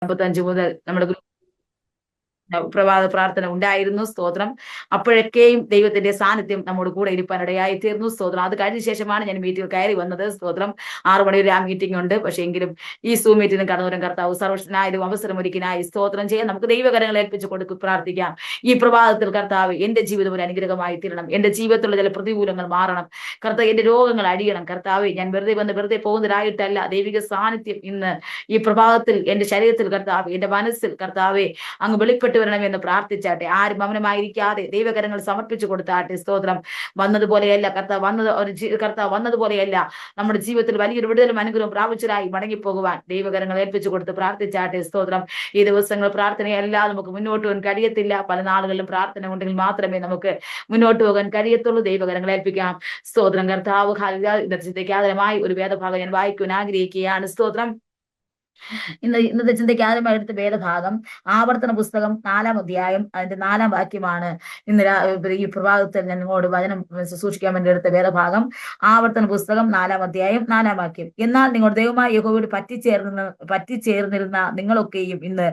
45 മുതൽ നമ്മുടെ പ്രഭാത പ്രാർത്ഥന ഉണ്ടായിരുന്നു. സ്തോത്രം. അപ്പോഴൊക്കെയും ദൈവത്തിന്റെ സാന്നിധ്യം നമ്മോട് കൂടെ ഇരിപ്പാനിടയായി തീർന്നു. സ്തോത്രം. അത് കഴിഞ്ഞ ശേഷമാണ് ഞാൻ മീറ്റിംഗ് കയറി വന്നത്. സ്തോത്രം. 6 മണി വരെ ആ മീറ്റിംഗ് ഉണ്ട്. പക്ഷേ എങ്കിലും ഈ സൂം മീറ്റിന് കടന്നുവരും കർത്താവ് സർവ്വശക്തനായതും അവസരമൊരുക്കിനായി സ്തോത്രം ചെയ്യാൻ നമുക്ക് ദൈവകരങ്ങൾ ഏൽപ്പിച്ച് കൊടുക്കും പ്രാർത്ഥിക്കാം. ഈ പ്രഭാതത്തിൽ കർത്താവ് എന്റെ ജീവിതം ഒരു അനുഗ്രഹമായി തീരണം. എന്റെ ജീവിതത്തിലുള്ള ചില പ്രതികൂലങ്ങൾ മാറണം. കർത്താവ് എന്റെ രോഗങ്ങൾ അടിയണം. കർത്താവ് ഞാൻ വെറുതെ പോകുന്നതായിട്ടല്ല. ദൈവിക സാന്നിധ്യം ഇന്ന് ഈ പ്രഭാതത്തിൽ എന്റെ ശരീരത്തിൽ കർത്താവ്, എന്റെ മനസ്സിൽ കർത്താവെ അങ്ങ് വെളിപ്പെട്ട് വരണമെന്ന് പ്രാർത്ഥിച്ചാട്ടെ. ആരും മൗനമായിരിക്കാതെ ദൈവകരങ്ങൾ സമർപ്പിച്ചു കൊടുത്താട്ടെ. സ്തോത്രം. വന്നതുപോലെയല്ല കർത്താവ് വന്നതുപോലെയല്ല നമ്മുടെ ജീവിതത്തിൽ വലിയൊരു വിടുതലും അനുഗ്രഹവും പ്രാപിച്ചതായി മടങ്ങിപ്പോകുവാൻ ദൈവകരങ്ങൾ ഏൽപ്പിച്ചു കൊടുത്ത് പ്രാർത്ഥിച്ചാട്ടെ. സ്തോത്രം. ഈ ദിവസങ്ങൾ പ്രാർത്ഥനയല്ല നമുക്ക് മുന്നോട്ട് പോകാൻ കഴിയത്തില്ല. പല നാളുകളിലും പ്രാർത്ഥന ഉണ്ടെങ്കിൽ മാത്രമേ നമുക്ക് മുന്നോട്ട് പോകാൻ കഴിയത്തുള്ളൂ. ദൈവകരങ്ങൾ ഏൽപ്പിക്കാം. സ്തോത്രം. കർത്താവ് ഇന്നത്തെ ചിന്തയ്ക്കാതരമായി ഒരു വേദഭാഗം ഞാൻ വായിക്കുവാൻ ആഗ്രഹിക്കുകയാണ്. സ്തോത്രം. ഇന്നത്തെ ചിന്തയ്ക്ക് ആദ്യമായി എടുത്ത വേദഭാഗം ആവർത്തന പുസ്തകം 4-ാം അധ്യായം അതിന്റെ 4-ാം വാക്യമാണ്. ഈ പ്രഭാതത്തിൽ ഞാൻ നിങ്ങളോട് വചനം സൂക്ഷിക്കാൻ വേണ്ടി എടുത്ത വേദഭാഗം ആവർത്തന പുസ്തകം 4-ാം അധ്യായം 4-ാം വാക്യം. എന്നാൽ നിങ്ങളുടെ ദൈവമായ യഹോവയോട് പറ്റിച്ചേർന്നിരുന്ന നിങ്ങളൊക്കെയും ഇന്ന്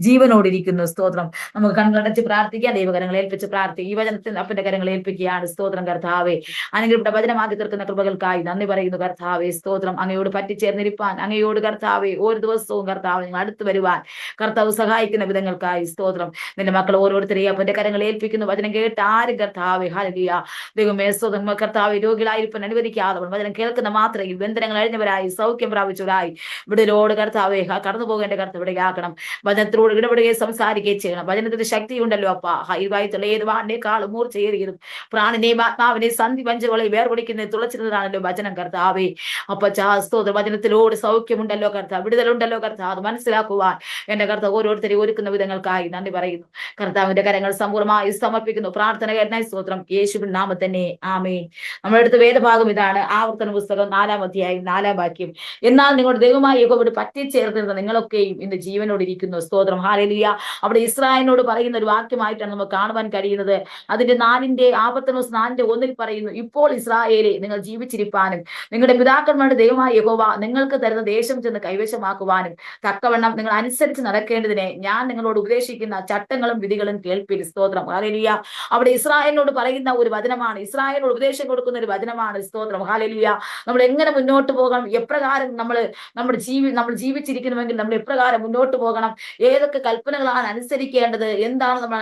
ജീവനോടിരിക്കുന്നു. സ്തോത്രം. നമുക്ക് കണ്ണടച്ച് പ്രാർത്ഥിക്കാം. ദൈവകരങ്ങളെ ഏൽപ്പിച്ച് പ്രാർത്ഥിക്കും. ഈ വചനത്തിൽ അപ്പന്റെ കരങ്ങളെ ഏൽപ്പിക്കുകയാണ്. സ്തോത്രം. കർത്താവെ, അനുഗ്രഹപ്പെട്ട വചനമാക്കി തീർക്കുന്ന കൃപകൾക്കായി നന്ദി പറയുന്നു. കർത്താവെ, സ്തോത്രം. അങ്ങയോട് പറ്റിച്ചേർന്നിരിപ്പാൻ, അങ്ങയോട് കർത്താവെ ഓരോ ദിവസവും കർത്താവ് നിങ്ങൾ അടുത്ത് വരുവാൻ കർത്താവ് സഹായിക്കുന്ന വിധങ്ങൾക്കായി സ്തോത്രം. നിന്റെ മക്കൾ ഓരോരുത്തരെയും അപ്പന്റെ കരങ്ങൾ ഏൽപ്പിക്കുന്നു. വചനം കേട്ട് ആരും കർത്താവെ ഹല്ലേലൂയ ദൈവമേ സ്തോത്രം കർത്താവ് രോഗികളായിരിക്കാൻ അനുവദിക്കാതെ വചനം കേൾക്കുന്ന മാത്രയിൽ ബന്ധനങ്ങൾ അഴിഞ്ഞവരായി സൗഖ്യം പ്രാപിച്ചവരായി വിടലോട് കർത്താവെ കടന്നു പോകേണ്ട കർത്താവ് ഇടയാക്കണം. വചനത്തിലൂടെ ഇടപെടുകയും സംസാരിക്കുകയും ചെയ്യണം. വചനത്തിന്റെ ശക്തി ഉണ്ടല്ലോ അപ്പ. ഹൈവായിട്ടുള്ള ഏത് വാണിനേക്കാളും മൂർച്ചയേറിയതും പ്രാണിനെയും ആത്മാവിനെയും സന്ധി പഞ്ചകളെയും വേർപൊടിക്കുന്ന തുളച്ചിരുന്നതാണല്ലോ വചനം. കർത്താവെ സ്തോത്രം. വചനത്തിലൂടെ സൗഖ്യമുണ്ടല്ലോ കർത്താവ്, വിടുതലുണ്ടല്ലോ കർത്താവ്. അത് മനസ്സിലാക്കുവാൻ എന്റെ കർത്താവ് ഓരോരുത്തരെയും ഒരുക്കുന്ന വിധങ്ങൾക്കായി നന്ദി പറയുന്നു. കർത്താവിന്റെ കരങ്ങൾ സമ്പൂർണ്ണമായി സമർപ്പിക്കുന്നു. പ്രാർത്ഥന കേട്ടായി സ്തോത്രം. യേശുവിൻ നാമത്തിൽ തന്നെ ആമേൻ. നമ്മളെടുത്ത വേദഭാഗം ഇതാണ്. ആവർത്തന പുസ്തകം 4-ാം അധ്യായം 4-ാം വാക്യം. എന്നാൽ നിങ്ങളുടെ ദൈവമായ യഹോവയോട് പറ്റിച്ചേർന്നിരുന്ന നിങ്ങളൊക്കെയും ഇന്ന് ജീവനോട് ഇരിക്കുന്നു. സ്തോത്രം. ഹല്ലേലൂയ. അവിടെ ഇസ്രായേലിനോട് പറയുന്ന ഒരു വാക്യമായിട്ടാണ് നമുക്ക് കാണുവാൻ കഴിയുന്നത്. അതിന്റെ ആവർത്തന പുസ്തകം 4-1 പറയുന്നു, ഇപ്പോൾ ഇസ്രായേലെ നിങ്ങൾ ജീവിച്ചിരിപ്പാനും നിങ്ങളുടെ പിതാക്കന്മാരുടെ ദൈവമായ യഹോവ നിങ്ങൾക്ക് തരുന്ന ദേശം ചെന്ന് കൈവശമാക്കുവാനും തക്കവണ്ണം നിങ്ങൾ അനുസരിച്ച് നടക്കേണ്ടതിനെ ഞാൻ നിങ്ങളോട് ഉപദേശിക്കുന്ന ചട്ടങ്ങളും വിധികളും കേൾപ്പിൻ. സ്തോത്രം. ഹല്ലേലൂയ. അവിടെ ഇസ്രായേലിനോട് പറയുന്ന ഒരു വചനമാണ്. ഇസ്രായേലിനോട് ഉപദേശം കൊടുക്കുന്ന ഒരു വചനമാണ്. സ്തോത്രം. ഹല്ലേലൂയ. നമ്മൾ എങ്ങനെ മുന്നോട്ട് പോകണം, എപ്രകാരം നമ്മൾ ജീവിച്ചിരിക്കണമെങ്കിൽ നമ്മൾ എപ്രകാരം മുന്നോട്ട് പോകണം, ഏതൊക്കെ കൽപ്പനകളാണ് അനുസരിക്കേണ്ടത്, എന്താണ് നമ്മൾ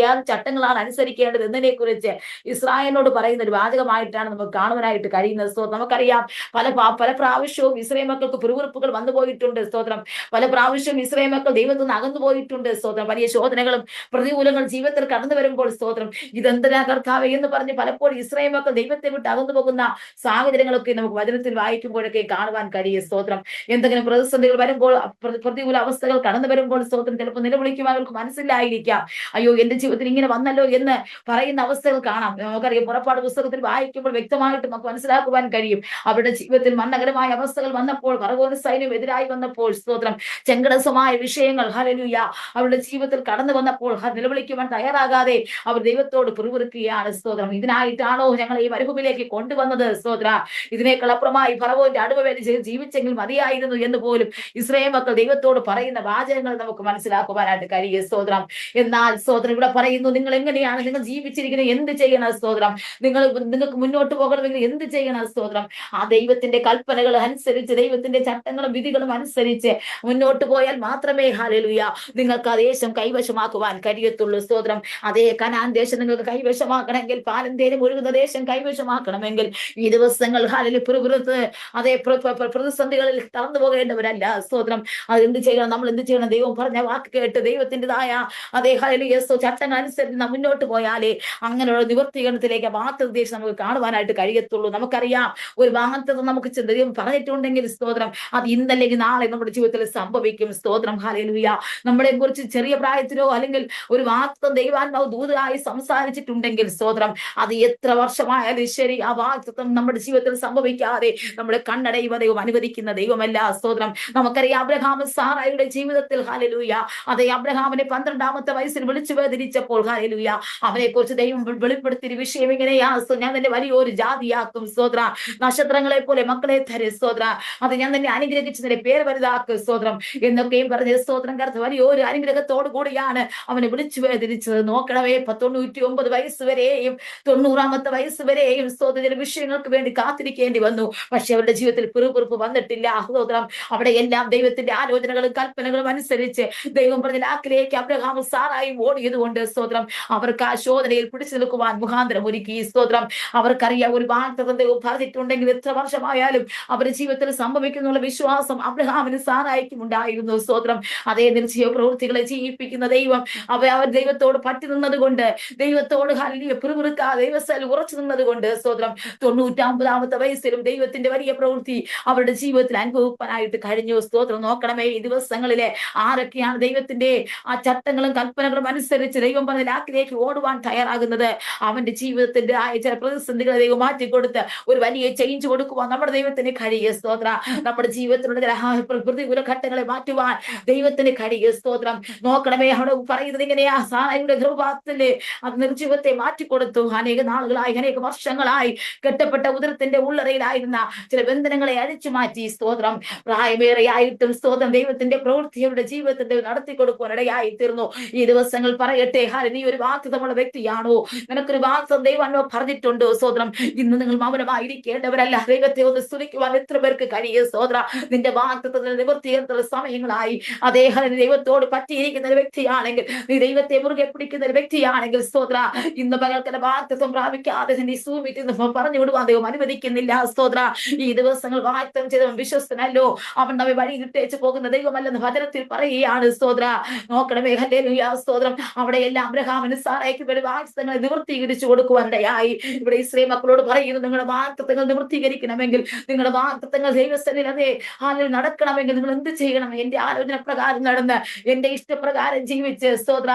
ഏത് ചട്ടങ്ങളാണ് അനുസരിക്കേണ്ടത് എന്നതിനെ കുറിച്ച് ഇസ്രായേലിനോട് പറയുന്ന ഒരു വാചകമായിട്ടാണ് നമുക്ക് കാണുവാനായിട്ട് കഴിയുന്നത്. സ്തോത്രം. നമുക്കറിയാം പല പ്രാവശ്യവും ഇസ്രായേൽ മക്കൾക്ക് പിറുപിറുപ്പുകൾ വന്നു പോയിട്ടുണ്ട്. സ്തോത്രം. പല പ്രാവശ്യവും ഇസ്രായേൽ മക്കൾ ദൈവത്തിൽ നിന്ന് അകന്നു പോയിട്ടുണ്ട്. സ്തോത്രം. വലിയ ശോധനകളും പ്രതികൂലങ്ങളും ജീവിതത്തിൽ കടന്നു വരുമ്പോൾ സ്തോത്രം ഇതെന്തിനാ കർത്താവേ എന്ന് പറഞ്ഞ് പലപ്പോഴും ഇസ്രായേൽ മക്കൾ ദൈവത്തെ വിട്ട് അകന്നു പോകുന്ന സാഹചര്യങ്ങളൊക്കെ നമുക്ക് വചനത്തിൽ വായിക്കുമ്പോഴൊക്കെ കാണുവാൻ കഴിയും. സ്തോത്രം. എന്തെങ്കിലും പ്രതിസന്ധികൾ വരുമ്പോൾ, പ്രതികൂല അവസ്ഥകൾ കടന്നു വരുമ്പോൾ സ്തോത്രം ചിലപ്പോൾ നിലവിളിക്കുവാൻ അവർക്ക് മനസ്സിലായിരിക്കാം. അയ്യോ എന്റെ ജീവിതത്തിൽ ഇങ്ങനെ വന്നല്ലോ എന്ന് പറയുന്ന അവസ്ഥകൾ കാണാം. നമുക്കറിയാം പുറപ്പാട് പുസ്തകത്തിൽ വായിക്കുമ്പോൾ വ്യക്തമായിട്ട് നമുക്ക് മനസ്സിലാക്കുവാൻ കഴിയും. അവരുടെ ജീവിതത്തിൽ മരണകരമായ അവസ്ഥകൾ വന്നപ്പോൾ, ഫറവോന്റെ സൈന്യം എതിരായി വന്നപ്പോൾ സ്തോത്രം ചെങ്കടസമായ വിഷയങ്ങൾ ഹല്ലേലൂയ അവരുടെ ജീവിതത്തിൽ കടന്നു വന്നപ്പോൾ നിലവിളിക്കുവാൻ തയ്യാറാകാതെ അവർ ദൈവത്തോട് പിറുപിറുക്കുകയാണ്. സ്തോത്രം. ഇതിനായിട്ടാണോ ഞങ്ങൾ ഈ മരുഭൂമിയിലേക്ക് കൊണ്ടുവന്നത്? സ്തോത്ര. ഇതിനേക്കാൾ അപ്പുറമായി ഫറവോന്റെ അടുവ ജീവിച്ചെങ്കിൽ മതിയായിരുന്നു എന്ന് പോലും ഇസ്രായേൽ മക്കൾ ദൈവത്തോട് പറയുന്ന വാചകങ്ങൾ നമുക്ക് മനസ്സിലാക്കുവാനായിട്ട് കഴിയും. സ്തോത്രം. എന്നാൽ സ്തോത്രം ഇവിടെ പറയുന്നു, നിങ്ങൾ എങ്ങനെയാണ് നിങ്ങൾ ജീവിച്ചിരിക്കുന്നത്, എന്ത് ചെയ്യണം? സ്തോത്രം. നിങ്ങൾക്ക് മുന്നോട്ട് പോകണമെങ്കിൽ എന്ത് ചെയ്യണം? സ്തോത്രം. ആ ദൈവത്തിന്റെ കൽപ്പനകൾ അനുസരിച്ച്, ദൈവത്തിന്റെ ചട്ടങ്ങളും വിധികളും അനുസരിച്ച് മുന്നോട്ട് പോയാൽ മാത്രമേ ഹല്ലേലൂയ നിങ്ങൾക്ക് ആ ദേശം കൈവശമാക്കുവാൻ കഴിയത്തുള്ളൂ. സ്തോത്രം. അതേ കനാൻ ദേശം നിങ്ങൾക്ക് കൈവശമാക്കണമെങ്കിൽ, പാലും തേനും ഒഴുകുന്ന ദേശം കൈവശമാക്കണമെങ്കിൽ ഈ ദിവസങ്ങൾ ഹല്ലേലൂയ പുറത്ത് അതേ പ്രതിസന്ധികളിൽ തളർന്നു പോകേണ്ടവരല്ല. സ്തോത്രം. അത് എന്ത് ചെയ്യണം? നമ്മൾ എന്ത് ചെയ്യണം? ദൈവം പറഞ്ഞ വാക്ക് കേട്ട് ദൈവത്തിൻ്റെതായ അതേ ഹല്ലേലൂയ ചട്ടങ്ങൾ അനുസരിച്ച് മുന്നോട്ട് പോയാലേ അങ്ങനെയുള്ള നിവർത്തീകരണത്തിലേക്ക് വാഗ്ദത്തദേശം നമുക്ക് കാണുവാനായിട്ട് കഴിയത്തുള്ളൂ. നമുക്കറിയാം ഒരു വാഗ്ദത്തം നമുക്ക് ദൈവം പറഞ്ഞിട്ടുണ്ടെങ്കിൽ സ്തോത്രം അത് ഇന്നല്ലെങ്കിൽ നാളെ നമ്മുടെ ജീവിതത്തിൽ സംഭവിക്കും. സ്തോത്രം. ഹല്ലേലൂയ. നമ്മളെ കുറിച്ച് ചെറിയ പ്രായത്തിലോ അല്ലെങ്കിൽ ഒരു വാഗ്ദത്തം ദൈവാത്മാവ് ദൂതരായി സംസാരിച്ചിട്ടുണ്ടെങ്കിൽ സ്തോത്രം അത് എത്ര വർഷമായാലും ശരി ആ വാഗ്ദത്തം നമ്മുടെ ജീവിതത്തിൽ സംഭവിക്കാതെ നമ്മുടെ കണ്ണടയുവ ദൈവം അനുവദിക്കുന്ന ദൈവമല്ല. സ്തോത്രം. നമുക്കറിയാം അബ്രഹാം സാറായുടെ ജീവിതത്തിൽ ഹല്ലേലൂയ അതേ അബ്രഹാമിനെ 12-ാമത്തെ വയസ്സിൽ വിളിച്ചു വേദനിച്ചപ്പോൾ ഹല്ലേലൂയ അവനെ കുറിച്ച് ദൈവം വെളിപ്പെടുത്തിയ വിഷയം ഇങ്ങനെയാ, ഞാൻ തന്നെ വലിയൊരു ജാതിയാക്കും. സ്തോത്ര. നക്ഷത്രങ്ങളെ പോലെ മക്കളെ തരും. സ്തോത്ര. അത് ഞാൻ തന്നെ അനുഗ്രഹിച്ചതിന്റെ തന്നെ പേര് വലുതാക്ക് സ്തോത്രം എന്നൊക്കെയും പറഞ്ഞ സ്തോത്രം കർത്താവ് വലിയൊരു അനുഗ്രഹത്തോടു കൂടിയാണ് അവനെ വിളിച്ചു വേദനിച്ചത്. നോക്കണമേ, 99 വയസ്സ് വരെയും 90ാമത്തെ വയസ്സ് വരെയും സ്തോത്ര ചില വിഷയങ്ങൾക്ക് വേണ്ടി കാത്തിരിക്കേണ്ടി വന്നു. പക്ഷെ അവരുടെ ജീവിതത്തിൽ പിറുപിറുപ്പ് വന്നിട്ടില്ല. സ്തോത്രം അവിടെ എല്ലാം ദൈവത്തിന്റെ ആലോചനകളും കൽപ്പനകളും അനുസരിച്ച് ദൈവം പറഞ്ഞ ലാക്കിലേക്ക് അബ്രഹാമും സാറായും ഓടിയതുകൊണ്ട് സ്തോത്രം അവർക്ക് ആ ശോധനയിൽ പിടിച്ചു നിൽക്കുവാൻ മുഖാന്തരം ഒരുക്കി. സ്തോത്രം അവർക്കറിയാം ഒരു വാഗ്ദത്തം ദൈവം പറഞ്ഞിട്ടുണ്ടെങ്കിൽ എത്ര വർഷമായാലും അവരുടെ ജീവിതത്തിൽ സംഭവിക്കുന്നുള്ള വിശ്വാസം അബ്രഹാമിനും സാറായിക്കും ഉണ്ടായിരുന്നു. സ്തോത്രം അതേ നിശ്ചയ പ്രവൃത്തികളെ ചെയ്യിപ്പിക്കുന്ന ദൈവം അവർ ദൈവത്തോട് പറ്റി നിന്നത് കൊണ്ട്, ദൈവത്തോട് പിറുപിറുക്കാതെ ദൈവസ്ഥൽ ഉറച്ചു നിന്നത് കൊണ്ട് സ്തോത്രം 99ാമത്തെ വയസ്സിലും ദൈവത്തിന്റെ വലിയ പ്രവൃത്തി അവരുടെ ജീവിതത്തിൽ അനുഭവിക്കാനായിട്ട് കഴിഞ്ഞു. സ്തോത്രം നോക്കണമേ, ഈ ദിവസങ്ങളിലെ ആരൊക്കെയാണ് ദൈവത്തിന്റെ ആ ചട്ടങ്ങളും കൽപ്പനകളും അനുസരിച്ച് ദൈവം പറഞ്ഞ ലാക്കിലേക്ക് ഓടുവാൻ തയ്യാറാകുന്നത്? അവന്റെ ജീവിതത്തിന്റെ ആ ചില പ്രതിസന്ധികളെ ദൈവം മാറ്റിക്കൊടുത്ത് ഒരു വലിയ ചേഞ്ച് കൊടുക്കുവാൻ നമ്മുടെ ദൈവത്തിന് കഴിയുക. സ്തോത്ര നമ്മുടെ ജീവിതത്തിലുള്ള ചില പ്രതികൂല ഘട്ടങ്ങളെ മാറ്റുവാൻ ദൈവത്തിന് കഴിയുക. സ്തോത്രം നോക്കണമേ, അവിടെ പറയുന്നത് ഇങ്ങനെയാ, സാറയുടെ ഗർഭപാത്രത്തില് അത് നിർജീവത്തെ മാറ്റിക്കൊടുത്തു. അനേക നാളുകളായി, അനേക വർഷങ്ങളായി കെട്ടപ്പെട്ട ഉദരത്തിന്റെ ഉള്ളറയിലായിരുന്ന ചില ബന്ധനങ്ങളെ അഴിച്ചു മാറ്റി. സ്തോത്രം പ്രായമേറെയായിട്ടും സ്തോത്രം ദൈവത്തിന്റെ പ്രവൃത്തിയുടെ ജീവിതത്തിന്റെ നടത്തി കൊടുക്കുവാൻ ഇടയായി തീർന്നു. ഈ ദിവസങ്ങൾ പറയട്ടെ, നീ ഒരു വാഗ്ദത്തമുള്ള വ്യക്തിയാണോ? നിനക്കൊരു വാഗ്ദത്തം ദൈവം പറഞ്ഞിട്ടുണ്ടോ? സ്തോത്രം ഇന്ന് നിങ്ങൾ മൗനമായിരിക്കേണ്ടവരല്ല. ദൈവത്തെ ഒന്ന് സ്തുതിക്കുവാൻ എത്ര പേർക്ക് കഴിയും? സ്തോത്ര നിന്റെ വാഗ്ദത്തത്തിന് നിവൃത്തിയേറുന്ന സമയങ്ങളായി അദ്ദേഹം ദൈവത്തോട് പറ്റിയിരിക്കുന്ന ഒരു വ്യക്തിയാണെങ്കിൽ, നീ ദൈവത്തെ മുറുകെ പിടിക്കുന്ന ഒരു വ്യക്തിയാണെങ്കിൽ സ്തോത്ര ഇന്ന് പകൽക്കല വാഗ്ദത്തം പ്രാപിക്കാതെ നീ സൂമിറ്റ് പറഞ്ഞു വിടുവാൻ ദൈവം അനുവദിക്കുന്നില്ല. സ്തോത്ര ഈ ദിവസങ്ങൾ വാഗ്ദത്തം ചെയ്തവൻ വിശ്വസ്തനല്ലോ, അവൻ നമ്മെ വഴി കിട്ടേച്ച് പോകുന്ന ദൈവമല്ലെന്ന് വചനത്തിൽ പറയുകയാണ്. സ്തോത്ര നോക്കണമേ, ഹല്ലേലൂയ സ്തോത്രം അവിടെ എല്ലാം അബ്രഹാമിന് സാറയ്ക്ക് വേണ്ടി വാഗ്ദത്തങ്ങളെ നിവൃത്തീകരിച്ചു കൊടുക്കുവാനിടയായി. ഇവിടെ ഇസ്രായേൽ മക്കളോട് പറയുന്നു, നിങ്ങളുടെ വാഗ്ദത്തങ്ങൾ നിവൃത്തീകരിക്കണമെങ്കിൽ, നിങ്ങളുടെ വാഗ്ദത്തങ്ങൾ ദൈവസ്ഥനിൽ അതേ നടക്കണമെങ്കിൽ നിങ്ങൾ എന്ത് ചെയ്യണം? എന്റെ ആലോചന പ്രകാരം നടന്ന് എന്റെ ഇഷ്ടപ്രകാരം ജീവിച്ച് സ്തോത്ര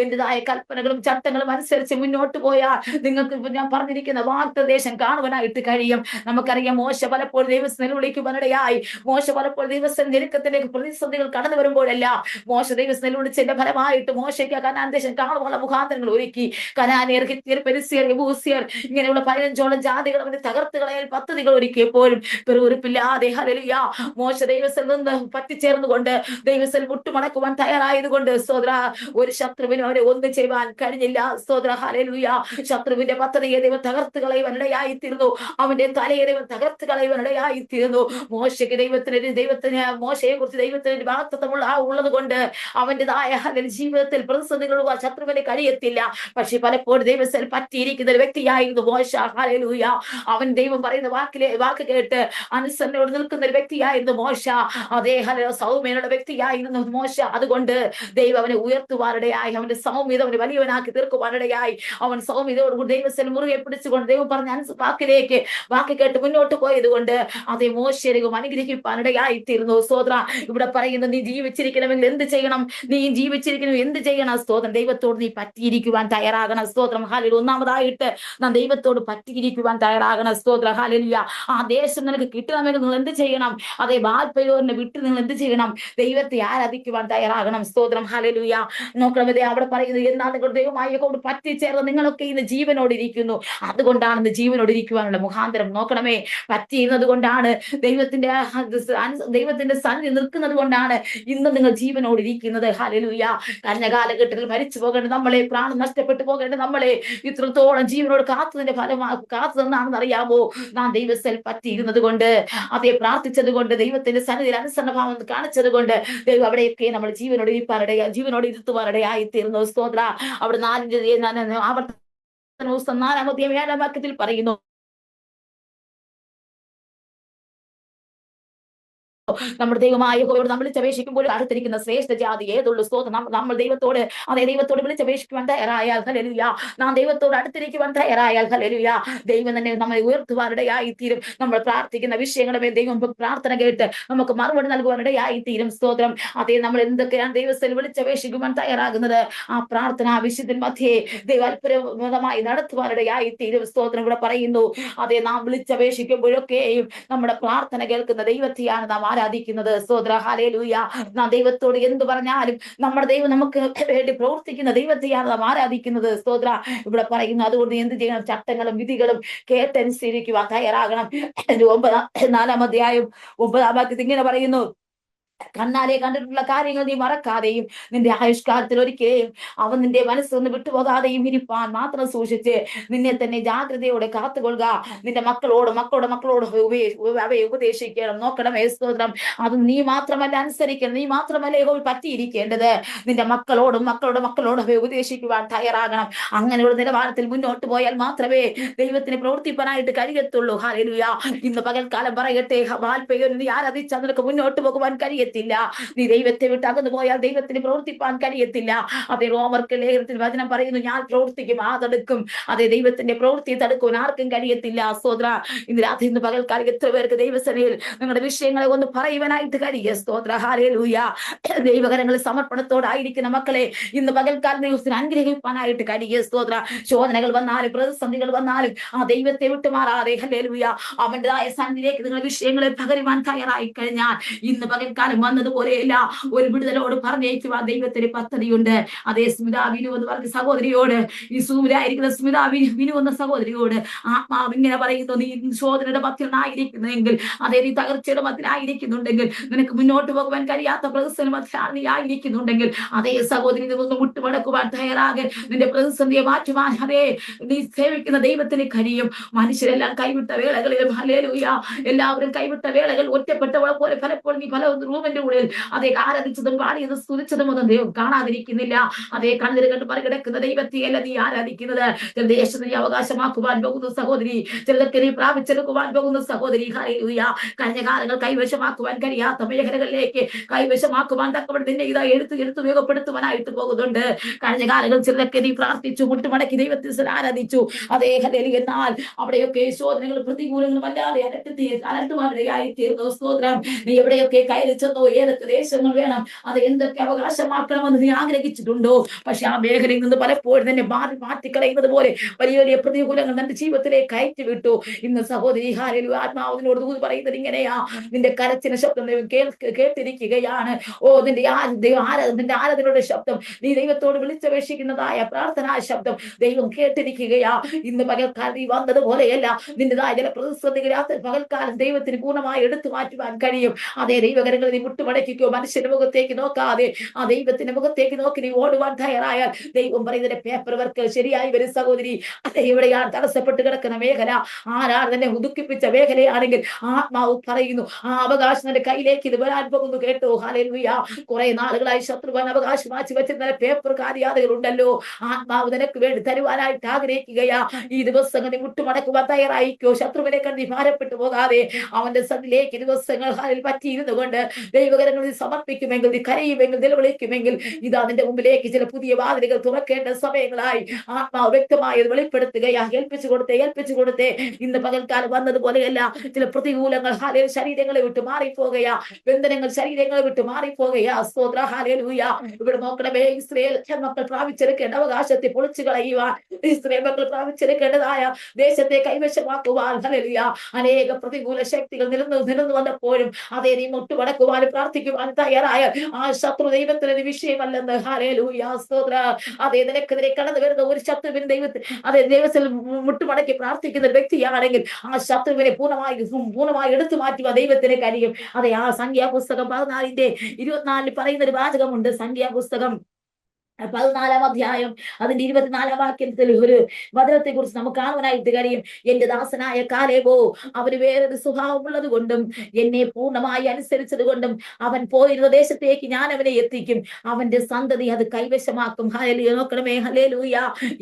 എന്റേതായ കൽപ്പനകളും ചട്ടങ്ങളും അനുസരിച്ച് മുന്നോട്ട് പോയാൽ നിങ്ങൾക്ക് ഞാൻ പറഞ്ഞിരിക്കുന്ന വാഗ്ദദേശം കാണുവാനായിട്ട് കഴിയും. നമുക്കറിയാം, മോശ പലപ്പോഴും ദൈവസ്ഥനിൽ വിളിക്കുവാനിടയായി. മോശ പലപ്പോഴും ദൈവസ്ഥൻ ഞെരുക്കത്തിലേക്ക് പ്രതിസന്ധികൾ കടന്നു വരുമ്പോഴെല്ലാം മോശ ദൈവസ്ഥനിൽ വിളിച്ചതിന്റെ ഫലമായിട്ട് മോശയ്ക്ക് കനാൻ ദേശം കാണുവാനുള്ള മുഖാന്തരങ്ങൾ ഒരുക്കി. കനാനിയർ, ഹിത്യർ, പെരിസ്യർ, യെബൂസ്യർ ഇങ്ങനെയുള്ള 15ഓളം ജാതികൾ അവന്റെ തകർത്ത് കളയാൻ പദ്ധതികൾ ഒരുക്കിയപ്പോഴും പെറുവിറുപ്പില്ലാതെ ഹല്ലേലൂയ മോശ ദൈവസ്ഥനിൽ നിന്ന് പറ്റിച്ചേർന്നുകൊണ്ട് ദൈവസ്ഥൽ മുട്ടുമടക്കുവാൻ തയ്യാറായതുകൊണ്ട് സ്തോത്ര ഒരു ശത്രുവിനും അവരെ ഒന്നും ചെയ്യുവാൻ കഴിഞ്ഞില്ല. സ്തോത്ര ഹല്ലേലൂയ ശത്രുവിന്റെ പദ്ധതിയെ ദൈവം തകർത്ത് കളയുവാനിടയായി തീർന്നു. അവന്റെ തലയെ ദൈവം തകർത്ത് കളയുവാനിടയായി തീർന്നു. മോശയ്ക്ക് ദൈവത്തിന് മോശയെ കുറിച്ച് ദൈവത്തിന് വാഗ്ദത്തമുള്ള ഉള്ളത് കൊണ്ട് അവന്റേതായ ജീവിതത്തിൽ പ്രതിസന്ധികൾ ശത്രുവിനെ കഴിയത്തില്ല. പക്ഷെ പലപ്പോഴും ദൈവത്തിൽ പറ്റിയിരിക്കുന്ന ഒരു വ്യക്തിയായിരുന്നു മോശ. ഹല്ലേലൂയ അവൻ ദൈവം പറയുന്ന വാക്ക് കേട്ട് അനുസരണയോട് നിൽക്കുന്ന ഒരു വ്യക്തിയായിരുന്നു മോശ. അദ്ദേഹം സൗമ്യനുള്ള വ്യക്തിയായിരുന്നു മോശ. അതുകൊണ്ട് ദൈവം അവനെ ഉയർത്തുവാനിടയായി, അവന്റെ സൗമ്യത അവനെ വലിയവനാക്കി തീർക്കുവാനിടയായി. അവൻ സൗമ്യതയോടുകൂടി ദൈവത്തിൽ മുറുകെ പിടിച്ചുകൊണ്ട് ദൈവം പറഞ്ഞ വാക്ക് കേട്ട് മുന്നോട്ട് പോയത് കൊണ്ട് അതേ മോശയും അനുഗ്രഹിപ്പാനിടയായി തീർന്നു. സ്തോത്ര ഇവിടെ പറയുന്നു, നീ ജീവിച്ചിരിക്കണമെങ്കിൽ എന്ത് ചെയ്യണം? നീ ജീവിച്ചിരിക്കണം എന്ത് ചെയ്യണം? സ്തോത്രം ദൈവത്തോട് നീ പറ്റിയിരിക്കുവാൻ തയ്യാറാകണം. സ്തോത്രം ഹല്ലേലൂയ ഒന്നാമതായിട്ട് നാം ദൈവത്തോട് പറ്റിയിരിക്കുവാൻ തയ്യാറാകണം. സ്തോത്ര ഹല്ലേലൂയ ആ ദേശം നിനക്ക് കിട്ടണമെങ്കിൽ നിങ്ങൾ എന്ത് ചെയ്യണം? അതേ ബാൽപെയോരിനെ വിട്ട് നിങ്ങൾ എന്ത് ചെയ്യണം? ദൈവത്തെ ആരാധിക്കുവാൻ തയ്യാറാകണം. സ്തോത്രം ഹല്ലേലൂയ നോക്കണം. അവിടെ പറയുന്നത്, എന്നാൽ നിങ്ങൾ ദൈവമായി കൊണ്ട് പറ്റിച്ചേർന്ന് നിങ്ങളൊക്കെ ഇന്ന് ജീവനോട് ഇരിക്കുന്നു. അതുകൊണ്ടാണ് ഇന്ന് ജീവനോട് ഇരിക്കുവാനുള്ള മുഖാന്തരം. നോക്കണമേ, പറ്റിയിരുന്നത് കൊണ്ടാണ് ദൈവത്തിന്റെ സന്നിധി നിൽക്കുന്നത് കൊണ്ടാണ് ഇന്ന് നിങ്ങൾ ജീവനോട് ഇരിക്കുന്നത്. ഹല്ലേലൂയ കഴിഞ്ഞ കാലഘട്ടത്തിൽ മരിച്ചു പോകേണ്ട നമ്മളെ, പ്രാണം നഷ്ടപ്പെട്ടു പോകേണ്ട നമ്മളെ ഇത്രത്തോളം ജീവനോട് കാത്തതിന്റെ കാത്തു നിന്നാണെന്ന് അറിയാമോ? നാം ദൈവത്തിൽ പറ്റിയിരുന്നത് കൊണ്ട്, അതേ പ്രാർത്ഥിച്ചത് കൊണ്ട്, ദൈവത്തിന്റെ സന്നിധിയിൽ അനുസരണഭാവം കാണിച്ചത് കൊണ്ട് ദൈവം അവിടെയൊക്കെ നമ്മൾ ജീവനോട് ഇരുത്തുവാനിടയായി തീർന്നു. സ്തോത്ര അവിടെ 4-ാം വാക്യത്തിൽ പറയുന്നു, നമ്മുടെ ദൈവമായ യഹോവയോട് നമ്മൾ വിളിച്ചപേക്ഷിക്കുമ്പോൾ അടുത്തിരിക്കുന്ന ശ്രേഷ്ഠ ജാതി ഏതുള്ളൂ? സ്തോത്രം നമ്മൾ ദൈവത്തോട് വിളിച്ചപേക്ഷിക്കുവാൻ തയ്യാറായാൽ ഹല്ലേലൂയ, നാം ദൈവത്തോട് അടുത്തിരിക്കുവാൻ തയ്യാറായാൽ ഹല്ലേലൂയ, ദൈവം തന്നെ നമ്മെ ഉയർത്തുവാനിടയായി തീരും. നമ്മൾ പ്രാർത്ഥിക്കുന്ന വിഷയങ്ങളുടെ ദൈവം പ്രാർത്ഥന കേട്ട് നമുക്ക് മറുപടി നൽകുവാനിടയായി തീരും. സ്തോത്രം അതേ നമ്മൾ എന്തൊക്കെയാണ് ദൈവത്തിൽ വിളിച്ചപേക്ഷിക്കുവാൻ തയ്യാറാകുന്നത്, ആ പ്രാർത്ഥന വിശുദ്ധൻ മധ്യേ ദൈവം അത്ഭുതമായി നടത്തുവാനിടയായി തീരും. സ്തോത്രം ഇവിടെ പറയുന്നു, അതേ നാം വിളിച്ചപേക്ഷിക്കുമ്പോഴൊക്കെയും നമ്മുടെ പ്രാർത്ഥന കേൾക്കുന്ന ദൈവത്തെയാണ് നാം ആരാധിക്കുന്നത്. സ്തോത്ര ഹല്ലേലൂയ നാം ദൈവത്തോട് എന്ത് പറഞ്ഞാലും നമ്മുടെ ദൈവം നമുക്ക് വേണ്ടി പ്രവർത്തിക്കുന്ന ദൈവത്തെയാണ് നാം ആരാധിക്കുന്നത്. സ്തോത്ര ഇവിടെ പറയുന്നു, അതുകൊണ്ട് എന്ത് ചെയ്യണം? ചട്ടങ്ങളും വിധികളും കേട്ടനുസരിക്കുവാൻ തയ്യാറാകണം. 4-ാം അധ്യായം 9-ാം വാക്യത്തിൽ ഇങ്ങനെ പറയുന്നു, കണ്ണാലെ കണ്ടിട്ടുള്ള കാര്യങ്ങൾ നീ മറക്കാതെയും നിന്റെ ആയുഷ്കാലത്തിൽ ഒരിക്കലും അവൻ നിന്റെ മനസ്സൊന്ന് വിട്ടുപോകാതെയും ഇരിപ്പാൻ മാത്രം സൂക്ഷിച്ച് നിന്നെ തന്നെ ജാഗ്രതയോടെ കാത്തുകൊള്ളുക. നിന്റെ മക്കളുടെ മക്കളോട് അവയെ ഉപദേശിക്കണം. നോക്കണം സ്തോത്രം. അത് നീ മാത്രമല്ല അനുസരിക്കണം, നീ മാത്രമല്ല യഹോവ പറ്റിയിരിക്കേണ്ടത്. നിന്റെ മക്കളോട് അവയെ ഉപദേശിക്കുവാൻ തയ്യാറാകണം. അങ്ങനെയുള്ള നിലവാരത്തിൽ മുന്നോട്ട് പോയാൽ മാത്രമേ ദൈവത്തിന് പ്രവർത്തിപ്പാനായിട്ട് കഴിയത്തുള്ളൂ. ഹല്ലേലൂയ. ഇന്ന് പകൽക്കാലം പറയട്ടെ, നീ ആരാധിച്ചാൽ നിനക്ക് മുന്നോട്ട് പോകുവാൻ കഴിയത്തില്ല. നീ ദൈവത്തെ വിട്ട് അകന്നു പോയാൽ ദൈവത്തിന് പ്രവർത്തിപ്പാൻ കഴിയത്തില്ല. അതേ റോമർക്ക് ലേഖനത്തിൽ വചനം പറയുന്നു, ഞാൻ പ്രവർത്തിക്കും തടുക്കും. അതേ ദൈവത്തിന്റെ പ്രവൃത്തി തടുക്കുവാൻ ആർക്കും കഴിയത്തില്ല. സ്തോത്ര. ഇന്ന് രാത്രി ഇന്ന് പകൽക്കാലം എത്ര പേർക്ക് ദൈവസേനയിൽ നിങ്ങളുടെ വിഷയങ്ങളെ ഒന്ന് പറയുവാനായിട്ട് കഴിയുക. സ്തോത്ര. ഹല്ലേലൂയ. ദൈവകരങ്ങളിൽ സമർപ്പണത്തോടായിരിക്കുന്ന മക്കളെ ഇന്ന് പകൽക്കാലം ദൈവത്തിന് അനുഗ്രഹിപ്പാനായിട്ട് കഴിയുക. സ്തോത്ര. ശോധനകൾ വന്നാലും പ്രതിസന്ധികൾ വന്നാലും ആ ദൈവത്തെ വിട്ടുമാറാതെ ഹല്ലേലൂയ അവന്റേതായ സന്നിധിയിലേക്ക് നിങ്ങൾ വിഷയങ്ങളെ പകരുവാൻ തയ്യാറായി കഴിഞ്ഞാൽ ഇന്ന് പകൽക്കാലം വന്നതുപോലെയല്ല, ഒരു വിടുതലോട് പറഞ്ഞേക്കുവാൻ ദൈവത്തിന് പദ്ധതിയുണ്ട്. അതേ സ്മിത വിനു എന്ന് പറഞ്ഞ സഹോദരിയോട്, ഈ സൂര്യായിരിക്കുന്ന സ്മിത വിനു എന്ന സഹോദരിയോട് ആത്മാവ് ഇങ്ങനെ പറയുന്നു, നീ ശോധനയുടെ മധ്യനായിരിക്കുന്നെങ്കിൽ, അതേ നീ തകർച്ചയുടെ മധ്യനായിരിക്കുന്നുണ്ടെങ്കിൽ, നിനക്ക് മുന്നോട്ട് പോകുവാൻ കഴിയാത്ത പ്രതിസന്ധി മധ്യനാണ് നീ ആയിരിക്കുന്നുണ്ടെങ്കിൽ, അതേ സഹോദരി ഒന്ന് മുട്ടുമടക്കുവാൻ തയ്യാറാകെ നിന്റെ പ്രതിസന്ധിയെ മാറ്റുവാൻ അതേ നീ സേവിക്കുന്ന ദൈവത്തിന് കഴിയും. മനുഷ്യരെല്ലാം കൈവിട്ട വേളകളിലും ഹല്ലേലൂയ എല്ലാവരും കൈവിട്ട വേളകൾ ഒറ്റപ്പെട്ടവളെ പോലെ പലപ്പോഴും നീ പല റൂമിന്റെ ഉള്ളിൽ അതേ ആരാധിച്ചതും പാടിയതും സ്തുതിച്ചതും ഒന്നും ദൈവം കാണാതിരിക്കുന്നില്ല. അതേ കണ്ണിൽ കണ്ട് മറികടക്കുന്ന ദൈവത്തെയല്ല നീ ആരാധിക്കുന്നത്. ചില ദേശത്ത് നീ അവകാശമാക്കുവാൻ പോകുന്ന സഹോദരി, ചിലർക്ക് നീ പ്രാപിച്ചെടുക്കുവാൻ പോകുന്ന സഹോദരി. ഹല്ലേലൂയ. കഴിഞ്ഞ കാലങ്ങൾ കൈവശമാക്കുവാൻ കഴിയാത്ത മേഖലകളിലേക്ക് കൈവശമാക്കുവാൻ തക്കവണ്ണം നിന്നെ ഇതാ എടുത്ത് ഉപയോഗപ്പെടുത്തുവാനായിട്ട് പോകുന്നുണ്ട്. കഴിഞ്ഞ കാലങ്ങൾ ചിലർക്ക് നീ പ്രാർത്ഥിച്ചു, മുട്ടുമടക്കി ദൈവത്തിൽ ആരാധിച്ചു. അതേ ഹല്ലേലൂയ. എന്നാൽ അവിടെയൊക്കെ ശോധനകളും പ്രതികൂലങ്ങളും അല്ലാതെ അലട്ടുവാനിടയായി തീർന്നു. സ്തോത്രം. നീ എവിടെയൊക്കെ കയറി ചെന്നോ, ഏതൊക്കെ ദേശങ്ങൾ വേണം, അത് എന്തൊക്കെ അവകാശമാക്കണമെന്ന് നീ ആഗ്രഹിച്ചിട്ടുണ്ടോ, പക്ഷെ ആ മേഖലയിൽ നിന്ന് പലപ്പോഴും തന്നെ മാറ്റിക്കളയുന്നത് പോലെ വലിയ വലിയ പ്രതികൂലങ്ങൾ നിന്റെ ജീവിതത്തിലേക്ക് കയറ്റി വിട്ടു. ഇന്ന് സഹോദരി ഹല്ലേലൂയ ആത്മാവിനോട് ദൂത് പറയുന്നത് ഇങ്ങനെയാ, നിന്റെ കരച്ചിന്റെ ശബ്ദം കേട്ടിരിക്കുകയാണ്. ഓ നിന്റെ ആരാധനയുടെ ശബ്ദം, നീ ദൈവത്തോട് വിളിച്ചപേക്ഷിക്കുന്നതായ പ്രാർത്ഥനാ ശബ്ദം ദൈവം കേട്ടിരിക്കുകയാ. ഇന്ന് പകൽക്കാലം നീ വന്നതുപോലെയല്ല, നിന്റെതായ ചില പ്രതിസന്ധികൾ പകൽക്കാലം ദൈവത്തിന് പൂർണ്ണമായി എടുത്തു മാറ്റുവാൻ കഴിയും. അതേ ദൈവകരങ്ങൾ നീ മുട്ടുമടക്കിക്കോ. മനുഷ്യന്റെ മുഖത്തേക്ക് നോക്കാതെ ആ ദൈവത്തിന്റെ മുഖത്തേക്ക് നോക്കി നീ ഓടുവാൻ തയ്യാറായാൽ ദൈവം പറയുന്നതിന്റെ പേപ്പർ വർക്ക് ശരിയായി വരും. സഹോദരി, അതെ എവിടെയാണ് തടസ്സപ്പെട്ട് കിടക്കുന്ന മേഖല, ആരാണ് തന്നെ ദുഃഖിപ്പിച്ച മേഖലയാണെങ്കിൽ ആത്മാവ് പറയുന്നു ആ അവകാശം നിന്റെ കയ്യിലേക്ക് ഇത് വരാൻ പോകുന്നു. കേട്ടോ ഹല്ലേലൂയ. കുറെ നാളുകളായി ശത്രുവാൻ അവകാശം മാറ്റി വെച്ചിരുന്ന പേപ്പർ കാര്യാതകൾ ഉണ്ടല്ലോ, ആത്മാവ് നിനക്ക് വേണ്ടി തരുവാനായിട്ട് ആഗ്രഹിക്കുകയാ. ഈ ദിവസങ്ങൾ നീ മുട്ടുമടക്കുവാൻ തയ്യാറായിക്കോ. ശത്രുവിനെ കണ്ട് ഭാരപ്പെട്ടു പോകാതെ അവന്റെ സന്നിധിയിലേക്ക് ദിവസങ്ങൾ പറ്റിയിരുന്നു കൊണ്ട് ദൈവകരങ്ങളിൽ സമർപ്പിക്കുമെങ്കിൽ, നീ കരയുമെങ്കിൽ, നിലവിളിക്കുമെങ്കിൽ ഇതാ നിന്റെ മുമ്പിലേക്ക് ചില പുതിയ വാതിലുകൾ തുറക്കേണ്ട സമയങ്ങളായി ആത്മാവ് വ്യക്തമായത് വെളിപ്പെടുത്തുകയാ. ഏൽപ്പിച്ചു കൊടുത്തേ. ഇന്ന് പകൽക്കാലം വന്നതുപോലെയല്ല, ചില പ്രതികൂലങ്ങൾ ശരീരങ്ങളെ വിട്ട് മാറിപ്പോകയാ, ബന്ധനങ്ങൾ ശരീരങ്ങളെ വിട്ട് മാറിപ്പോകയാ. സ്തോത്ര. ഹല്ലേലൂയ. ഇവിടെ നോക്കണമേ, ഇസ്രായേൽ മക്കൾ പ്രാപിച്ചെടുക്കേണ്ട അവകാശത്തെ പൊളിച്ചു കളയുവാൻ, ഇസ്രായേൽ മക്കൾ പ്രാപിച്ചെടുക്കേണ്ടതായ ദേശത്തെ കൈവശമാക്കുവാൻ ഹല്ലേലൂയ അനേക പ്രതികൂല ശക്തികൾ നിലനിന്ന് വന്നപ്പോഴും അതേ നീ മുട്ടുമടക്കുവാനും പ്രാർത്ഥിക്കുവാനും തയ്യാറായ ആ ശത്രു ദൈവത്തിന് വിഷയമല്ലെന്ന്. ഹല്ലേലൂയ. സ്തോത്ര. അതേ നിനക്കെതിരെ കടന്നു വരുന്ന ഒരു ശത്രുവിന് ദൈവത്തിൽ മുട്ടുമടക്കി പ്രാർത്ഥിക്കുന്ന വ്യക്തിയാണെങ്കിൽ ആ ശത്രുവിനെ പൂർണ്ണമായി എടുത്തു മാറ്റുക ദൈവത്തിന് കഴിയും. അതെ ആ സംഖ്യാപുസ്തകം 14:24 പറയുന്ന ഒരു വാചകമുണ്ട്. സംഖ്യാപുസ്തകം 14-ാം അധ്യായം അതിന്റെ 24-ാം വാക്യത്തിൽ ഒരു വചനത്തെ കുറിച്ച് നമുക്ക് കാണുവാനായിട്ട് കഴിയും. എന്റെ ദാസനായ കാലേബോ അവന് വേറൊരു സ്വഭാവമുള്ളത് കൊണ്ടും എന്നെ പൂർണ്ണമായി അനുസരിച്ചത് കൊണ്ടും അവൻ പോയിരുന്ന ദേശത്തേക്ക് ഞാൻ അവനെ എത്തിക്കും, അവന്റെ സന്തതി അത് കൈവശമാക്കും. ഹല്ലേലൂയ. നോക്കണമേ. ഹല്ലേലൂയ.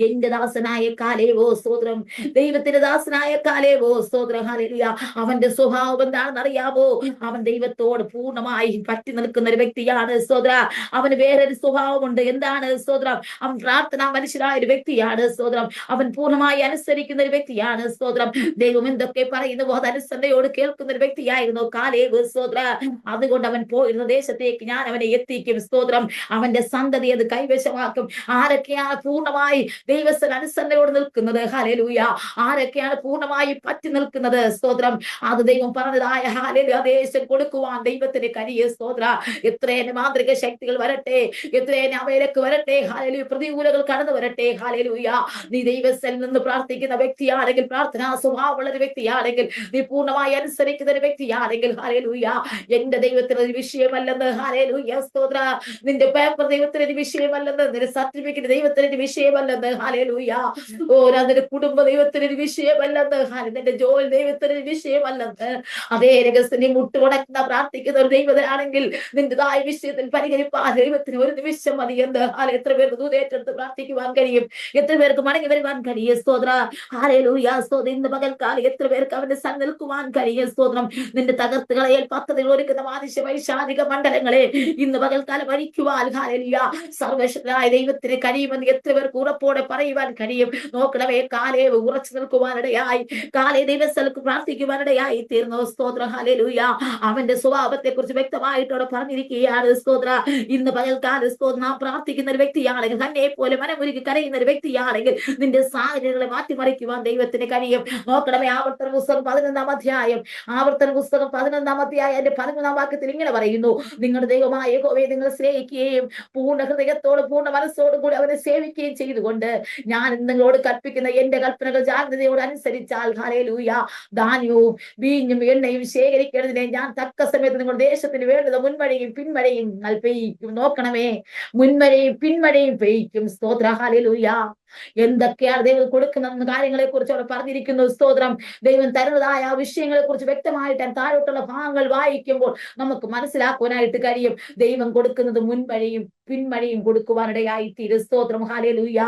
എന്റെ ദാസനായ കാലേബോ സ്തോത്രം. ദൈവത്തിന്റെ ദാസനായ കാലേബോ സ്തോത്രം. ഹല്ലേലൂയ. അവന്റെ സ്വഭാവം എന്താണെന്ന് അറിയാമോ? അവൻ ദൈവത്തോട് പൂർണ്ണമായി പറ്റി നിൽക്കുന്ന ഒരു വ്യക്തിയാണ്. സ്തോത്ര. അവന് വേറൊരു സ്വഭാവമുണ്ട്. എന്താണ്? സ്തോത്രം. അവൻ പ്രാർത്ഥനാ മനുഷ്യനായ ഒരു വ്യക്തിയാണ്. സ്തോത്രം. അവൻ പൂർണ്ണമായി അനുസരിക്കുന്ന ഒരു വ്യക്തിയാണ്. സ്തോത്രം. ദൈവം എന്തൊക്കെ പറയുന്നു അതനുസരണയോട് കേൾക്കുന്ന ഒരു വ്യക്തിയായിരുന്നു കാലേബ്. സ്തോത്ര. അതുകൊണ്ട് അവൻ പോയിരുന്ന ദേശത്തേക്ക് ഞാൻ അവനെ എത്തിക്കും. സ്തോത്രം. അവന്റെ സന്തതി അത് കൈവശമാക്കും. ആരൊക്കെയാണ് പൂർണ്ണമായി ദൈവസ്ഥ അനുസരണയോട് നിൽക്കുന്നത്? ഹല്ലേലൂയ. ആരൊക്കെയാണ് പൂർണ്ണമായി പറ്റി നിൽക്കുന്നത്? സ്തോത്രം. അത് ദൈവം പറഞ്ഞതായ ഹല്ലേലൂയ ദേശം കൊടുക്കുവാൻ ദൈവത്തിന് കഴിയും. സ്തോത്ര. എത്രയേറെ മാന്ത്രിക ശക്തികൾ വരട്ടെ, എത്രയേറെ അവയിലേക്ക് വരട്ടെ, ഹാലേലൂയ, പ്രതികൂലങ്ങൾ കടന്നു വരട്ടെ, ഹാലേലൂയ. നീ ദൈവത്തിൽ നിന്ന് പ്രാർത്ഥിക്കുന്ന വ്യക്തിയാണെങ്കിൽ, പ്രാർത്ഥനാ സ്വഭാവമുള്ള ഒരു വ്യക്തിയാണെങ്കിൽ, നീ പൂർണ്ണമായി അനുസരിക്കുന്ന ഒരു വ്യക്തിയാണെങ്കിൽ, ഹാലേലൂയ, എന്റെ ദൈവത്തിന് ഒരു വിഷയമല്ലെന്ന്, ഹാലേലൂയ, സ്തോത്ര. നിന്റെ പേപ്പർ ദൈവത്തിന് ഒരു വിഷയമല്ലെന്ന്, നിന്റെ സർട്ടിഫിക്കറ്റ് ദൈവത്തിന് ഒരു വിഷയമല്ലെന്ന്, ഹാലേലൂയ. ഓ, നിന്റെ കുടുംബ ദൈവത്തിന് ഒരു വിഷയമല്ലെന്ന്, നിന്റെ ജോലി ദൈവത്തിന് ഒരു വിഷയമല്ലെന്ന്. അതേ രഹസ്യം നീ മുട്ടുകൊടക്കുന്ന പ്രാർത്ഥിക്കുന്ന ഒരു ദൈവതയാണെങ്കിൽ നിന്റേതായ വിഷയത്തിൽ പരിഹരിപ്പാൻ ദൈവത്തിന് ഒരു നിമിഷം മതി എന്ന്. എത്ര പേർക്ക് ദൂതേറ്റെടുത്ത് പ്രാർത്ഥിക്കുവാൻ കഴിയും? എത്ര പേർക്ക് മടങ്ങി വരുവാൻ കഴിയും? സ്തോത്ര, ഹല്ലേലൂയ, സ്തോത്രം. ഇന്ന് പകൽക്കാലം എത്ര പേർക്ക് അവന്റെ സന്നിധിയിൽ നിൽക്കുവാൻ കഴിയും? സ്തോത്രം. നിന്റെ തകർത്തുകളയിൽ പദ്ധതികൾ ഒരുക്കുന്ന മാനുഷ്യ വൈശാചിക മണ്ഡലങ്ങളെ ഇന്ന് പകൽക്കാലം അഴിക്കുവാൻ, ഹല്ലേലൂയ, സർവശക്തനായ ദൈവത്തിന് കഴിയുമെന്ന് എത്ര പേർക്ക് ഉറപ്പോടെ പറയുവാൻ കഴിയും? നോക്കണമേ, കാലേവ് ഉറച്ചു നിൽക്കുവാനിടയായി, കാലേ ദൈവസ്ഥലത്ത് പ്രാർത്ഥിക്കുവാനിടയായി തീർന്നു. സ്തോത്രം, ഹല്ലേലൂയ. അവന്റെ സ്വഭാവത്തെ കുറിച്ച് വ്യക്തമായിട്ട് അവിടെ പറഞ്ഞിരിക്കുകയാണ്. സ്തോത്ര, ഇന്ന് പകൽക്കാലം സ്തോത്രം, നാം പ്രാർത്ഥിക്കുന്ന ഒരു വ്യക്തിയാണെങ്കിൽ, തന്നെ പോലെ മനമുരുകി കരയുന്ന ഒരു വ്യക്തിയാണെങ്കിൽ, നിന്റെ സാഹചര്യങ്ങളെ മാറ്റിമറിക്കുവാൻ ദൈവത്തിന് കഴിയും. നോക്കണമേ, ആവർത്തന പുസ്തകം 11-ാം അധ്യായം, ആവർത്തന പുസ്തകം 11-ാം അധ്യായം അതിന്റെ 13-ാം വാക്യത്തിൽ ഇങ്ങനെ പറയുന്നു: നിങ്ങളുടെ ദൈവമായ യഹോവയെ നിങ്ങൾ സ്നേഹിക്കുകയും പൂർണ്ണ ഹൃദയത്തോടും പൂർണ്ണ മനസ്സോടും കൂടി അവനെ സേവിക്കുകയും ചെയ്തുകൊണ്ട് ഞാൻ നിങ്ങളോട് കൽപ്പിക്കുന്ന എന്റെ കൽപ്പനകൾ ജാഗ്രതയോട് അനുസരിച്ചാൽ, ഹല്ലേലൂയ, ധാന്യവും വീഞ്ഞും എണ്ണയും ശേഖരിക്കേണ്ടതിനെ ഞാൻ തക്ക സമയത്ത് നിങ്ങളുടെ ദേശത്തിന് വേണ്ടത് മുൻമഴയും പിന്മഴയും പെയ്യിക്കും. നോക്കണമേ, മുൻമഴയും പിന്മഴയും പെയ്യിക്കും. സ്തോത്ര, ഹല്ലേലൂയ. എന്തൊക്കെയാണ് ദൈവം കൊടുക്കുന്ന കാര്യങ്ങളെ കുറിച്ച് അവിടെ പറഞ്ഞിരിക്കുന്നു. സ്തോത്രം. ദൈവം തരുന്നതായ ആ വിഷയങ്ങളെ കുറിച്ച് വ്യക്തമായിട്ട് താഴോട്ടുള്ള ഭാഗങ്ങൾ വായിക്കുമ്പോൾ നമുക്ക് മനസ്സിലാക്കുവാനായിട്ട് കഴിയും. ദൈവം കൊടുക്കുന്നത് മുൻമഴയും പിന്മഴയും കൊടുക്കുവാനിടയായി തീരും. സ്തോത്രം, ഹല്ലേലൂയ.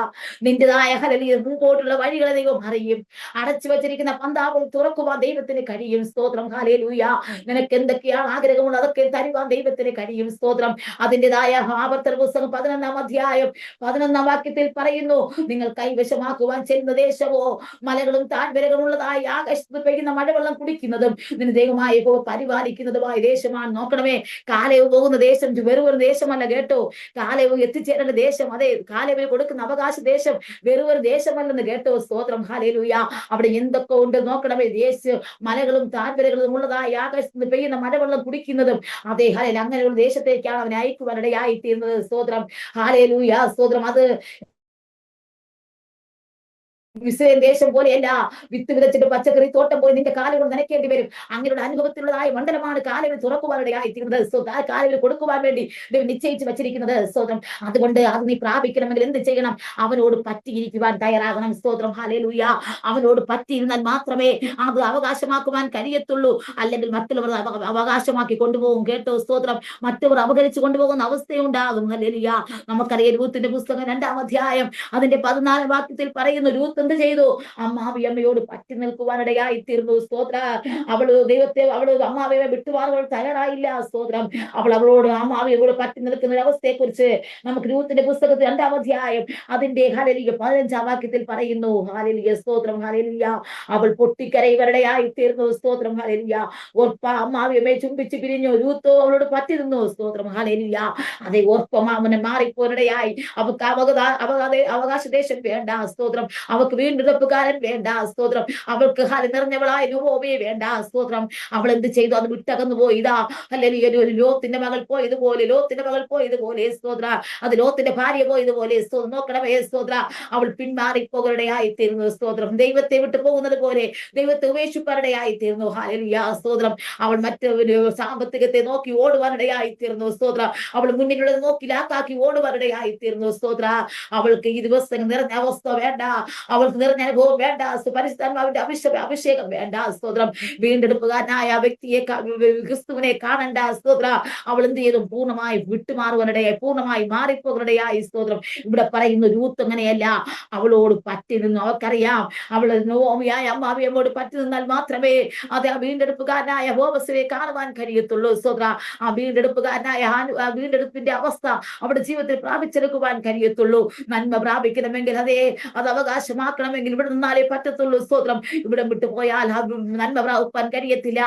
നിന്റേതായ, ഹല്ലേലൂയ, മുമ്പോട്ടുള്ള വഴികളെ ദൈവം അറിയും. അടച്ചു വച്ചിരിക്കുന്ന പന്താവുകൾ തുറക്കുവാൻ ദൈവത്തിന് കഴിയും. സ്തോത്രം, ഹല്ലേലൂയ. നിനക്ക് എന്തൊക്കെയാണ് ആഗ്രഹമുള്ളത് അതൊക്കെ തരുവാൻ ദൈവത്തിന് കഴിയും. സ്തോത്രം. അതിൻ്റെതായ ആവർത്തന പുസ്തകം 11-ാം അധ്യായം 11-ാം വാക്യത്തിൽ പറയുന്നു: നിങ്ങൾ കൈവശമാക്കുവാൻ ചെല്ലുന്ന ദേശമോ മലകളും താഴ്വരകളും ഉള്ളതായി ആകാശത്ത് പെയ്യുന്ന മഴവെള്ളം കുടിക്കുന്നതും നിന്റെ ദൈവമായ യഹോവ പരിപാലിക്കുന്നതുമായ ദേശമാണ്. നോക്കണമേ, കാലേവ് പോകുന്ന ദേശം വെറും ദേശമല്ല കേട്ടോ. കാലേവ് എത്തിച്ചേരേണ്ട ദേശം, അതെ, കാലേവിന് കൊടുക്കുന്ന അവകാശ ദേശം വെറും ദേശമല്ലെന്ന് കേട്ടോ. സ്തോത്രം, ഹല്ലേലൂയ. അവിടെ എന്തൊക്കെ ഉണ്ട് നോക്കണമേ. മലകളും താഴ്വരകളും ഉള്ളതായി ആകാശത്ത് പെയ്യുന്ന മഴവെള്ളം കുടിക്കുന്നതും, അതേ, ഹല്ലേലൂയ, അങ്ങനെയുള്ള ദേശത്തേക്കാണ് അവനെ അയക്കുവാനിടയായി തീർന്നത്. സ്തോത്രം, ഹല്ലേലൂയ, സ്തോത്രം. അത് ഇസ്രായേൽ ദേശം പോലെയല്ല. വിത്ത് വിതച്ചിട്ട് പച്ചക്കറി തോട്ടം പോയി നിന്റെ കാലുകൾ നനയ്ക്കേണ്ടി വരും. അങ്ങനെയുള്ള അനുഭവത്തിലുള്ളതായ മണ്ഡലമാണ് കാലേവിൽ തുറക്കുവാനിടയായി തീർന്നത്. കാലേവിൽ കൊടുക്കുവാൻ വേണ്ടി നിശ്ചയിച്ച് വെച്ചിരിക്കുന്നത്. സ്തോത്രം. അതുകൊണ്ട് അത് നീ പ്രാപിക്കണമെങ്കിൽ എന്ത് ചെയ്യണം? അവനോട് പറ്റിയിരിക്കുവാൻ തയ്യാറാകണം. സ്തോത്രം, ഹല്ലേലൂയ. അവനോട് പറ്റിയിരുന്നാൽ മാത്രമേ അത് അവകാശമാക്കുവാൻ കഴിയത്തുള്ളൂ. അല്ലെങ്കിൽ മറ്റുള്ളവർ അവകാശമാക്കി കൊണ്ടുപോകും കേട്ടോ. സ്തോത്രം. മറ്റവർ അപകരിച്ചു കൊണ്ടുപോകുന്ന അവസ്ഥയുണ്ടാകും. ഹല്ലേലൂയ. നമുക്കറിയാം, രൂത്തിന്റെ പുസ്തകം 2-ാം അധ്യായം അതിന്റെ 14-ാം വാക്യത്തിൽ പറയുന്നു: രൂത്ത് എന്ത് ചെയ്തു? അമ്മാവിയമ്മയോട് പറ്റി നിൽക്കുവാനിടയായി തീർന്നു. സ്തോത്ര. അവള് അമ്മാവിയെ വിട്ടുമാറുകൾ തയ്യാറായില്ല. സ്തോത്രം. അവളോട് അമ്മാവിയോട് പറ്റി നിൽക്കുന്ന ഒരു അവസ്ഥയെ കുറിച്ച് നമുക്ക് രൂത്തിന്റെ പുസ്തകത്തിൽ 2-ാം അധ്യായം അതിന്റെ, ഹല്ലേലൂയ, 15-ാം വാക്യത്തിൽ പറയുന്നു. ഹല്ലേലൂയ, സ്തോത്രം, ഹല്ലേലൂയ. അവൾ പൊട്ടിക്കരയുവാനിടയായി തീർന്നു. സ്തോത്രം, ഹല്ലേലൂയ. ഓർപ്പ അമ്മാവിയമ്മയെ ചുംബിച്ച് പിരിഞ്ഞു. രൂത്തോ അവളോട് പറ്റി നിന്നു. സ്തോത്രം, ഹല്ലേലൂയ. അതേ, ഓർപ്പം അവനെ മാറിപ്പോനിടയായി. അവർക്ക് അവകാശ ദേശം വേണ്ട. സ്തോത്രം. അവൾക്ക് വീണ്ടെടുപ്പുകാരൻ വേണ്ട. സ്തോത്രം. അവൾക്ക് നിറഞ്ഞവളായ യഹോവയെ വേണ്ട. സ്തോത്രം. അവൾ എന്ത് ചെയ്തു? അത് വിട്ടകന്നു പോയി. ഇതാ, ഹല്ലേലൂയ, ലോത്തിന്റെ മകൾ പോയതുപോലെ, സ്തോത്ര. അത് ലോത്തിന്റെ ഭാര്യ പോയതുപോലെ. നോക്കണമേ, സ്തോത്ര. അവൾ പിന്മാറിപ്പോകരുടെയായി തീർന്നു. സ്തോത്രം. ദൈവത്തെ വിട്ടു പോകുന്നത് പോലെ ദൈവത്തെ ഉപേക്ഷിപ്പാനിടയായി തീർന്നു. ഹല്ലേലൂയ, സ്തോത്രം. അവൾ മറ്റൊരു സാമ്പത്തികത്തെ നോക്കി ഓടുവാനിടയായി തീർന്നു. സ്തോത്രം. അവൾ മുന്നിലുള്ളത് നോക്കി ലാക്കാക്കി ഓടുവാനിടയായി തീർന്നു. സ്തോത്ര. അവൾക്ക് ഈ ദിവസം നിറഞ്ഞ അവസ്ഥ വേണ്ട. അവൾക്ക് നിറഞ്ഞ അനുഭവം വേണ്ട. പരിശുദ്ധാത്മാവിന്റെ അഭിഷേകം വേണ്ട. സ്തോത്രം. വീണ്ടെടുപ്പുകാരനായ വ്യക്തിയെ, ക്രിസ്തുവിനെ കാണണ്ട. സ്തോത്ര. അവൾ എന്ത് ചെയ്തു? പൂർണ്ണമായി വിട്ടുമാറുവാനിടയായി, പൂർണ്ണമായി മാറിപ്പോകാനിടയായി. സ്തോത്രം. ഇവിടെ പറയുന്നു, രൂത്ത് അങ്ങനെയല്ല. അവളോട് പറ്റി നിന്നു. അവൾക്കറിയാം, അവൾ നോമിയായ അമ്മാവിയമ്മോട് പറ്റി നിന്നാൽ മാത്രമേ അത് ആ വീണ്ടെടുപ്പുകാരനായ ബോവസിനെ കാണുവാൻ കഴിയത്തുള്ളൂ. സ്തോത്ര. ആ വീണ്ടെടുപ്പുകാരനായ വീണ്ടെടുപ്പിന്റെ അവസ്ഥ അവിടെ ജീവിതത്തിൽ പ്രാപിച്ചെടുക്കുവാൻ കഴിയത്തുള്ളൂ. നന്മ പ്രാപിക്കണമെങ്കിൽ അത് അവകാശമായി സ്വന്തമാക്കണമെങ്കിൽ ഇവിടെ നിന്നാലേ പറ്റത്തുള്ളൂ. സ്തോത്രം. ഇവിടെ വിട്ടുപോയാൽ നന്മ പ്രാപിപ്പാൻ കഴിയത്തില്ല,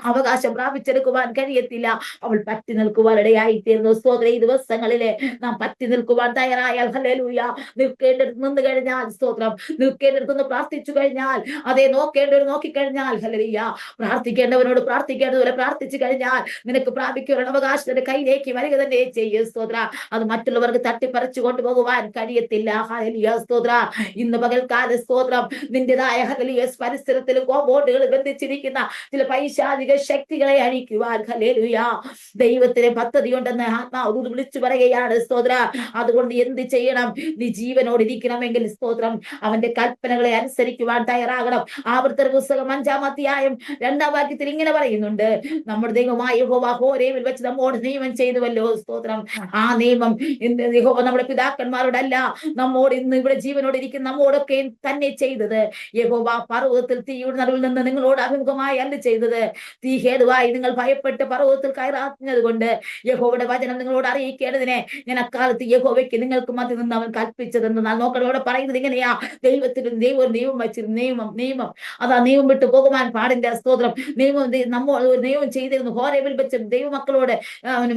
അവകാശം പ്രാപിച്ചെടുക്കുവാൻ കഴിയത്തില്ല. അവൾ പറ്റി നിൽക്കുവാൻ ഇടയായിത്തീർന്നു. സ്തോത്രം. ഈ ദിവസങ്ങളിലെ നാം പറ്റി നിൽക്കുവാൻ തയ്യാറായാൽ, ഹല്ലേലൂയ, നിൽക്കേണ്ടടുത്ത് നിന്ന് കഴിഞ്ഞാൽ, സ്തോത്രം, നിൽക്കേണ്ടടുത്ത് നിന്ന് പ്രാർത്ഥിച്ചു കഴിഞ്ഞാൽ, അതേ നോക്കേണ്ടവർ നോക്കിക്കഴിഞ്ഞാൽ, ഹല്ലേലൂയ, പ്രാർത്ഥിക്കേണ്ടവരോട് പ്രാർത്ഥിക്കേണ്ടതുപോലെ പ്രാർത്ഥിച്ചു കഴിഞ്ഞാൽ നിനക്ക് പ്രാപിക്കുന്ന അവകാശത്തിന്റെ കയ്യിലേക്ക് വരിക തന്നെ ചെയ്യും. സ്തോത്ര. അത് മറ്റുള്ളവർക്ക് തട്ടിപ്പറിച്ചു കൊണ്ടുപോകുവാൻ കഴിയത്തില്ല. ഹല്ലേലൂയ. സ്തോത്ര. ഇന്ന് പകൽക്കാല, സ്തോത്രം, നിന്റേതായ, ഹല്ലേലൂയ, പരിസരത്തിലും കോമ്പൗണ്ടുകൾ ബന്ധിച്ചിരിക്കുന്ന ചില പൈശാചിക ശക്തികളെ അഴിക്കുവാൻ, ഹല്ലേലൂയ, ദൈവത്തിന് പദ്ധതി ഉണ്ടെന്ന് ആത്മാവ് വിളിച്ചു പറയുകയാണ്. സ്തോത്ര. അതുകൊണ്ട് എന്ത് ചെയ്യണം? നീ ജീവനോട് ഇരിക്കണമെങ്കിൽ, സ്തോത്രം, അവന്റെ കൽപ്പനകളെ അനുസരിക്കുവാൻ തയ്യാറാകണം. ആവർത്തന പുസ്തകം 5-ാം അധ്യായം 2-ാം വാക്യത്തിൽ ഇങ്ങനെ പറയുന്നുണ്ട്, നമ്മുടെ ദൈവമായ യഹോവ ഹോരേബിൽ വെച്ച് നമ്മോട് നിയമം ചെയ്തുവല്ലോ. സ്തോത്രം. ആ നിയമം യഹോവ നമ്മുടെ പിതാക്കന്മാരോടല്ല, നമ്മോട് ഇന്ന് ഇവിടെ ജീവനോട് ഇരിക്കുന്ന നമ്മോടൊക്കെ തന്നെ ചെയ്തത്. യഹോവ പർവ്വതത്തിൽ തീയുടെ നടുവിൽ നിന്ന് നിങ്ങളോട് അഭിമുഖമായി അല്ല ചെയ്തത്. തീ ഹേതുവായി നിങ്ങൾ ഭയപ്പെട്ട് പർവ്വതത്തിൽ കയറാഞ്ഞത് കൊണ്ട് യഹോവയുടെ വചനം നിങ്ങളോട് അറിയിക്കേണ്ടതിനെ ഞാൻ അക്കാലത്ത് യഹോവയ്ക്ക് നിങ്ങൾക്ക് മധ്യ നിന്ന് അവൻ കൽപ്പിച്ചതെന്ന്. നോക്കണോടെ പറയുന്നത് ഇങ്ങനെയാ, ദൈവത്തിന് നിയമം വെച്ചിരുന്നു. നിയമം അതാ, നിയമം വിട്ടു പോകുവാൻ പാടില്ല. സ്തോത്രം. നിയമം ചെയ്തിരുന്നു. ഹോരേബിൽ വെച്ച് ദൈവമക്കളോട്,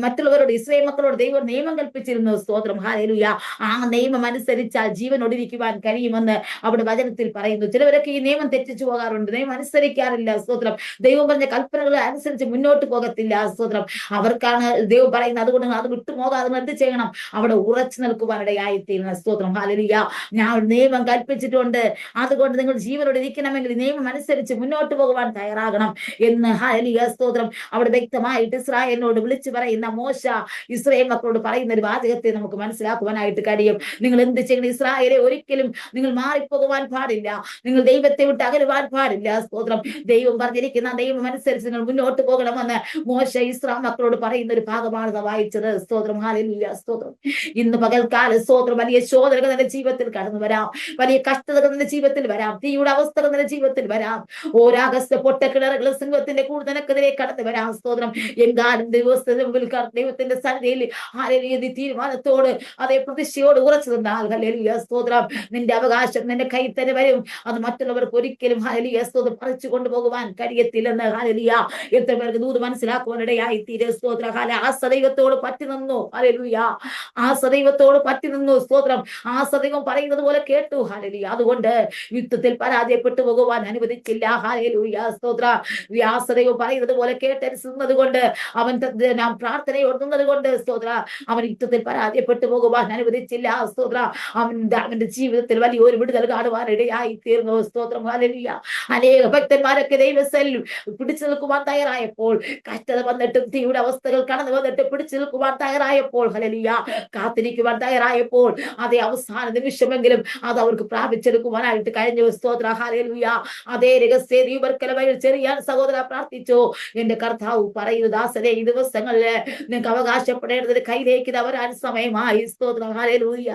മറ്റുള്ളവരോട്, ഇസ്രായേൽ മക്കളോട് ദൈവം നിയമം കൽപ്പിച്ചിരുന്നു. സ്തോത്രം. ഹല്ലേലൂയ. ആ നിയമം അനുസരിച്ചാൽ ജീവനോടിരിക്കുവാൻ കഴിയുമെന്ന് അവിടെ വചനത്തിൽ പറയുന്നു. ചിലവരൊക്കെ ഈ നിയമം തെറ്റിച്ചു പോകാറുണ്ട്, നിയമം അനുസരിക്കാറില്ല. സ്തോത്രം. ദൈവം പറഞ്ഞ കൽപ്പനകളെ അനുസരിച്ച് മുന്നോട്ട് പോകത്തില്ല. സ്തോത്രം. അവർക്കാണ് ദൈവം പറയുന്നത്. അതുകൊണ്ട് അത് വിട്ടുപോകാതെ എന്ത് ചെയ്യണം? അവിടെ ഉറച്ചു നിൽക്കുവാനിടയായിത്തീരുന്ന. സ്തോത്രം. ഹല്ലേലൂയ. ഞാൻ നിയമം കൽപ്പിച്ചിട്ടുണ്ട്, അതുകൊണ്ട് നിങ്ങൾ ജീവനോട് ഇരിക്കണമെങ്കിൽ നിയമം അനുസരിച്ച് മുന്നോട്ട് പോകുവാൻ തയ്യാറാകണം എന്ന്, ഹല്ലേലൂയ, സ്തോത്രം, അവിടെ വ്യക്തമായിട്ട് ഇസ്രായേലിനോട് വിളിച്ചു പറയുന്ന മോശ ഇസ്രായേൽ മക്കളോട് പറയുന്ന ഒരു വാചകത്തെ നമുക്ക് മനസ്സിലാക്കുവാനായിട്ട് കഴിയും. നിങ്ങൾ എന്ത് ചെയ്യണം? ഇസ്രായേലെ ഒരിക്കലും നിങ്ങൾ മാറിപ്പോകുവാൻ പാടില്ല, നിങ്ങൾ ദൈവത്തെ വിട്ട് അകലുവാൻ പാടില്ല. സ്തോത്രം. ദൈവം പറഞ്ഞിരിക്കുന്ന നിയമം അനുസരിച്ച് നിങ്ങൾ മുന്നോട്ട് പോകണമെന്ന് മോശ ഇസ്രായേൽ മക്കളോട് പറയുന്ന ഒരു ഭാഗമാണ് വായിച്ചത്. സ്തോത്രം. ഹല്ലേലൂയ. സ്തോത്രം. ഇന്ന് പകൽക്കാല, സ്തോത്രം, വലിയ ശോധനകൾ നിന്റെ ജീവിതത്തിൽ കടന്നു വരാം, വലിയ കഷ്ടതകൾ നിന്റെ ജീവിതത്തിൽ വരാം, തീയുടെ അവസ്ഥകൾ നിന്റെ ജീവിതത്തിൽ വരാം. ഓരാഗസ്ത പൊട്ടക്കിണറുകൾ സിംഹത്തിന്റെ കൂടുതനെതിരെ കടന്നു വരാം. സ്തോത്രം. എങ്കാലും ദൈവത്തിന്റെ സന്നിധിയിൽ തീരുമാനത്തോട്, അതേ പ്രതിഷ്ഠയോട് ഉറച്ചു നിന്നാൽ, ഹല്ലേലൂയ, സ്തോത്രം, നിന്റെ അവകാശം നിന്റെ കയ്യിൽ തന്നെ വരും. അത് മറ്റുള്ളവർക്ക് ഒരിക്കലും, ഹല്ലേലൂയ, സ്തോത്രം, പറിച്ചു കൊണ്ടുപോകുവാൻ കഴിയത്തില്ലെന്ന്, ഹല്ലേലൂയ, എത്ര പേർക്ക് ദൂത് മനസ്സിലാക്കുവാനിടയായി തീരെ. സ്തോത്ര. ആ സദൈവത്തോട് പറ്റി നിന്നു. ഹല്ലേലൂയ. ആ സദൈവത്തോട് പറ്റി നിന്നു. സ്തോത്രം. ആ സദൈവം പറയുന്നത് പോലെ കേട്ടു. ഹല്ലേലൂയ. അതുകൊണ്ട് യുദ്ധത്തിൽ പരാജയപ്പെട്ടു പോകുവാൻ അനുവദിച്ചില്ല. ഹല്ലേലൂയ. സ്തോത്ര. വ്യാസദൈവം പറയുന്നത് പോലെ കേട്ടനുസരിക്കുന്നത് കൊണ്ട്, അവൻ നാം പ്രാർത്ഥനയോടുന്നത് കൊണ്ട്, സ്തോത്ര, അവൻ യുദ്ധത്തിൽ പരാജയപ്പെട്ടു പോകുവാൻ അനുവദിച്ചില്ല. സ്തോത്ര. അവന്റെ ജീവിതത്തിൽ വലിയൊരു വിടുതൽ കാണുവാൻ ഇടയായി തീർന്നു. സ്തോത്രം. ഹല്ലേലൂയ. അനേക ഭക്തന്മാരൊക്കെ ദൈവത്തിൽ പിടിച്ചു നിൽക്കുവാൻ തയ്യാറായപ്പോൾ, കഷ്ടത വന്നിട്ടും തീയുടെ അവസ്ഥകൾ കടന്നു വന്നിട്ട് പിടിച്ചു നിൽക്കുവാൻ തയ്യാറായപ്പോൾ, ഹല്ലേലൂയ, കാത്തിരിക്കുവാൻ തയ്യാറായപ്പോൾ, അതേ അവസാന നിമിഷമെങ്കിലും അത് അവർക്ക് പ്രാപിച്ചെടുക്കുവാനായിട്ട് കഴിഞ്ഞു. സ്തോത്ര. ഹല്ലേലൂയ. അതേ രഹസ്യ ചെറിയ സഹോദര പ്രാർത്ഥിച്ചു. എന്റെ കർത്താവ് പറയുന്നു, ദാസരെ, ഈ ദിവസങ്ങളില് നിങ്ങൾക്ക് അവകാശപ്പെടേണ്ടത് കയ്യിലേക്ക് വരാൻ സമയമായി. സ്തോത്രം. ഹല്ലേലൂയ.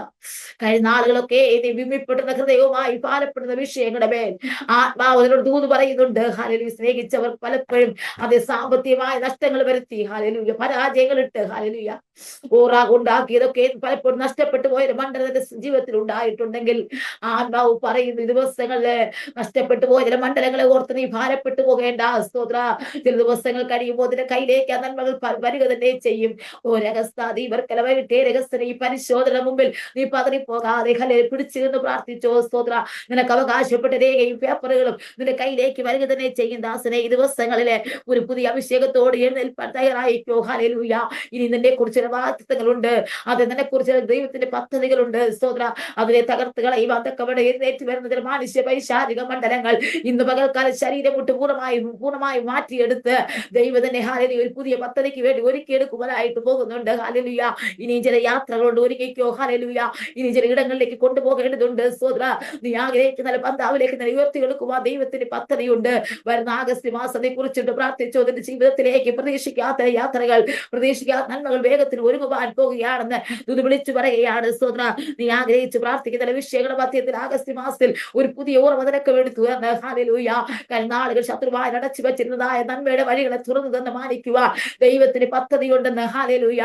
കഴിഞ്ഞ നാളുകളൊക്കെ വിമ്മിപ്പെടുന്ന ഹൃദയവുമായി ഭാരപ്പെടുന്ന വിഷയങ്ങളുടെ മേൽ ആത്മാവിനോട് ദൂത് പറയുന്നുണ്ട്. ഹല്ലേലൂയ. സ്നേഹിച്ചവർ പലപ്പോഴും അതേ സാമ്പത്തികമായ നഷ്ടങ്ങൾ വരുത്തി, ഹല്ലേലൂയ, പരാജയങ്ങൾ ഇട്ട്, ഹല്ലേലൂയ, ഉണ്ടാക്കിയതൊക്കെ പലപ്പോഴും നഷ്ടപ്പെട്ടു പോയൊരു മണ്ഡലത്തിന്റെ ജീവിതത്തിൽ ഉണ്ടായിട്ടുണ്ടെങ്കിൽ, ആത്മാവ് പറയുന്ന ദിവസങ്ങളില് നഷ്ടപ്പെട്ടു പോയ ചില മണ്ഡലങ്ങളെ ഓർത്ത് നീ ഭാരപ്പെട്ടു പോകേണ്ട. സ്തോത്ര. ചില ദിവസങ്ങൾ കഴിയുമ്പോൾ അതിന്റെ കയ്യിലേക്ക് ആ നന്മകൾ വരിക തന്നെ ചെയ്യും. ഓ രഹസ്യവർക്കലവട്ടെ രഹസ്യ ഈ പരിശോധന മുമ്പിൽ നീ പതറിപ്പോകാതെ പിടിച്ചു നിന്ന് പ്രാർത്ഥിച്ചോ. സ്തോത്ര. നിനക്ക് അവകാശപ്പെട്ട രേഖയും പേപ്പറുകളും നിന്റെ കയ്യിലേക്ക് വരിക തന്നെ ചെയ്യും. ദാസനെ, ഈ ദിവസങ്ങളിലെ ഒരു പുതിയ അഭിഷേകത്തോട് എഴുന്നേൽപ്പാൻ തയ്യാറായിക്കോ. ഹല്ലേലൂയ. ഇനി നിന്നെ കുറിച്ച് വാഗ്ദത്തങ്ങളുണ്ട്, അത് നിന്നെ കുറിച്ച് ദൈവത്തിന്റെ പദ്ധതികളുണ്ട്. സ്തോത്ര. അതിനെ തകർത്ത് കളയും. അതൊക്കെ അവിടെ എഴുന്നേറ്റ് വരുന്നതിൽ മാനുഷ്യ പൈശാചിക മണ്ഡലങ്ങൾ ഇന്ന് പകൽക്കാലം ശരീരം വിട്ട് പൂർണ്ണമായി മാറ്റിയെടുത്ത് ദൈവത്തിന്റെ, ഹല്ലേലൂയ, ഒരു പുതിയ പദ്ധതിക്ക് വേണ്ടി ഒരുക്കിയെടുക്കുവാനായിട്ട് പോകുന്നുണ്ട്. ഹല്ലേലൂയ. ഇനി ചില യാത്രകളുണ്ട്, ഒരുക്കിക്കോ. ഹല്ലേലൂയ. ഇനി ചില ഇടങ്ങളിലേക്ക് കൊണ്ടുപോകേണ്ടതുണ്ട്. സ്തോത്ര. നീ ആഗ്രഹിക്കുന്ന പന്താവിലേക്ക് ഉയർത്തിയെടുക്കുവാൻ ദൈവത്തിന്റെ പദ്ധതിയുണ്ട്. വരുന്ന ആഗസ്റ്റ് മാസത്തെ കുറിച്ചിട്ട് പ്രാർത്ഥിച്ചു. അതിന്റെ ജീവിതത്തിലേക്ക് പ്രതീക്ഷിക്കാത്ത യാത്രകൾ, പ്രതീക്ഷിക്കാത്ത നന്മകൾ വേഗത്തിൽ ഒരുങ്ങുവാൻ പോകുകയാണെന്ന് ഇത് വിളിച്ചു പറയുകയാണ്. സ്തോത്ര. നീ ആഗ്രഹിച്ച് പ്രാർത്ഥിക്കുന്ന വിഷയങ്ങളുടെ മധ്യത്തിൽ ആഗസ്റ്റ് മാസത്തിൽ ഒരു പുതിയ ഓർമ്മ നിനക്ക് വേണ്ടി തുറന്ന്, ഹല്ലേലൂയ, നാളുകൾ ശത്രുവായി അടച്ചു വെച്ചിരുന്നതായ നന്മയുടെ വഴികളെ തുറന്നു തന്നെ മാനിക്കുക ദൈവത്തിന് പദ്ധതിയുണ്ടെന്ന്, ഹല്ലേലൂയ,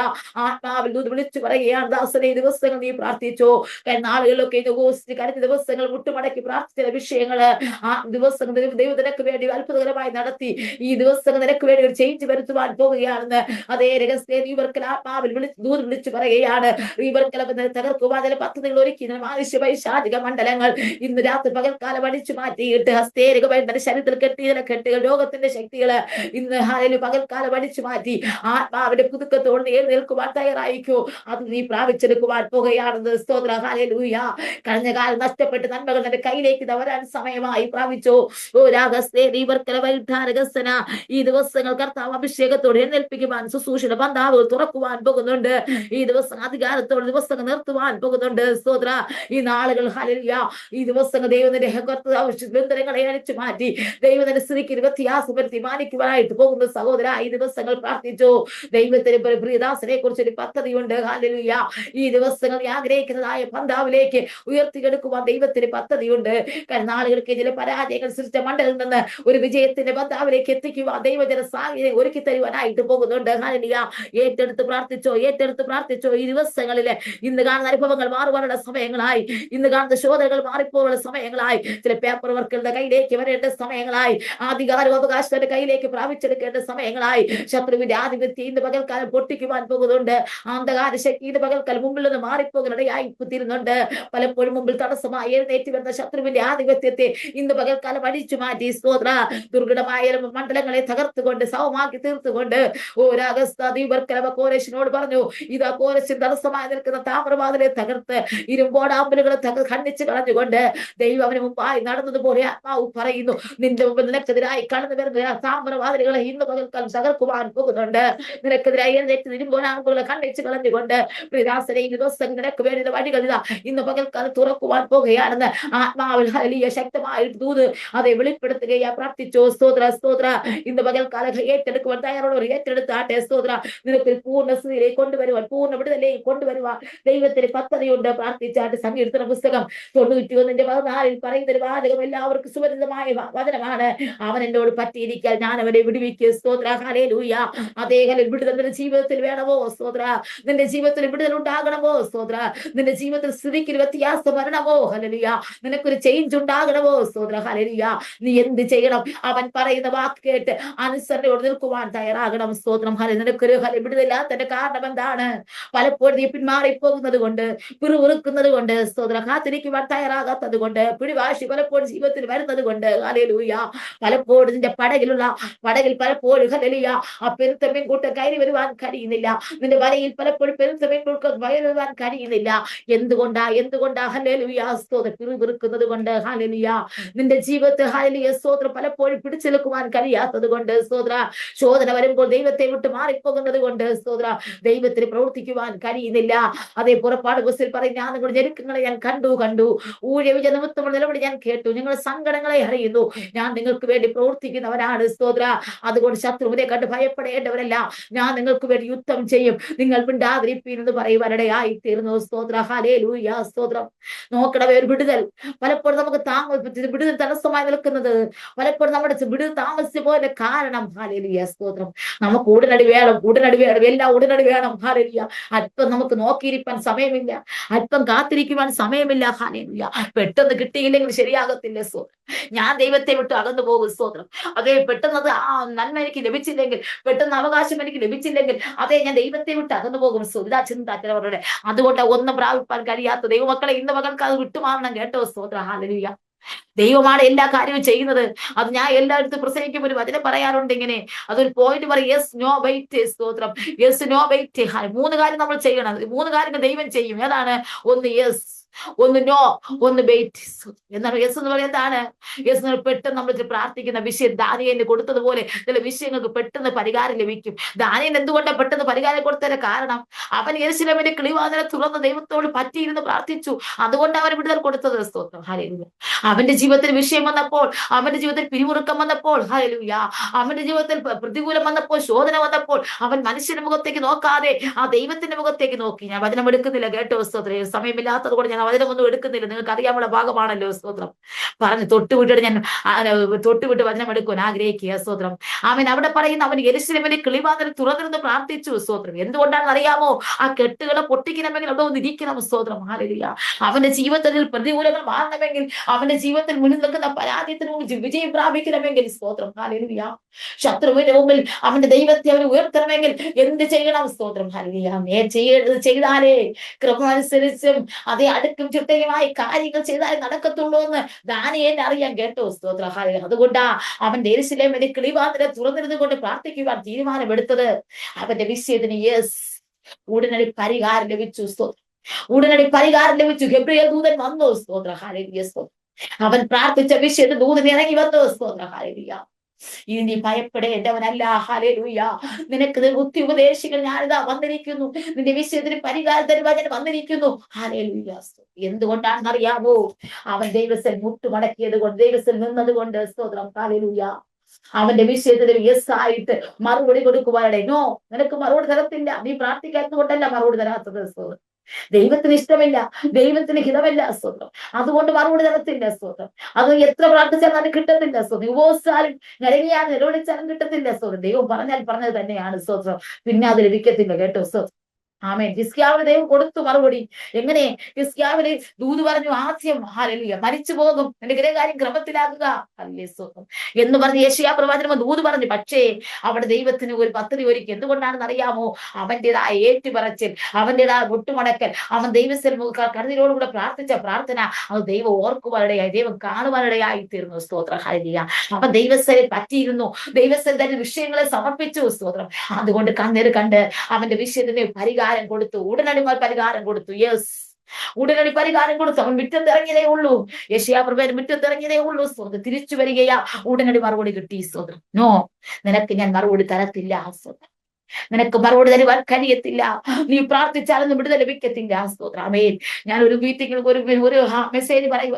ആത്മാവിൽ വിളിച്ചു പറയുകയാണ്. ദാസനെ, ദിവസങ്ങൾ നീ പ്രാർത്ഥിച്ചോ. നാളുകളിലൊക്കെ കഴിഞ്ഞ ദിവസങ്ങൾ മുട്ടുമടക്കി പ്രാർത്ഥിച്ച വിഷയങ്ങള് ആ ദിവസം ദൈവം നിനക്ക് വേണ്ടി അത്ഭുതകരമായി നടത്തി. ഈ ദിവസങ്ങൾ നിനക്ക് വേണ്ടി ഒരു ചേഞ്ച് വരുത്തുവാൻ പോകുകയാണെന്ന് അതേ രഹസ്യ ഇവർക്ക് ആത്മാവിൽ ദൂത് വിളിച്ചു പറയുകയാണ്. ഇവർക്കെല്ലാം തകർക്കുവാൻ ചില പദ്ധതികൾ ഒരുക്കി ആവശ്യ പൈശാചിക മണ്ഡലങ്ങൾ ഇന്ന് രാത്രി പകൽക്കാലം അടിച്ചു മാറ്റിയിട്ട് ഹസ്തേരികമായി തന്റെ ശരീരത്തിൽ കെട്ടിയ കെട്ടുകൾ രോഗത്തിന്റെ ശക്തികള് ഇന്ന് പകൽക്കാലം അടിച്ചു മാറ്റി ആത്മാവിന്റെ പുതുക്കത്തോട് എഴുന്നേൽക്കുവാൻ തയ്യാറായിക്കോ. അത് നീ പ്രാപിച്ചെടുക്കുവാൻ പോകുകയാണെന്ന് സ്തോത്ര. ഹല്ലേലൂയ. കഴിഞ്ഞ കാലം നഷ്ടപ്പെട്ട് നന്മകൾ നിന്റെ കയ്യിലേക്ക് വരാൻ സമയമായി പ്രാപിച്ചോ. ഈ ദിവസങ്ങൾ കർത്താവ് അഭിഷേകത്തോടെ എഴുന്നേൽപ്പിക്കുവാൻ ശുശ്രൂഷയുടെ ബന്ധാവുകൾ തുറക്കുവാൻ പോകുന്നുണ്ട്. ഈ ദിവസം അധികാരത്തോടെ ദിവസങ്ങൾ നിർത്തുവാൻ പോകുന്നുണ്ട്. സ്തോത്ര. ഈ നാളുകൾ ഹല്ലേലൂയ ഈ ദിവസങ്ങൾ ദൈവത്തിന്റെ ബന്ധനങ്ങളെ അഴിച്ചു മാറ്റി ദൈവത്തിന്റെ സ്ഥിതിക്ക് വ്യത്യാസം വരുത്തി മാനിക്കുവാനായിട്ട് പോകുന്ന സഹോദര ഈ ദിവസങ്ങൾ പ്രാർത്ഥിച്ചു. ദൈവത്തിന് പ്രിയദാസനെ കുറിച്ച് ഒരു പദ്ധതിയുണ്ട്. ഹല്ലേലൂയ. ഈ ദിവസങ്ങൾ ആഗ്രഹിക്കുന്നതായ ബന്ധാവിലേക്ക് ഉയർത്തിയെടുക്കുവാൻ ദൈവത്തിന് പദ്ധതിയുണ്ട്. നാളുകൾക്ക് ചില പരാജയങ്ങൾ സൃഷ്ടിച്ച മണ്ഡലിൽ നിന്ന് ഒരു വിജയത്തിന്റെ ബന്ധാവിലേക്ക് എത്തിക്കുവാൻ ദൈവജന സാഹചര്യം ഒരുക്കി തരുവാനായിട്ട് പോകുന്നുണ്ട്. ഹല്ലേലൂയ. ഏറ്റെടുത്ത് പ്രാർത്ഥിച്ചോ, ഏറ്റെടുത്ത് പ്രാർത്ഥിച്ചോ. ഈ ദിവസങ്ങളില് ഇന്ന് കാണുന്ന അനുഭവങ്ങൾ മാറുവാനുള്ള സമയങ്ങളായി, ഇന്ന് കാണുന്ന ശോധനകൾ മാറിപ്പോലുള്ള സമയങ്ങളായി, ചില പേപ്പർ വർക്കുകളുടെ കയ്യിലേക്ക് വരേണ്ട സമയങ്ങളായി, അധികാരോപകാശത്തിന്റെ കയ്യിലേക്ക് പ്രാപിച്ചെടുക്കേണ്ട സമയങ്ങളായി. ശത്രുവിന്റെ ആധിപത്യം ഇന്ന് പകൽക്കാലം പൊട്ടിക്കുവാൻ പോകുന്നുണ്ട്. അന്ധകാര ശക്തി ഇന്ന് പകൽക്കാലം മുമ്പിൽ നിന്ന് മാറിപ്പോകുന്നിടയായി തീരുന്നുണ്ട്. പലപ്പോഴും മുമ്പിൽ തടസ്സമായി എഴുന്നേറ്റ് വരുന്ന ശത്രുവിന്റെ ആധിപത്യത്തെ ഇന്ന് പകൽക്കാലം അടിച്ചു മാറ്റി സ്തോത്ര. ദുർഘടമായ മണ്ഡലങ്ങളെ തകർത്തുകൊണ്ട് സൗമാക്കി തീർത്തുകൊണ്ട് കോരേശിനോട് പറഞ്ഞു, ഇതാ കോരേശിന് തടസ്സമായി നിൽക്കുന്ന താമ്രവാതിലെ തകർത്ത് ഇരുമ്പോടാമ്പലുകളെ ഖണ്ഡിച്ച് കളഞ്ഞുകൊണ്ട് ദൈവം അവന് മുമ്പായി നടന്നതുപോലെ ആത്മാവ് പറയുന്നു, നിന്റെ മുമ്പിൽ നിനക്കെതിരായി കടന്നു വരുന്ന താമ്രവാതിലുകളെ ഇന്ന് പകൽക്കാലം തകർക്കുവാൻ പോകുന്നുണ്ട്. നിനക്കെതിരായി എഴുന്നേറ്റ് ഇരുമ്പോടാമ്പലുകളെ ഖണ്ഡിച്ച് കളഞ്ഞുകൊണ്ട് പ്രിയദാസനെ ഈ ദിവസം നിനക്ക് വേണ്ടി വഴികൾ ഇതാ ഇന്ന് പകൽക്കാലം തുറക്കുവാൻ പോകുകയാണെന്ന് ആത്മാവിൽ ഹല്ലേലൂയ ശക്തമായ ദൂത് അതെ വെളിപ്പെടുത്തുകയാ. പ്രാർത്ഥിച്ചോ. സ്തോത്ര, സ്തോത്ര. ഇന്ന് പകൽക്കാലം ഏറ്റെടുക്കുവാൻ തയ്യാറുള്ളവർ ഏറ്റെടുത്താട്ടെ. സ്തോത്ര. നിനക്ക് പൂർണ്ണ സ്ഥിതിയിലേക്ക് കൊണ്ടുവരുവാൻ, പൂർണ്ണ വിടുതലേക്ക് കൊണ്ടുവരുവാൻ ദൈവത്തിന് പദ്ധതിയുണ്ട്. പ്രാർത്ഥിച്ചാട്ട്. സങ്കീർത്തന പുസ്തകം 91:14 പറയുന്ന ഒരു വാചകം എല്ലാവർക്കും സുപരിചിതമായ വചനമാണ്. അവൻ എന്നോട് പറ്റിയിരിക്കാൻ ഞാൻ അവനെ വിടുവിക്കും. സ്തോത്ര. ഹല്ലേലൂയ. അതേ വിടുതൽ നിന്റെ ജീവിതത്തിൽ വേണമോ? സ്തോത്ര. നിന്റെ ജീവിതത്തിൽ വിടുതൽ ഉണ്ടാകണമോ? സ്തോത്ര. നിന്റെ ജീവിതത്തിൽ സ്ഥിതിക്ക് വ്യത്യാസം വരണമോ? ഹല്ലേലൂയ. നിനക്കൊരു ചേഞ്ച് ഉണ്ടാകണമോ? സ്തോത്ര. ഹല്ലേലൂയ. നീ എന്ത് ചെയ്യണം? അവൻ പറയുന്ന വാക്ക് കേട്ട് അനുസരണയോട് നിൽക്കുവാൻ തയ്യാറാകണം. സ്തോത്രം. നിനക്കൊരു വിടുതലില്ലാത്തതിന്റെ കാരണം എന്താണ്? പലപ്പോഴും നീ പിന്മാറിപ്പോകുന്നത് കൊണ്ട്, പിറുവിറുക്കുന്നത് കൊണ്ട്, സ്തോത്രം, കാത്തിരിക്കുവാൻ തയ്യാറാകാത്തത് കൊണ്ട്, പിടിവാശി പലപ്പോഴും ജീവിതത്തിൽ വരുന്നത് കൊണ്ട്, ഹല്ലേലൂയ. പലപ്പോഴും നിന്റെ പടകിൽ പലപ്പോഴും ഹല്ലേലൂയ ആ പെരുത്ത പെൺകൂട്ടം കയറി വരുവാൻ കഴിയുന്നില്ല. നിന്റെ വലയിൽ പലപ്പോഴും പെരുത്ത പെൺകൂട്ടം വരുവാൻ കഴിയുന്നില്ല. എന്തുകൊണ്ടാ ഹല്ലേലൂയ സ്തോത്രം? പിറുപിറുക്കുന്നത് കൊണ്ട്. ഹല്ലേലൂയ. നിന്റെ ജീവിതത്തിൽ ഹല്ലേലൂയ സ്തോത്രം പലപ്പോഴും പിടിച്ചെടുക്കുവാൻ കഴിയാത്തത് കൊണ്ട്. സ്തോത്ര. ശോധന വരുമ്പോൾ ദൈവത്തെ വിട്ട് മാറിപ്പോകുന്നത് കൊണ്ട്. സ്തോത്ര. ദൈവത്തിന് പ്രവർത്തിക്കുവാൻ കഴിയുന്നില്ല. അതേ പുറപ്പാട് പുസ്തകത്തിൽ പറയും, ഞാൻ നിങ്ങളുടെ ഞെരുക്കങ്ങളെ ഞാൻ കണ്ടു ഊഴിയ നിമിത്തമുള്ള നിലവിളി ഞാൻ കേട്ടു, നിങ്ങളുടെ സങ്കടങ്ങളെ അറിയുന്നു, ഞാൻ നിങ്ങൾക്ക് വേണ്ടി പ്രവർത്തിക്കുന്നവനാണ്. സ്തോത്ര. അതുകൊണ്ട് ശത്രുവിനെ കണ്ട് ഭയപ്പെടേണ്ടവരല്ല, ഞാൻ നിങ്ങൾക്ക് വേണ്ടി യുദ്ധം ചെയ്യും, നിങ്ങൾ മിണ്ടാതിരിപ്പീൻ എന്ന് പറയുവാനിടയായി തീർന്നു. സ്തോത്ര. ഹല്ലേലൂയ സ്തോത്രം. നോക്കണവേ, ഒരു വിടുതൽ പലപ്പോഴും നമുക്ക് വിടുതൽ തടസ്സമായി നിൽക്കുന്നത്, പലപ്പോഴും നമ്മുടെ വിടുതൽ താമസിച്ചു പോയതിന്റെ കാരണം ഹല്ലേലൂയ സ്തോത്രം. നമുക്ക് ഉടനടി വേണം, എല്ലാം ഉടനടി വേണം. ഹല്ലേലൂയ. അല്പം നമുക്ക് നോക്കിയിരിക്കാൻ സമയമില്ല, അല്പം കാത്തിരിക്കുവാൻ സമയമില്ല. ഹല്ലേലൂയ. പെട്ടെന്ന് കിട്ടിയില്ലെങ്കിൽ ശരിയാകത്തില്ല. സ്തോത്രം. ഞാൻ ദൈവത്തെ വിട്ട് അകന്നു പോകും. സ്തോത്രം. അതേ പെട്ടെന്ന് ആ നന്മ എനിക്ക് ലഭിച്ചില്ലെങ്കിൽ, പെട്ടെന്ന് അവകാശം എനിക്ക് ലഭിച്ചില്ലെങ്കിൽ, അതേ ഞാൻ ദൈവത്തെ വിട്ട് അകന്നു പോകും. സുവിധാ ചിന്താറ്റവരുടെ അതുകൊണ്ട് ഒന്നും പ്രാപിപ്പാൻ കഴിയാത്ത ദൈവമക്കളെ ഇന്ന് മകൾക്ക് അത് വിട്ടുമാറണം കേട്ടോ. സ്തോത്ര. ഹല്ലേലൂയ. ദൈവമാണ് എല്ലാ കാര്യവും ചെയ്യുന്നത്. അത് ഞാൻ എല്ലായിടത്തും പ്രസംഗിക്കും ഒരു വചനം പറയാറുണ്ട് ഇങ്ങനെ, അതൊരു പോയിന്റ് പറയും, യെസ് നോ വെയിറ്റ്. സ്തോത്രം. Yes no wait. 3 കാര്യം നമ്മൾ ചെയ്യണം. 3 കാര്യങ്ങൾ ദൈവം ചെയ്യും. ഏതാണ്? ഒന്ന് യെസ്, ഒന്ന് നോ, ഒന്ന് വെയിറ്റ്. എന്താണ് യെസ് എന്ന് പറയുന്നത്? എന്താണ് യെസ്? പെട്ടെന്ന് നമ്മൾ പ്രാർത്ഥിക്കുന്ന വിഷയം ദാനിയേലിന് കൊടുത്തതുപോലെ ചില വിഷയങ്ങൾക്ക് പെട്ടെന്ന് പരിഹാരം ലഭിക്കും. ദാനിയേലിന് എന്തുകൊണ്ടാണ് പെട്ടെന്ന് പരിഹാരം കൊടുത്തതിന്റെ കാരണം? അവൻ യെരൂശലേമിന്റെ കിളിവാതിൽ തുറന്ന് ദൈവത്തോട് പറ്റിയിരുന്ന് പ്രാർത്ഥിച്ചു. അതുകൊണ്ട് അവൻ വിടുതൽ കൊടുത്തത്. സ്തോത്രം. ഹല്ലേലൂയ. അവന്റെ ജീവിതത്തിൽ വിഷയം വന്നപ്പോൾ, അവന്റെ ജീവിതത്തിൽ പിരിമുറുക്കം വന്നപ്പോൾ, ഹല്ലേലൂയ, അവന്റെ ജീവിതത്തിൽ പ്രതികൂലം വന്നപ്പോൾ, ശോധന വന്നപ്പോൾ, അവൻ മനുഷ്യന്റെ മുഖത്തേക്ക് നോക്കാതെ ആ ദൈവത്തിന്റെ മുഖത്തേക്ക് നോക്കി. ഞാൻ വചനം എടുക്കുന്നില്ല കേട്ടോ. സ്തോത്രം. സമയമില്ലാത്തത് കൊണ്ട് ഞാൻ ഞാൻ വചനമൊന്നും എടുക്കുന്നില്ല, നിങ്ങൾക്ക് അറിയാമുള്ള ഭാഗമാണല്ലോ. സ്തോത്രം. പറഞ്ഞ് തൊട്ടുവിട്ടിട്ട് ഞാൻ തൊട്ടുവിട്ട് വചനം എടുക്കുവാൻ ആഗ്രഹിക്കുക. സ്തോത്രം. അവൻ അവിടെ പറയുന്ന അവൻ യെരൂശലേമിന്റെ കിളിവാതിൽ തുറന്നിരുന്ന് പ്രാർത്ഥിച്ചു. സ്തോത്രം. എന്തുകൊണ്ടാണെന്ന് അറിയാമോ? ആ കെട്ടുകളെ പൊട്ടിക്കണമെങ്കിൽ അവിടെ ഒന്ന് ഇരിക്കണം. സ്തോത്രം. ഹല്ലേലൂയ. അവന്റെ ജീവിതത്തിൽ പ്രതികൂലങ്ങൾ മാറണമെങ്കിൽ, അവന്റെ ജീവിതത്തിൽ മുന്നിൽ നിൽക്കുന്ന പരാജയത്തിന് മുമ്പിൽ വിജയം പ്രാപിക്കണമെങ്കിൽ, സ്തോത്രം. ഹല്ലേലൂയ. ശത്രുവിന്റെ മുമ്പിൽ അവന്റെ ദൈവത്തെ അവന് ഉയർത്തണമെങ്കിൽ എന്ത് ചെയ്യണം? സ്തോത്രം. ഹല്ലേലൂയ. ചെയ്താലേ ക്രമമനുസരിച്ചും അതേ അടുക്കും ചിട്ടയുമായി കാര്യങ്ങൾ ചെയ്താലേ നടക്കത്തുള്ളൂ എന്ന് ദാനിയേലിന് അറിയാൻ കേട്ടോ. സ്തോത്രം. ഹല്ലേലൂയ. അതുകൊണ്ടാ അവൻ യെരൂശലേമിന്റെ കിളിവാതിൽ തുറന്നിരുന്നു കൊണ്ട് പ്രാർത്ഥിക്കുവാൻ തീരുമാനമെടുത്തത്. അവന്റെ വിഷയത്തിന് ഉടനടി പരിഹാരം ലഭിച്ചു. സ്തോത്രം. ഉടനടി പരിഹാരം ലഭിച്ചു. ഗബ്രിയേൽ ദൂതൻ വന്നു. സ്തോത്രം. ഹല്ലേലൂയ. സ്തോത്രം. അവൻ പ്രാർത്ഥിച്ച വിഷയത്തിൽ ദൂതൻ ഇറങ്ങി വന്നു. സ്തോത്രം. ഹല്ലേലൂയ. ഇനി നീ ഭയപ്പെടേണ്ടവനല്ല. ഹല്ലേലൂയ. നിനക്ക് ബുദ്ധി ഉപദേശികൾ ഞാനിതാ വന്നിരിക്കുന്നു, നിന്റെ വിഷയത്തിന് പരിഹാരം തരുവാൻ ഞാൻ വന്നിരിക്കുന്നു. ഹല്ലേലൂയ. എന്തുകൊണ്ടാണെന്ന് അറിയാമോ? അവൻ ദൈവത്തിൽ മുട്ടുമടക്കിയത് കൊണ്ട്, ദൈവത്തിൽ നിന്നത് കൊണ്ട്. സ്തോത്രം. ഹല്ലേലൂയ. അവന്റെ വിഷയത്തിന് യെസ് ആയിട്ട് മറുപടി കൊടുക്കുവാനേ. നോ, നിനക്ക് മറുപടി തരത്തില്ല. നീ പ്രാർത്ഥിക്കാത്തത് കൊണ്ടല്ല മറുപടി തരാത്തത്. സ്തോത്രം. ദൈവത്തിന് ഇഷ്ടമില്ല, ദൈവത്തിന് ഹിതമല്ല. സ്തോത്രം. അതുകൊണ്ട് മറുപടി തരത്തില്ല. സ്തോത്രം. അത് എത്ര പ്രാർത്ഥിച്ചാലും അത് കിട്ടത്തില്ല. സ്തോത്രം. ഉപവസിച്ചാലും ഞരങ്ങിയാലും നിലവിളിച്ചാലും കിട്ടത്തില്ല. സ്തോത്രം. ദൈവം പറഞ്ഞാൽ പറഞ്ഞത് തന്നെയാണ്. സ്തോത്രം. പിന്നെ അത് ലഭിക്കത്തില്ല. കേട്ടോ. സ്തോത്രം. ആമേൻ. ഹിസ്കിയാവിന് ദൈവം കൊടുത്തു മറുപടി. എങ്ങനെ? ഹിസ്കിയാവിന് ദൂത് പറഞ്ഞു, ആദ്യം ഹല്ലേലൂയ മരിച്ചു പോകും, നിന്റെ ഗൃഹകാര്യം ക്രമത്തിലാക്കുക. ഹല്ലേലൂയ. സ്തോത്രം. എന്ന് പറഞ്ഞ് യെശയ്യാ പ്രവാചകൻ ദൂത് പറഞ്ഞു. പക്ഷേ അവിടെ ദൈവത്തിന് ഒരു പദ്ധതി ഒരുക്കി. എന്തുകൊണ്ടാണെന്ന് അറിയാമോ? അവന്റേതായ ഏറ്റുപറച്ചിൽ, അവന്റേതായ മുട്ടുമടക്കൽ, അവൻ ദൈവത്തിൽ കരുതലോടുകൂടെ പ്രാർത്ഥിച്ച പ്രാർത്ഥന അത് ദൈവം ഓർക്കുവാനിടയായി, ദൈവം കാണുവാനിടയായി തീർന്നു. സ്തോത്രം. ഹല്ലേലൂയ. അവൻ ദൈവസ്ഥലിൽ പറ്റിയിരുന്നു, ദൈവസ്ഥലിൽ തന്നെ വിഷയങ്ങളെ സമർപ്പിച്ചു. സ്തോത്രം. അതുകൊണ്ട് കണ്ണീർ കണ്ട് അവന്റെ വിഷയത്തിന് പരിഹാരം കൊടുത്തു. ഉടനടി പരിഹാരം കൊടുത്തു. യെസ്, ഉടനടി പരിഹാരം കൊടുത്തു. അവൻ മുറ്റത്തിറങ്ങിയതേ ഉള്ളൂ. യെശയ്യാ പ്രവാചകൻ മുറ്റത്തിറങ്ങിയതേ ഉള്ളൂ. സ്തോത്രം. തിരിച്ചു വരികയാ. ഉടനടി മറുപടി കിട്ടി. സ്തോത്രം. നോ, നിനക്ക് ഞാൻ മറുപടി തരത്തില്ല. സ്തോത്രം. നിനക്ക് മറുപടി തരുവാൻ കഴിയത്തില്ല. നീ പ്രാർത്ഥിച്ചാലൊന്നും വിടുതൽ ലഭിക്കത്തില്ല. സ്തോത്രം. ആമേൻ. ഞാൻ ഒരു മീറ്റിംഗിൽ ഒരു മെസ്സേജ് പറയുക,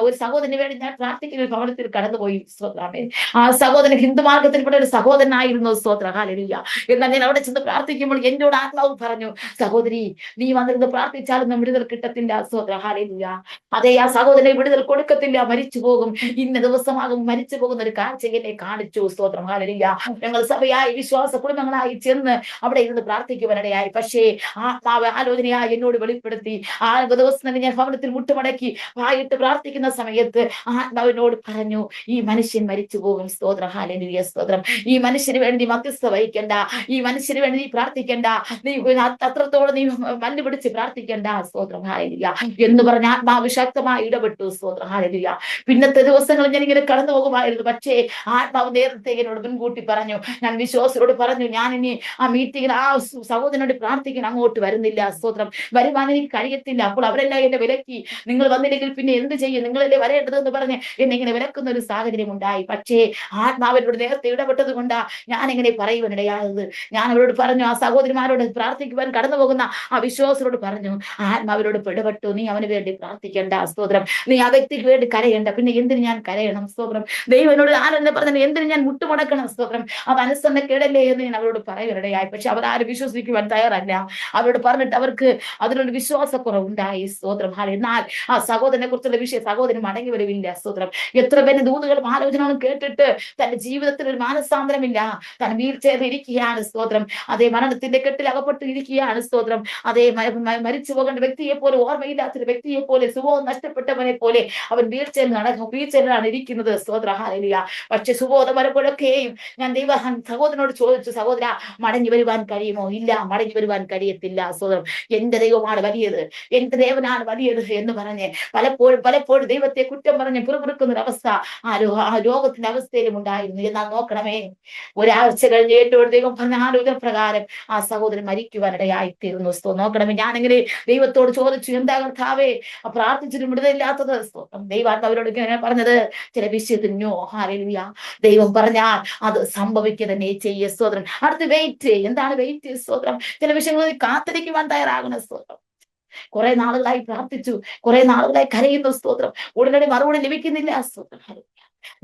ഒരു സഹോദരന് വേണ്ടി ഞാൻ പ്രാർത്ഥിക്കുന്ന ഒരു ഭവനത്തിൽ കടന്നുപോയി. സ്തോത്രം. ആമേൻ. ആ സഹോദരൻ ഹിന്ദു മാർഗത്തിൽപ്പെട്ട ഒരു സഹോദരനായിരുന്നു. സ്തോത്രം. ഹല്ലേലൂയ. എന്നാൽ ഞാൻ അവിടെ ചെന്ന് പ്രാർത്ഥിക്കുമ്പോൾ എന്നോട് ആത്മാവ് പറഞ്ഞു, സഹോദരി, നീ വന്നിരുന്ന് പ്രാർത്ഥിച്ചാലൊന്നും വിടുതൽ കിട്ടത്തില്ല. സ്തോത്രം. ഹല്ലേലൂയ. അതേ, ആ സഹോദരനെ വിടുതൽ കൊടുക്കത്തില്ല, മരിച്ചു പോകും, ഇന്ന ദിവസമാകും മരിച്ചു പോകുന്ന ഒരു കാഴ്ച എന്നെ കാണിച്ചു. സ്തോത്രം. ഹല്ലേലൂയ. ഞങ്ങൾ സഭയായി വിശ്വാസ കുടുംബങ്ങളായി ചെന്ന് അവിടെ ഇരുന്ന് പ്രാർത്ഥിക്കുവാനിടയായി. പക്ഷേ ആത്മാവ് ആലോചനയായി എന്നോട് വെളിപ്പെടുത്തി. ആ ദിവസം തന്നെ ഞാൻ ഭവനത്തിൽ മുട്ടുമടക്കി വായിട്ട് പ്രാർത്ഥിക്കുന്ന സമയത്ത് ആത്മാവിനോട് പറഞ്ഞു, ഈ മനുഷ്യൻ മരിച്ചു പോകും. സ്തോത്രം. ഹല്ലേലൂയ. സ്തോത്രം. ഈ മനുഷ്യന് വേണ്ടി മധ്യസ്ഥ വഹിക്കണ്ട, ഈ മനുഷ്യന് വേണ്ടി നീ പ്രാർത്ഥിക്കണ്ട, നീ അത്രത്തോളം നീ മല്ല് പിടിച്ച് പ്രാർത്ഥിക്കണ്ട. സ്തോത്രം. ഹല്ലേലൂയ. എന്ന് പറഞ്ഞ ആത്മാവ് ശക്തമായി ഇടപെട്ടു. സ്തോത്രം. ഹല്ലേലൂയ. പിന്നത്തെ ദിവസങ്ങളിൽ ഞാൻ ഇങ്ങനെ കടന്നു പോകുമായിരുന്നു. പക്ഷേ ആത്മാവ് നേരത്തെ എന്നോട് മുൻകൂട്ടി പറഞ്ഞു. ഞാൻ വിശ്വാസത്തോട് പറഞ്ഞു, ഞാൻ ഇനി ആ മീറ്റിംഗിൽ ആ സഹോദരനോട് പ്രാർത്ഥിക്കാൻ അങ്ങോട്ട് വരുന്നില്ല. സ്തോത്രം. വരുവാൻ എനിക്ക് കഴിയത്തില്ല. അപ്പോൾ അവരെല്ലാം എന്നെ വിലക്കി. നിങ്ങൾ വന്നില്ലെങ്കിൽ പിന്നെ എന്ത് ചെയ്യും, നിങ്ങളല്ലേ വരേണ്ടതെന്ന് പറഞ്ഞ് എന്നെ ഇങ്ങനെ വിലക്കുന്ന ഒരു സാഹചര്യം ഉണ്ടായി. പക്ഷേ ആത്മാവിനോട് നേരത്തെ ഇടപെട്ടത് കൊണ്ടാ ഞാൻ ഇങ്ങനെ പറയുവാനിടയായത്. ഞാൻ അവരോട് പറഞ്ഞു, ആ സഹോദരിമാരോട് പ്രാർത്ഥിക്കുവാൻ കടന്നു പോകുന്ന ആ വിശ്വാസത്തോട് പറഞ്ഞു, ആത്മാവിനോട് ഇടപെട്ടു, നീ അവന് വേണ്ടി പ്രാർത്ഥിക്കേണ്ട. സ്തോത്രം. നീ ആ വ്യക്തിക്ക് വേണ്ടി കരയേണ്ട, പിന്നെ എന്തിന് ഞാൻ കരയണം. സ്തോത്രം. ദൈവനോട് ആരെന്ന് പറഞ്ഞു, എന്തിന് ഞാൻ മുട്ടുമടക്കണം. സ്തോത്രം. അത് അനുസരണക്കേടല്ലേ എന്ന് ഞാൻ അവരോട് പറയുവാനിടയായി. പക്ഷെ അവർ ആരും വിശ്വസിക്കുവാൻ തയ്യാറല്ല. അവരോട് പറഞ്ഞിട്ട് അവർക്ക് അതിനൊരു വിശ്വാസക്കുറവുണ്ടായി. സ്തോത്രം. എന്നാൽ ആ സഹോദരനെ കുറിച്ചുള്ള വിഷയം സഹോദരൻ മടങ്ങി വരവില്ല. സ്തോത്രം. എത്ര പേര് ദൂതുകളും ആലോചനകളും കേട്ടിട്ട് തന്റെ ജീവിതത്തിൽ ഒരു മാനസാന്തരമില്ല. താൻ വീൽ ചെയറിൽ ഇരിക്കുകയാണ്. സ്തോത്രം. അതേ, മരണത്തിന്റെ കെട്ടിൽ അകപ്പെട്ട് ഇരിക്കുകയാണ്. സ്തോത്രം. അതേ, മരിച്ചു പോകേണ്ട വ്യക്തിയെ പോലെ, ഓർമ്മയില്ലാത്തൊരു വ്യക്തിയെ പോലെ, സുബോധം നഷ്ടപ്പെട്ടവനെ പോലെ അവൻ വീൽ ചെയറിലാണ് ഇരിക്കുന്നത്. സ്തോത്രം. ഹല്ലേലൂയ. പക്ഷെ സുബോധം വരുമ്പോഴൊക്കെയും ഞാൻ സഹോദരനോട് ചോദിച്ചു, സഹോദര, മടങ്ങി വരുവാൻ കഴിയുമോ? ഇല്ല, മടങ്ങി വരുവാൻ കഴിയത്തില്ല. സ്തോത്രം. എന്റെ ദൈവമാണ് വലിയത്, എന്റെ ദേവനാണ് വലിയത് എന്ന് പറഞ്ഞ് പലപ്പോഴും ദൈവത്തെ കുറ്റം പറഞ്ഞ് പിറുപിറുക്കുന്ന ഒരു അവസ്ഥ ആ രോഗത്തിന്റെ അവസ്ഥയിലും ഉണ്ടായിരുന്നു. എന്നാൽ നോക്കണമേ, ഒരാഴ്ച കഴിഞ്ഞ് ഏറ്റവും ദൈവം പറഞ്ഞ ആലോചന പ്രകാരം ആ സഹോദരൻ മരിക്കുവാനിടയായി തീർന്നു. നോക്കണമേ, ഞാനിങ്ങനെ ദൈവത്തോട് ചോദിച്ചു, എന്താ കർത്താവേ പ്രാർത്ഥിച്ചിട്ടും വിടുതലില്ലാത്തത്? സ്തോത്രം. ദൈവാത്മാവരോട് ഇങ്ങനെ പറഞ്ഞത്, ചില വിഷയത്തിനോ. ഹല്ലേലൂയ. ദൈവം പറഞ്ഞാൽ അത് സംഭവിക്കുക തന്നെ ചെയ്യ. സ്തോത്രം. അടുത്ത് വെയിറ്റ്. എന്താണ് വെയിറ്റ്? സ്തോത്രം. ചില വിഷയങ്ങളിൽ കാത്തിരിക്കുവാൻ തയ്യാറാകണം. സ്തോത്രം. കുറെ നാളുകളായി പ്രാർത്ഥിച്ചു, കുറെ നാളുകളായി കരയുന്നു. സ്തോത്രം. ഉടനടി മറുപടി ലഭിക്കുന്നില്ല. സ്തോത്രം.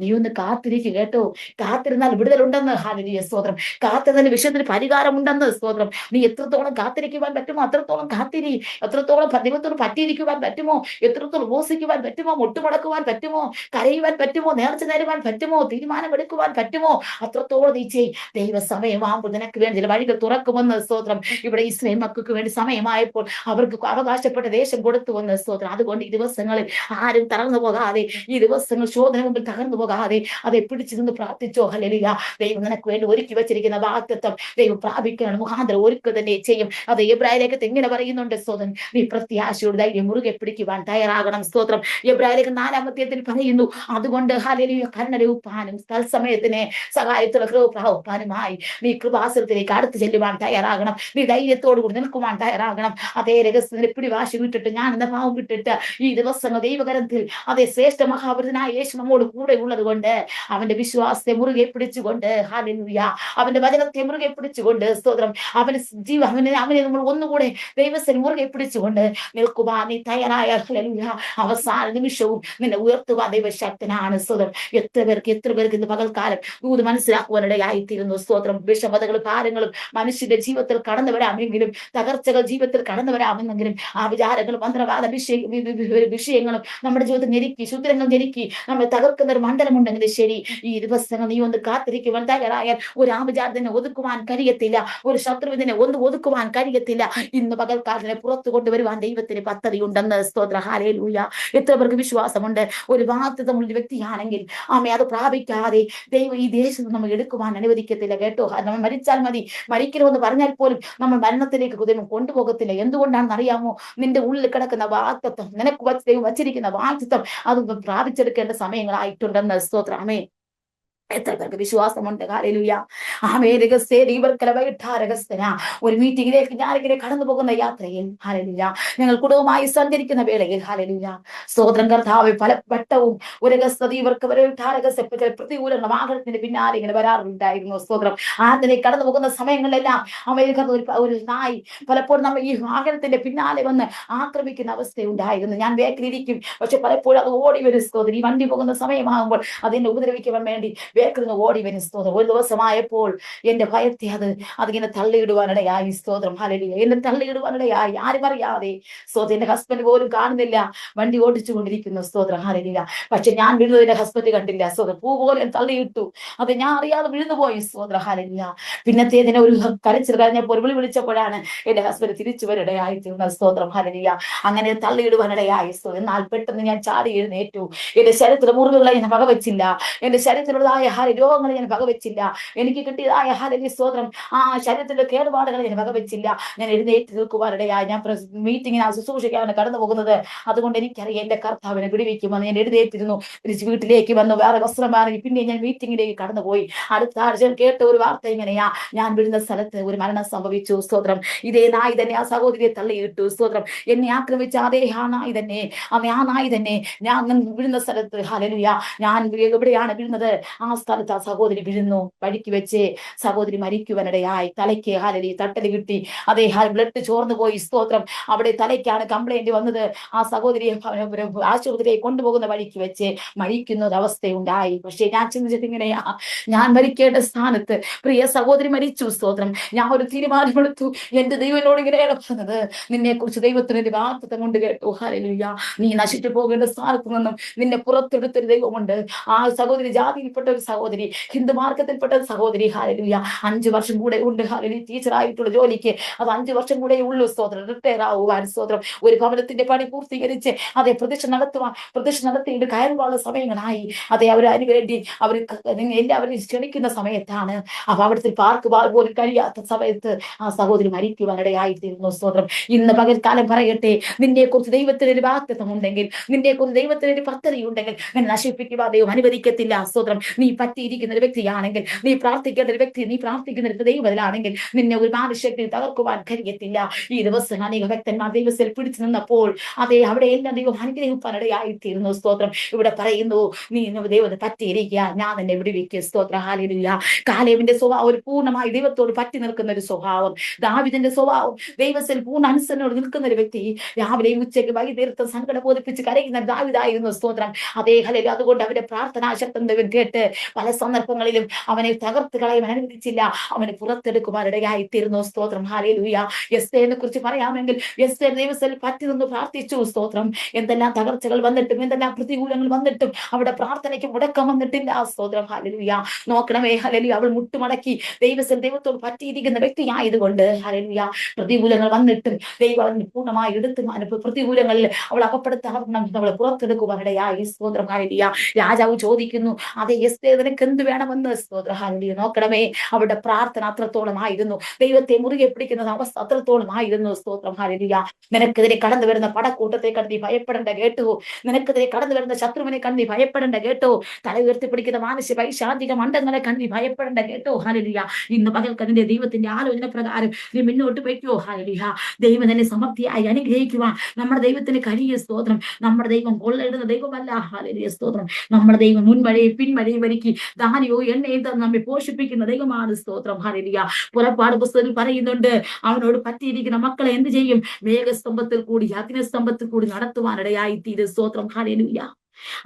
നീ ഒന്ന് കാത്തിരിക്കുക കേട്ടോ. കാത്തിരുന്നാൽ വിടുതലുണ്ടെന്ന്. ഹല്ലേലൂയ സ്തോത്രം. കാത്തിരുന്നതിന് വിഷയത്തിന് പരിഹാരമുണ്ടെന്ന്. സ്തോത്രം. നീ എത്രത്തോളം കാത്തിരിക്കുവാൻ പറ്റുമോ അത്രത്തോളം കാത്തിരി. എത്രത്തോളം ദൈവത്തോട് പറ്റിയിരിക്കുവാൻ പറ്റുമോ, എത്രത്തോളം ഉപവസിക്കുവാൻ പറ്റുമോ, മുട്ടുമടക്കുവാൻ പറ്റുമോ, കരയുവാൻ പറ്റുമോ, നേർച്ച തരുവാൻ പറ്റുമോ, തീരുമാനമെടുക്കുവാൻ പറ്റുമോ, അത്രത്തോളം നീ ചെയ്. ദൈവസമയമാകുമ്പോൾ നിനക്ക് വേണ്ടി ചില വഴികൾ തുറക്കുമെന്ന്. സ്തോത്രം. ഇവിടെ ഇസ്രായേൽ മക്കൾക്ക് വേണ്ടി സമയമായപ്പോൾ അവർക്ക് അവകാശപ്പെട്ട ദേശം കൊടുത്തുവെന്ന്. സ്തോത്രം. അതുകൊണ്ട് ഈ ദിവസങ്ങളിൽ ആരും തളർന്നു പോകാതെ, ഈ ദിവസങ്ങൾ ശോധന മുമ്പിൽ തകർന്നു പോകാതെ അതെ പിടിച്ചു നിന്ന് പ്രാർത്ഥിച്ചോ. ഹല്ലേലൂയ. ദൈവം നിനക്ക് വേണ്ടി ഒരുക്കി വെച്ചിരിക്കുന്ന വാഗ്ദത്തം ദൈവം പ്രാപിക്കണം മുഖാന്തരം ഒരുക്കുക തന്നെ ചെയ്യും. അത് എബ്രായലേഖത്ത് എങ്ങനെ പറയുന്നുണ്ട്. സ്തോത്രം. നീ പ്രത്യാശയോട് ധൈര്യം മുറുകെ പിടിക്കുവാൻ തയ്യാറാകണം. സ്തോത്രം. എബ്രായലേഖ 4-ാം അധ്യായത്തിൽ പറയുന്നു, അതുകൊണ്ട് ഹല്ലേലൂയ കരുണരൂപാനും തത്സമയത്തിന് സഹായത്തുള്ള കൃപാവുമായി നീ കൃപാസനത്തിലേക്ക് അടുത്ത് ചെല്ലുവാൻ തയ്യാറാകണം. നീ ധൈര്യത്തോടു കൂടി നിൽക്കുവാൻ തയ്യാറാകണം. അതേ രഹസ്യത്തിന് പിടിവാശി വിട്ടിട്ട്, ഞാൻ എന്ന ഭാവം വിട്ടിട്ട് ഈ ദിവസങ്ങൾ ദൈവകരത്തിൽ അതേ ശ്രേഷ്ഠ മഹാപുരുഷനായ യേശു നമ്മോട് കൂടെ ഉള്ളത് കൊണ്ട് അവന്റെ വിശ്വാസത്തെ മുറുകെ പിടിച്ചുകൊണ്ട്, ഹല്ലേലൂയ, അവന്റെ വചനത്തെ മുറുകെ പിടിച്ചുകൊണ്ട്, സ്തോത്രം, അവനെ നമ്മൾ ഒന്നുകൂടെ ദൈവത്തെ മുറുകെ പിടിച്ചുകൊണ്ട് നിൽക്കുവാൻ നീ തയ്യാറായ, ഹല്ലേലൂയ, അവസാന നിമിഷവും നിന്നെ ഉയർത്തുവാൻ ദൈവശക്തനാണ്. സ്തോത്രം. എത്ര പേർക്ക് ഇന്ന് പകൽക്കാലം ഇത് മനസ്സിലാക്കുവാനിടയായിത്തീരുന്നു. സ്തോത്രം. വിഷമതകളും ഭാരങ്ങളും മനുഷ്യന്റെ ജീവിതത്തിൽ കടന്നു വരാമെങ്കിലും, തകർച്ചകൾ ജീവിതത്തിൽ കടന്നു വരാമെന്നെങ്കിലും, ആ വിചാരങ്ങളും മന്ത്രവാദ വിഷയങ്ങളും നമ്മുടെ ജീവിതത്തിൽ ഞെരുക്കി, ശുദ്രങ്ങൾ ഞെരുക്കി നമ്മെ തകർക്കുന്ന ഒരു മണ്ഡലമുണ്ടെങ്കിൽ ശരി, ഈ ദിവസങ്ങൾ നീ ഒന്ന് കാത്തിരിക്കുവാൻ തയ്യാറായാൽ ഒരു ആഭിചാരത്തിനെ ഒതുക്കുവാൻ കഴിയത്തില്ല, ഒരു ശത്രുവിനെ ഒതുക്കുവാൻ കഴിയത്തില്ല. ഇന്ന് പകൽക്കാലത്തിനെ പുറത്തു കൊണ്ടുവരുവാൻ ദൈവത്തിന് പദ്ധതി ഉണ്ടെന്ന്. സ്തോത്ര. ഹല്ലേലൂയ. എത്ര പേർക്ക് വിശ്വാസമുണ്ട്? ഒരു ബാധ്യതമുള്ള വ്യക്തിയാണെങ്കിൽ അത് പ്രാപിക്കാതെ ദൈവം ഈ ദേശത്ത് നമ്മൾ എടുക്കുവാൻ അനുവദിക്കത്തില്ല കേട്ടോ. നമ്മൾ മരിച്ചാൽ മതി, മരിക്കണമെന്ന് പറഞ്ഞാൽ പോലും നമ്മൾ മരണത്തിലേക്ക് ദൈവം കൊണ്ടുപോകത്തില്ല. എന്തുകൊണ്ടാണെന്ന് അറിയാമോ? നിന്റെ ഉള്ളിൽ കിടക്കുന്ന വാഗ്ദത്തം, നിനക്ക് ദൈവം വച്ചിരിക്കുന്ന വാഗ്ദത്തം അത് പ്രാപിച്ചെടുക്കേണ്ട സമയങ്ങളായിട്ടുണ്ടെന്ന്. സ്തോത്രമേ. എത്ര പേർക്ക് വിശ്വാസമുണ്ട്? ഹല്ലേലൂയ. ഒരു മീറ്റിംഗിലേക്ക് ഞാനിങ്ങനെ കടന്നു പോകുന്ന യാത്രയിൽ, ഹല്ലേലൂയ, ഞങ്ങൾ കുടുംബമായി സഞ്ചരിക്കുന്ന വേളയിൽ, ഹല്ലേലൂയ, സ്തോത്രം കർത്താവേ, പല വട്ടവും ഇവർക്ക് പ്രതികൂലങ്ങളും ആഗ്രഹത്തിന്റെ പിന്നാലെ ഇങ്ങനെ വരാറുണ്ടായിരുന്നു. സ്തോത്രം. ആദ്യം കടന്നു പോകുന്ന സമയങ്ങളിലെല്ലാം ഒരു നായി പലപ്പോഴും നമ്മൾ ഈ വാഹനത്തിന്റെ പിന്നാലെ വന്ന് ആക്രമിക്കുന്ന അവസ്ഥയുണ്ടായിരുന്നു. ഞാൻ വേക്കിലിരിക്കും, പക്ഷെ പലപ്പോഴും അത് ഓടി വരും. സ്തോത്രം. ഈ വണ്ടി പോകുന്ന സമയമാകുമ്പോൾ അതിനെ ഉപദ്രവിക്കുവാൻ വേണ്ടി വേക്കുന്ന ഓടി വരും. സ്തോത്രം. ഒരു ദിവസമായപ്പോൾ എന്റെ ഭയത്തെ അതിങ്ങനെ തള്ളിയിടുവാനിടയായി. സ്തോത്രം. ഹല്ലേലൂയ. എന്നെ തള്ളിയിടുവാനിടയായി, ആരും അറിയാതെ. സ്തോത്രം. എന്റെ ഹസ്ബൻഡ് പോലും കാണുന്നില്ല, വണ്ടി ഓടിച്ചു കൊണ്ടിരിക്കുന്നു. സ്തോത്രം. ഹല്ലേലൂയ. പക്ഷെ ഞാൻ വീഴുന്നതിന്റെ ഹസ്ബൻഡ് കണ്ടില്ല. സ്തോത്രം. പൂ പോലെ തള്ളിയിട്ടു, അത് ഞാൻ അറിയാതെ വീഴുന്നുപോയി. സ്തോത്രം. ഹല്ലേലൂയ. പിന്നത്തേതിനെ ഒരു കരച്ചിൽ കഴിഞ്ഞപ്പോൾ ഒരു വിളി വിളിച്ചപ്പോഴാണ് എന്റെ ഹസ്ബൻഡ് തിരിച്ചു വരിടയായി തീർന്ന. സ്തോത്രം. ഹല്ലേലൂയ. അങ്ങനെ തള്ളിയിടുവാനിടയായി. എന്നാൽ പെട്ടെന്ന് ഞാൻ ചാടി എഴുന്നേറ്റു. എന്റെ ശരീരത്തിലെ മുറിവുകളെ ഞാൻ വകവെച്ചില്ല, എന്റെ ശരീരത്തിലുള്ളതായ രോഗങ്ങളെ ഞാൻ വകവെച്ചില്ല, എനിക്ക് കിട്ടിയതായ സ്തോത്രം ആ ശരീരത്തിലെ കേടുപാടുകളെ ഞാൻ വകവെച്ചില്ല. ഞാൻ എഴുന്നേറ്റ് നിൽക്കുവാനിടയായി. ഞാൻ മീറ്റിങ്ങിന് ശുശ്രൂഷയ്ക്കാണ് കടന്നു പോകുന്നത്. അതുകൊണ്ട് എനിക്കറിയാം എന്റെ കർത്താവിനെ വിടുവിക്കുമെന്ന്. ഞാൻ എഴുന്നേറ്റിരുന്നു, തിരിച്ച് വീട്ടിലേക്ക് വന്നു, വേറെ വസ്ത്രം മാറി പിന്നെ ഞാൻ മീറ്റിങ്ങിലേക്ക് കടന്നുപോയി. അടുത്ത ആഴ്ച കേട്ട ഒരു വാർത്ത ഇങ്ങനെയാ, ഞാൻ വീഴുന്ന സ്ഥലത്ത് ഒരു മരണം സംഭവിച്ചു. സ്തോത്രം. ഇതേ നായി തന്നെ ആ സഹോദരിയെ തള്ളിയിട്ടു. സ്തോത്രം. എന്നെ ആക്രമിച്ച അതേ ആ നായി തന്നെ, ആ നായി തന്നെ ഞാൻ വീഴുന്ന സ്ഥലത്ത്, ഹല്ലേലൂയ, ഞാൻ എവിടെയാണ് വീഴുന്നത് ആ സ്ഥലത്ത് ആ സഹോദരി വീഴുന്നു. വഴിക്ക് വെച്ച് സഹോദരി മരിക്കുവാനിടയായി. തലയ്ക്ക് ഹല്ലേലൂയ തട്ടല് കിട്ടി, അതേ ബ്ലഡ് ചോർന്നു പോയി. സ്തോത്രം. അവിടെ തലയ്ക്കാണ് കംപ്ലൈന്റ് വന്നത്. ആ സഹോദരിയെ ആശുപത്രിയിലേക്ക് കൊണ്ടുപോകുന്ന വഴിക്ക് വെച്ച് മരിക്കുന്ന ഒരു അവസ്ഥയുണ്ടായി. പക്ഷെ ഞാൻ ചിന്തിച്ചത് ഇങ്ങനെയാ, ഞാൻ മരിക്കേണ്ട സ്ഥാനത്ത് പ്രിയ സഹോദരി മരിച്ചു. സ്തോത്രം. ഞാൻ ഒരു തീരുമാനമെടുത്തു. എന്റെ ദൈവനോട് ഇങ്ങനെയാണ് പറഞ്ഞത്, നിന്നെ കുറിച്ച് ദൈവത്തിന് വാഗ്ദത്തം കൊണ്ട് കേട്ടു. ഹല്ലേലൂയ. നീ നശിച്ചു പോകേണ്ട സ്ഥാനത്ത് നിന്നും നിന്നെ പുറത്തെടുത്തൊരു ദൈവമുണ്ട്. ആ സഹോദരി ജാതിയിൽപ്പെട്ട ഒരു സഹോദരി, ഹിന്ദു മാർഗത്തിൽപ്പെട്ട സഹോദരി, ഹല്ലേലൂയ, 5 വർഷം കൂടെ ഉണ്ട്. ഹല്ലേലൂയ. ടീച്ചറായിട്ടുള്ള ജോലിക്ക് അത് 5 വർഷം കൂടെ ഉള്ളൂ. സ്തോത്രം. റിട്ടയർ ആവുവാൻ. സ്തോത്രം. ഒരു ഭവനത്തിന്റെ പണി പൂർത്തീകരിച്ച് അതേ പ്രതിഷ്ഠ നടത്തിയിട്ട് കയറുവാനുള്ള സമയങ്ങളായി. അതെ അതിനു വേണ്ടി അവർ എല്ലാവരും ക്ഷണിക്കുന്ന സമയത്താണ്. അപ്പൊ അവിടുത്തെ പാർക്ക് പോലും കഴിയാത്ത സമയത്ത് ആ സഹോദരി മരിക്കുവാനിടയായിത്തീരുന്നു. സ്തോത്രം. ഇന്ന് പകൽക്കാലം പറയട്ടെ, നിന്നെ കുറിച്ച് ദൈവത്തിന് ഒരു വാഗ്ദത്തം ഉണ്ടെങ്കിൽ, നിന്നെ കുറിച്ച് ദൈവത്തിന് ഒരു പദ്ധതി ഉണ്ടെങ്കിൽ നിന്നെ നശിപ്പിക്കുവാൻ ദൈവം അനുവദിക്കത്തില്ല. സ്തോത്രം. നീ പറ്റിയിരിക്കുന്ന ഒരു വ്യക്തിയാണെങ്കിൽ, നീ പ്രാർത്ഥിക്കേണ്ട ഒരു വ്യക്തി, നീ പ്രാർത്ഥിക്കുന്ന ഒരു ദൈവത്തിലാണെങ്കിൽ നിന്നെ ഒരു മാനുഷ്യത്തിൽ തകർക്കുവാൻ കഴിയത്തില്ല. ഈ ദിവസം അനേക ഭക്തന്മാർ ദൈവത്തിൽ പിടിച്ചു നിന്നപ്പോൾ അവിടെ എല്ലാം ദൈവം അനുഗ്രഹിപ്പാനിടയായി തീർന്നു. സ്തോത്രം. ഇവിടെ പറയുന്നു, നീ ദൈവത്തെ പറ്റിയിരിക്കുക, ഞാൻ നിന്നെ വിടുവിക്കും. സ്തോത്രം. ഹല്ലേലൂയ. കാലേബിന്റെ സ്വഭാവം ഒരു പൂർണ്ണമായി ദൈവത്തോട് പറ്റി നിൽക്കുന്ന ഒരു സ്വഭാവം. ദാവീദിന്റെ സ്വഭാവം ദൈവത്തിൽ പൂർണ്ണ അനുസരണയോട് നിൽക്കുന്ന ഒരു വ്യക്തി. രാവിലെയും ഉച്ചയ്ക്ക് വൈകുന്നേരത്ത് സങ്കടം ബോധിപ്പിച്ച് കരയുന്ന ദാവീദായിരുന്നു. സ്തോത്രം. അതേ ഹല്ലേലൂയ. അതുകൊണ്ട് അവന്റെ പ്രാർത്ഥനാ ശബ്ദം ദൈവം കേട്ട് പല സന്ദർഭങ്ങളിലും അവനെ തകർത്ത് കളയാൻ അനുവദിച്ചില്ല, അവനെ പുറത്തെടുക്കുവാനിടയായി തീർന്നു. സ്തോത്രം. ഹല്ലേലൂയ. എസ്തേറിനെ കുറിച്ച് പറയാമെങ്കിൽ എസ്തേർ ദൈവത്തിൽ പറ്റി നിന്ന് പ്രാർത്ഥിച്ചു. സ്തോത്രം. എന്തെല്ലാം തകർച്ചകൾ വന്നിട്ടും എന്തെല്ലാം പ്രതികൂലങ്ങൾ വന്നിട്ടും അവിടെ പ്രാർത്ഥനയ്ക്ക് മുടക്കം വന്നിട്ടില്ല. സ്തോത്രം. ഹല്ലേലൂയ. നോക്കണമേ. ഹല്ലേലൂയ. അവൾ മുട്ടുമടക്കി ദൈവത്തോട് പറ്റിയിരിക്കുന്ന വ്യക്തിയായതുകൊണ്ട് ഹല്ലേലൂയ പ്രതികൂലങ്ങൾ വന്നിട്ടും ദൈവം പൂർണ്ണമായി എടുത്ത് പ്രതികൂലങ്ങളിൽ അവൾ അകപ്പെടുത്താൻ അവളെ പുറത്തെടുക്കുവാനിടയായി. സ്തോത്രം. ഹല്ലേലൂയ. രാജാവ് ചോദിക്കുന്നു, അതേ എസ്തേർ നിനക്ക് എന്ത് വേണമെന്ന്. സ്തോത്രം. ഹല്ലേലൂയ. നോക്കണമേ, അവരുടെ പ്രാർത്ഥന അത്രത്തോളമായിരുന്നു, ദൈവത്തെ മുറുകെ പിടിക്കുന്ന അവസ്ഥ അത്രത്തോളമായിരുന്നു. സ്തോത്രം. ഹല്ലേലൂയ. നിനക്കെതിരെ കടന്നു വരുന്ന പടക്കൂട്ടത്തെ കണ്ട് നീ ഭയപ്പെടേണ്ട കേട്ടോ, നിനക്കെതിരെ കടന്നു വരുന്ന ശത്രുവിനെ കണ്ട് നീ ഭയപ്പെടേണ്ട കേട്ടോ, തല ഉയർത്തിപ്പിടിക്കുന്ന മാനുഷ്യ പൈശാചിക മണ്ഡലങ്ങളെ കണ്ട് നീ ഭയപ്പെടേണ്ട കേട്ടോ. ഹല്ലേലൂയ. ഇന്ന് പകൽക്ക് അതിന്റെ ദൈവത്തിന്റെ ആലോചന പ്രകാരം നീ മുന്നോട്ട് പോയിക്കോ. ഹല്ലേലൂയ. ദൈവം തന്നെ സമൃദ്ധിയായി അനുഗ്രഹിക്കുവാൻ നമ്മുടെ ദൈവത്തിന് കഴിയ. സ്തോത്രം. നമ്മുടെ ദൈവം കൊള്ളയിടുന്ന ദൈവമല്ല. ഹല്ലേലൂയ. സ്തോത്രം. നമ്മുടെ ദൈവം മുൻമഴയും പിൻമഴയും ഒരുക്കി ധാന്യവും എണ്ണയും തന്ന് നമ്മെ പോഷിപ്പിക്കുന്ന ദൈവമാണ്. സ്തോത്രം. ഹല്ലേലൂയ. പുറപ്പാട് പുസ്തകത്തിൽ പറയുന്നുണ്ട്, അവനോട് പറ്റിയിരിക്കുന്ന മക്കളെ എന്ത് ചെയ്യും? മേഘസ്തംഭത്തിൽ കൂടി അഗ്നിസ്തംഭത്തിൽ കൂടി നടത്തുവാനിടയായി തീരും. സ്തോത്രം. ഹല്ലേലൂയ.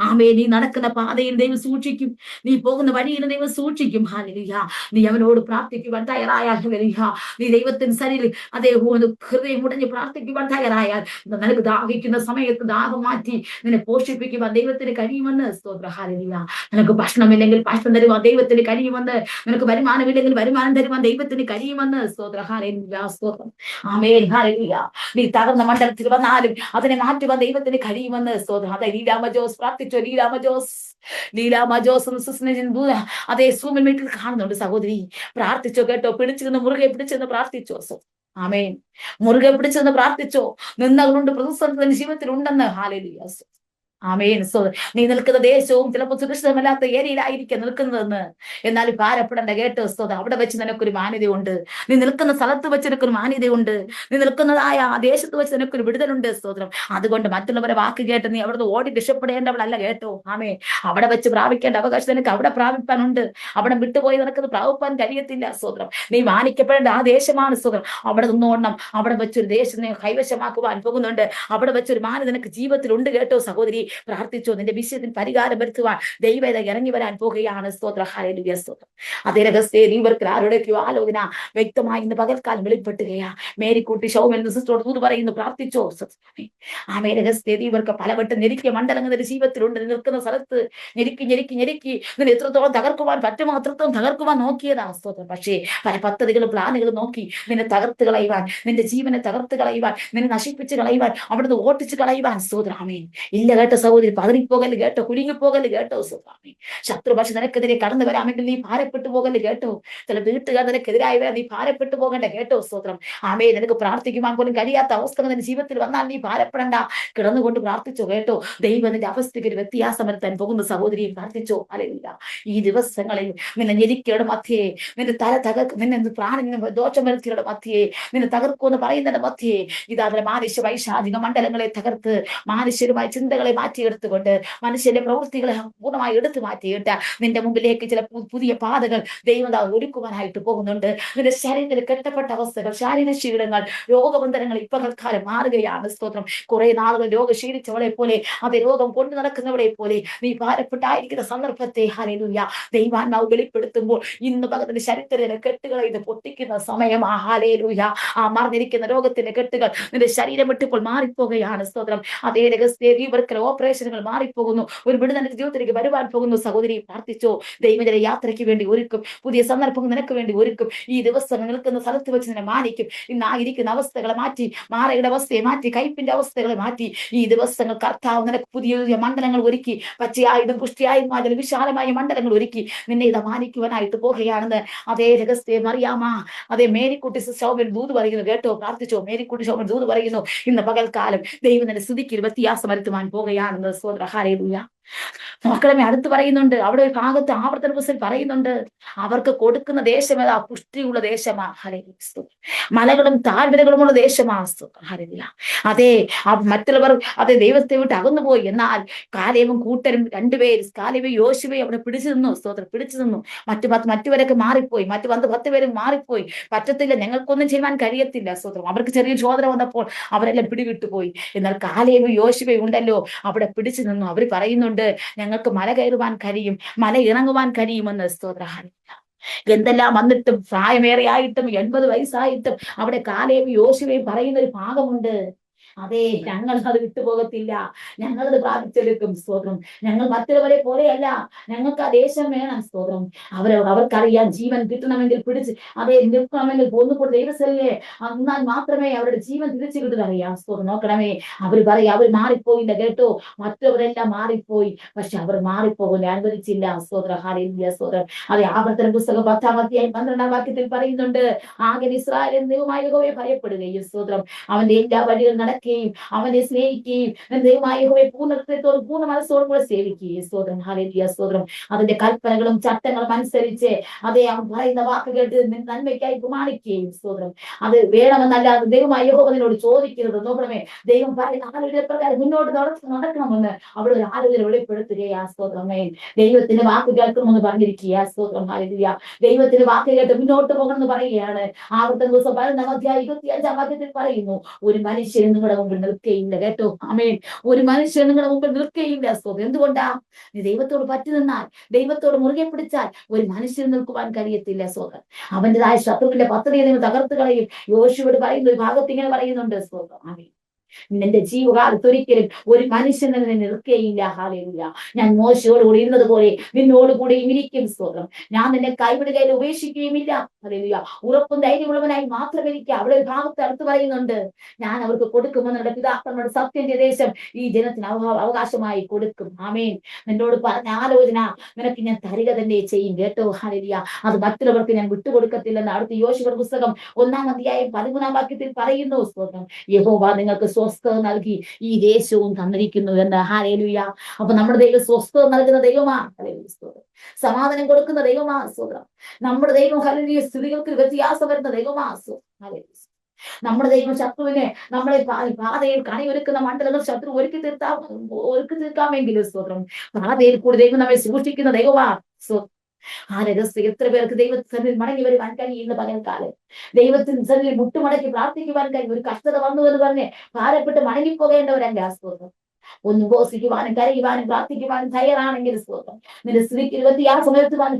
ആമേ. നീ നടക്കുന്ന പാതയിൽ ദൈവം സൂക്ഷിക്കും, നീ പോകുന്ന വഴിയിൽ ദൈവം സൂക്ഷിക്കും. ഹല്ലേലൂയ. നീ അവനോട് പ്രാർത്ഥിക്കുവാൻ തയ്യാറായാൽ, ഹല്ലേലൂയ, നീ ദൈവത്തിന് സരിൽ ഹൃദയം മുടഞ്ഞ് പ്രാർത്ഥിക്കുവാൻ തയ്യാറായാൽ നിനക്ക് ദാഹിക്കുന്ന സമയത്ത് ദാഹം മാറ്റി നിന്നെ പോഷിപ്പിക്കുവാൻ ദൈവത്തിന് കഴിയുമെന്ന്. സ്തോത്രം. ഹല്ലേലൂയ. നിനക്ക് ഭക്ഷണമില്ലെങ്കിൽ ഭക്ഷണം തരുവാൻ ദൈവത്തിന് കഴിയുമെന്ന്, നിനക്ക് വരുമാനമില്ലെങ്കിൽ വരുമാനം തരുവാൻ ദൈവത്തിന് കഴിയുമെന്ന്. സ്തോത്രം. ഹല്ലേലൂയ. സ്തോത്രം. ആമേൻ. ഹല്ലേലൂയ. നീ തകർന്ന മണ്ഡലത്തിൽ വന്നാലും അതിനെ മാറ്റുവാൻ ദൈവത്തിന് കഴിയുമെന്ന്. സ്തോത്രം. അതെ, ലീലാമ ജോസ് പ്രാർത്ഥിച്ചോ. ലീലാമ ജോസ് അതേ സൂമിൽ വീട്ടിൽ കാണുന്നുണ്ട്. സഹോദരി പ്രാർത്ഥിച്ചോ കേട്ടോ. പിടിച്ചിരുന്ന് മുറുകെ പിടിച്ചെന്ന് പ്രാർത്ഥിച്ചോ. ആമേൻ. മുറുകെ പിടിച്ചെന്ന് പ്രാർത്ഥിച്ചോ. നിന്നകളുണ്ട്, പ്രതിസന്ധി ജീവിതത്തിൽ ഉണ്ടെന്ന്. ഹല്ലേലൂയ. ആമേൻ. നീ നിൽക്കുന്ന ദേശവും ചിലപ്പോൾ സുരക്ഷിതമല്ലാത്ത ഏരിയയിലായിരിക്കും നിൽക്കുന്നതെന്ന്, എന്നാൽ ഭാരപ്പെടേണ്ട കേട്ടോ. അവിടെ വെച്ച് നിനക്കൊരു മാന്യതയുണ്ട്. നീ നിൽക്കുന്ന സ്ഥലത്ത് വെച്ച് നിനക്കൊരു മാന്യതയുണ്ട്. നീ നിൽക്കുന്നതായ ആ ദേശത്ത് വെച്ച് നിനക്കൊരു വിടുതലുണ്ട്. സ്തോത്രം. അതുകൊണ്ട് മറ്റുള്ളവരെ വാക്ക് കേട്ട് നീ അവിടുന്ന് ഓടി രക്ഷപ്പെടേണ്ടവളല്ല കേട്ടോ. ആമേ. അവിടെ വെച്ച് പ്രാപിക്കേണ്ട അവകാശം നിനക്ക് അവിടെ പ്രാപിപ്പാനുണ്ട്. അവിടെ വിട്ടുപോയി നിനക്കത് പ്രാപിപ്പാൻ കഴിയത്തില്ല. സ്തോത്രം. നീ മാനിക്കപ്പെടേണ്ട ആ ദേശമാണ്. സ്തോത്രം. അവിടെ നിന്നോണം. അവിടെ വെച്ചൊരു ദേശം നീ കൈവശമാക്കുവാൻ പോകുന്നുണ്ട്. അവിടെ വെച്ചൊരു മാന്യത നിനക്ക് ജീവിതത്തിലുണ്ട് കേട്ടോ. സഹോദരി പ്രാർത്ഥിച്ചോ. നിന്റെ വിഷയത്തിന് പരിഹാരം വരുത്തുവാൻ ദൈവം ഇറങ്ങി വരാൻ പോകുകയാണ്. സ്തോത്രം. ഹല്ലേലൂയ. സ്തോത്രം. അതേ രഹസ്യം ഇവർക്ക് ആരുടെയൊക്കെയോ ആലോചന വ്യക്തമായി ഇന്ന് പകൽക്കാലം വെളിപ്പെട്ടുകയാ. മേരിക്കുട്ടി ശൗമൻ സിസ്റ്ററോട് ദൂത് പറയുന്നു, പ്രാർത്ഥിച്ചോ. ആമേ. രഹസ്യം ഇവർക്ക് പലവട്ടം ഞെരുക്കിയ മണ്ഡലങ്ങൾ നിന്റെ ജീവിതത്തിലുണ്ട്. നിൽക്കുന്ന സ്ഥലത്ത് ഞെരുക്കി ഞെരുക്കി ഞെരുക്കി നിന്നെ എത്രത്തോളം തകർക്കുവാൻ പറ്റുമോ അത്രത്തോളം തകർക്കുവാൻ നോക്കിയതാ. സ്തോത്രം. പക്ഷേ പല പദ്ധതികളും പ്ലാനുകളും നോക്കി നിന്നെ തകർത്ത് കളയുവാൻ, നിന്റെ ജീവനെ തകർത്ത് കളയുവാൻ, നിന്നെ നശിപ്പിച്ച് കളയുവാൻ, അവിടുന്ന് ഓട്ടിച്ച് കളയുവാൻ. സ്തോത്രം. ആമേൻ. ഇല്ല കേട്ടോ സഹോദരി, പതറിപ്പോകല് കേട്ടോ, കുലുങ്ങിപ്പോകല് കേട്ടോ. സ്വാമി. ശത്രു പക്ഷെ നിനക്കെതിരെ കടന്നു വരാമെങ്കിൽ നീ ഭാരപ്പെട്ടു പോകല് കേട്ടോ. ചില വീട്ടുകാർ നിനക്കെതിരായി വരാൻ നീ ഭാരപ്പെട്ടു പോകണ്ട കേട്ടോ. സ്തോത്രം. ആമേ. നിനക്ക് പ്രാർത്ഥിക്കുവാൻ പോലും കഴിയാത്ത അവസ്ഥകൾ നിന്റെ ജീവിതത്തിൽ വന്നാൽ നീ ഭാരപ്പെടണ്ട. കിടന്നുകൊണ്ട് പ്രാർത്ഥിച്ചോ കേട്ടോ. ദൈവം നിന്റെ അവസ്ഥയ്ക്ക് ഒരു വ്യത്യാസം വരുത്താൻ പോകുന്ന സഹോദരിയും പ്രാർത്ഥിച്ചോ. ഹല്ലേലൂയ. ഈ ദിവസങ്ങളിൽ നിന്നെ ഞെരിക്കയുടെ മധ്യേ, നിന്റെ തല നിന്നെ പ്രാണിന് ദോഷം വരുത്തിയുടെ മധ്യേ, നിന്നെ തകർക്കുമെന്ന് പറയുന്നതിന്റെ മധ്യേ ഇതാ മാനുഷ്യ വൈശാചിക മണ്ഡലങ്ങളെ തകർത്ത് മാനുഷ്യരുമായ ചിന്തകളെ മാറ്റിയെടുത്തുകൊണ്ട് മനുഷ്യന്റെ പ്രവൃത്തികളെ പൂർണ്ണമായി എടുത്തു മാറ്റിയിട്ട് നിന്റെ മുമ്പിലേക്ക് ചില പുതിയ പാതകൾ ദൈവം ഒരുക്കുവാനായിട്ട് പോകുന്നുണ്ട്. നിന്റെ ശരീരത്തിൽ കെട്ടപ്പെട്ട അവസ്ഥകൾ, ശാരീരിക ക്ഷീണങ്ങൾ, രോഗബന്ധനങ്ങൾ ഇപ്പകൽക്കാലം മാറുകയാണ്. സ്തോത്രം. കുറെ നാളുകൾ രോഗം ക്ഷീണിച്ചവളെ പോലെ, അതേ രോഗം കൊണ്ടു നടക്കുന്നവളെ പോലെ നീ ഭാരപ്പെട്ടായിരിക്കുന്ന സന്ദർഭത്തെ ഹല്ലേലൂയ ദൈവാത്മാവ് വെളിപ്പെടുത്തുമ്പോൾ ഇന്ന് പകത്തിന്റെ ശരീരത്തിലെ കെട്ടുകളെ ഇത് പൊട്ടിക്കുന്ന സമയം. ഹല്ലേലൂയ. ആ മറിഞ്ഞിരിക്കുന്ന രോഗത്തിന്റെ കെട്ടുകൾ നിന്റെ ശരീരം വിട്ടിപ്പോൾ മാറിപ്പോകുകയാണ്. സ്തോത്രം. അതേ രഹസ്യ ഇവർക്ക് ഓപ്പറേഷനുകൾ മാറിപ്പോകുന്നു. ഒരു വിടുതൽ ജീവിതത്തിലേക്ക് വരുവാൻ പോകുന്നു. സഹോദരി പ്രാർത്ഥിച്ചോ. ദൈവത്തിന്റെ യാത്രയ്ക്ക് വേണ്ടി ഒരുക്കും, പുതിയ സന്ദർഭങ്ങൾ നിനക്ക് വേണ്ടി ഒരുക്കും. ഈ ദിവസം നിൽക്കുന്ന സ്ഥലത്ത് വെച്ച് നിന്നെ മാനിക്കും. ഇന്നായിരിക്കുന്ന അവസ്ഥകളെ മാറ്റി, മാറയുടെ അവസ്ഥയെ മാറ്റി, കയ്പിന്റെ അവസ്ഥകളെ മാറ്റി ഈ ദിവസങ്ങൾ കർത്താവ് നിനക്ക് പുതിയ പുതിയ മണ്ഡലങ്ങൾ ഒരുക്കി, പച്ചയായതും പുഷ്ടിയായതും വിശാലമായ മണ്ഡലങ്ങൾ ഒരുക്കി നിന്നെ ഇത് മാനിക്കുവാനായിട്ട് പോകുകയാണെന്ന് അതേ രഹസ്യം അറിയാമാ. അതേ മേരിക്കുട്ടി ശോഭൻ ദൂത് പറയുന്നു കേട്ടോ. പ്രാർത്ഥിച്ചോ. മേരിക്കുട്ടി ശോഭൻ ദൂത് പറയുന്നു, ഇന്ന് പകൽക്കാലം ദൈവം നിന്റെ സ്ഥിതിക്ക് വ്യത്യാസം വരുത്തുവാൻ പോകുകയാണെന്ന്. സ്തോത്രം. ഹല്ലേലൂയ. മക്കളെ അടുത്ത് പറയുന്നുണ്ട്, അവിടെ ഒരു ഭാഗത്ത് ആവർത്തന പുസ്തകത്തിൽ പറയുന്നുണ്ട്, അവർക്ക് കൊടുക്കുന്ന ദേശം ഏതാ? പുഷ്ടിയുള്ള ദേശമാ. ഹല്ലേലൂയ. മലകളും താഴ്വരകളുമുള്ള ദേശമാ. ഹല്ലേലൂയ. അതെ, മറ്റുള്ളവർ അതെ ദൈവത്തെ വിട്ട് അകന്നുപോയി. എന്നാൽ കാലേബും കൂട്ടരും രണ്ടുപേര്, കാലേബും യോശുവയും അവിടെ പിടിച്ചു നിന്നു. സ്തോത്രം, പിടിച്ചു നിന്നു. മറ്റുവരൊക്കെ മാറിപ്പോയി. മറ്റ് 10 പേരും മാറിപ്പോയി. പറ്റത്തില്ല, ഞങ്ങൾക്കൊന്നും ചെയ്യാൻ കഴിയത്തില്ല. സ്തോത്രം. അവർക്ക് ചെറിയ ചോദന വന്നപ്പോൾ അവരെല്ലാം പിടിവിട്ടു പോയി. എന്നാൽ കാലേബും യോശുവയും ഉണ്ടല്ലോ, അവിടെ പിടിച്ചു നിന്നു. അവർ പറയുന്നുണ്ട്, ഞങ്ങൾക്ക് മല കയറുവാൻ കഴിയും, മല ഇറങ്ങുവാൻ കഴിയുമെന്ന്. സ്തോത്ര. എന്തെല്ലാം വന്നിട്ടും, പ്രായമേറെ ആയിട്ടും, 80 വയസ്സായിട്ടും അവിടെ കാലേബും യോശുവയും പറയുന്ന ഒരു ഭാഗമുണ്ട്. അതെ, ഞങ്ങൾ അത് വിട്ടുപോകത്തില്ല, ഞങ്ങളത് പ്രാപിച്ചെടുക്കും. സ്തോത്രം. ഞങ്ങൾ മറ്റുള്ളവരെ പോലെയല്ല, ഞങ്ങൾക്ക് ആ ദേശം വേണം. സ്തോത്രം. അവർക്കറിയാം, ജീവൻ കിട്ടണമെങ്കിൽ അതെ നിൽക്കണമെങ്കിൽ പോന്നപ്പോൾ ദൈവസ്ഥലേ എന്നാൽ മാത്രമേ അവരുടെ ജീവൻ തിരിച്ചു കിട്ടുന്നറിയാം. സ്തോത്രം. നോക്കണമേ, അവർ അവർ മാറിപ്പോയില്ല കേട്ടോ, മറ്റവരെല്ലാം മാറിപ്പോയി. പക്ഷെ അവർ മാറിപ്പോകുന്ന അനുവദിച്ചില്ല. സ്തോത്രം. ഹല്ലേലൂയ. സ്തോത്രം. അതെ, ആവർത്തന പുസ്തകം 10-ാം അധ്യായം 12-ാം വാക്യത്തിൽ പറയുന്നുണ്ട്, ആകെ ഇസ്രായേലിൻ ദൈവമായ യഹോവയെ ഭയപ്പെടുകയും സ്തോത്രം അവന്റെ എല്ലാ വഴികളും നടക്കുകയും അവനെ സ്നേഹിക്കുകയും ദൈവമായ യഹോവയെ പൂർണ്ണത്തോടും പൂർണ്ണ മനസ്സോടും കൂടെ സേവിക്കുകയും. സ്തോത്രം. ഹല്ലേലൂയ. സ്തോത്രം. അതിന്റെ കൽപ്പനകളും ചട്ടങ്ങളും അനുസരിച്ച് അതേ അവൻ പറയുന്ന വാക്ക് കേട്ട് നന്മയ്ക്കായി പ്രമാണിക്കുകയും. സ്തോത്രം. അത് വേണമെന്നല്ലാതെ ദൈവമായ യഹോവ അതിനോട് ചോദിക്കരുത്. നോക്കണമേ, ദൈവം പറയുന്ന ആലോചന പ്രകാരം മുന്നോട്ട് നടക്കണമെന്ന് അവിടെ ഒരു ആലോചന വെളിപ്പെടുത്തുകയാ. സ്തോത്രമേ, ദൈവത്തിന്റെ വാക്ക് കേൾക്കണമെന്ന് പറഞ്ഞിരിക്കുക. സ്തോത്രം. ഹല്ലേലൂയ. ദൈവത്തിന്റെ വാക്ക് കേട്ട് മുന്നോട്ട് പോകണമെന്ന് പറയുകയാണ്. ആവർത്തന ദിവസം 11-ാം അധ്യായം 25-ാം വാക്യത്തിൽ പറയുന്നു, ഒരു മനുഷ്യൻ നിങ്ങളുടെ മുമ്പിൽ നിൽക്കുകയില്ല കേട്ടോ. ആമേൻ. ഒരു മനുഷ്യൻ നിങ്ങളുടെ മുമ്പിൽ നിൽക്കുകയില്ല. സ്തോത്രം. എന്തുകൊണ്ടാ? നീ ദൈവത്തോട് പറ്റി നിന്നാൽ, ദൈവത്തോട് മുറുകെ പിടിച്ചാൽ ഒരു മനുഷ്യൻ നിൽക്കുവാൻ കഴിയത്തില്ല. സ്തോത്രം. അവന്റേതായ ശത്രുവിന്റെ പദ്ധതിയെ നിങ്ങൾ തകർത്ത് കളയും. യോശുവോട് പറയുന്ന ഒരു ഭാഗത്ത് ഇങ്ങനെ പറയുന്നുണ്ട്. സ്തോത്രം. ആമേൻ. നിന്റെ ജീവകാലത്ത് ഒരിക്കലും ഒരു മനുഷ്യൻ നിന്നെ നിൽക്കുകയില്ല. ഹല്ലേലൂയ. ഞാൻ മോശയോട് കൂടി ഇരുന്നത് പോലെ നിന്നോട് കൂടി ഇരിക്കും. സ്തോത്രം. ഞാൻ നിന്നെ കൈവിടുകയിൽ ഉപേക്ഷിക്കുകയുമില്ല. ഹല്ലേലൂയ. ഉറപ്പും ധൈര്യമുള്ളവനായി മാത്രം ഇരിക്കുക. അവിടെ ഒരു ഭാഗത്ത് അടുത്ത് പറയുന്നുണ്ട്, ഞാൻ അവർക്ക് കൊടുക്കുമെന്ന് നിങ്ങളുടെ പിതാക്കളുടെ സത്യന്റെ ദേശം ഈ ജനത്തിന് അവകാശമായി കൊടുക്കും. ആമേൻ. നിന്നോട് പറഞ്ഞ ആലോചന നിനക്ക് ഞാൻ തരിക തന്നെ ചെയ്യും കേട്ടോ. ഹല്ലേലൂയ. അത് മറ്റുള്ളവർക്ക് ഞാൻ വിട്ടുകൊടുക്കത്തില്ലെന്ന് അടുത്ത യോശുവ പുസ്തകം 1-ാം അധ്യായം 13-ാം വാക്യത്തിൽ പറയുന്നു. സ്തോത്രം. യഹോവ നിങ്ങൾക്ക് സ്വസ്ഥത നൽകി ഈ ദേശവും തന്നിരിക്കുന്നു എന്ന്. ഹല്ലേലൂയ. അപ്പൊ നമ്മുടെ ദൈവം സ്വസ്ഥത നൽകുന്ന ദൈവമാണ്. ഹല്ലേലൂയ. സമാധാനം കൊടുക്കുന്ന ദൈവമാണ്. സ്തോത്രം. നമ്മുടെ ദൈവം ഹല്ലേലൂയ സ്ഥിതികൾക്ക് വ്യത്യാസം വരുന്ന ദൈവമാണ്. ഹല്ലേലൂയ. നമ്മുടെ ദൈവം ശത്രുവിനെ നമ്മളെ പാതയിൽ കണിയൊരുക്കുന്ന മണ്ഡലങ്ങൾ ശത്രു ഒരുക്കി തീർക്കാമെങ്കിലും സ്തോത്രം പാതയിൽ കൂടി ദൈവം നമ്മെ സൂക്ഷിക്കുന്ന ദൈവമാണ്. ആ രഹസ്യം എത്ര പേർക്ക് ദൈവത്തിന് മടങ്ങി വരുവാൻ കഴിയുന്ന പകൽക്കാലം, ദൈവത്തിന് മുട്ടുമടക്കി പ്രാർത്ഥിക്കുവാൻ കഴിയും. ഒരു കഷ്ടത വന്നു എന്ന് പറഞ്ഞ് ഭാരപ്പെട്ട് മടങ്ങിപ്പോകേണ്ടവരല്ല. സ്തോത്രം. ഒന്ന് ഉപവസിക്കുവാനും കരയുവാനും പ്രാർത്ഥിക്കുവാനും തയ്യാറാണെങ്കിൽ സ്തോത്രം നിന്റെ സ്ത്രീക്ക് വ്യത്യാസം വരുത്തുവാൻ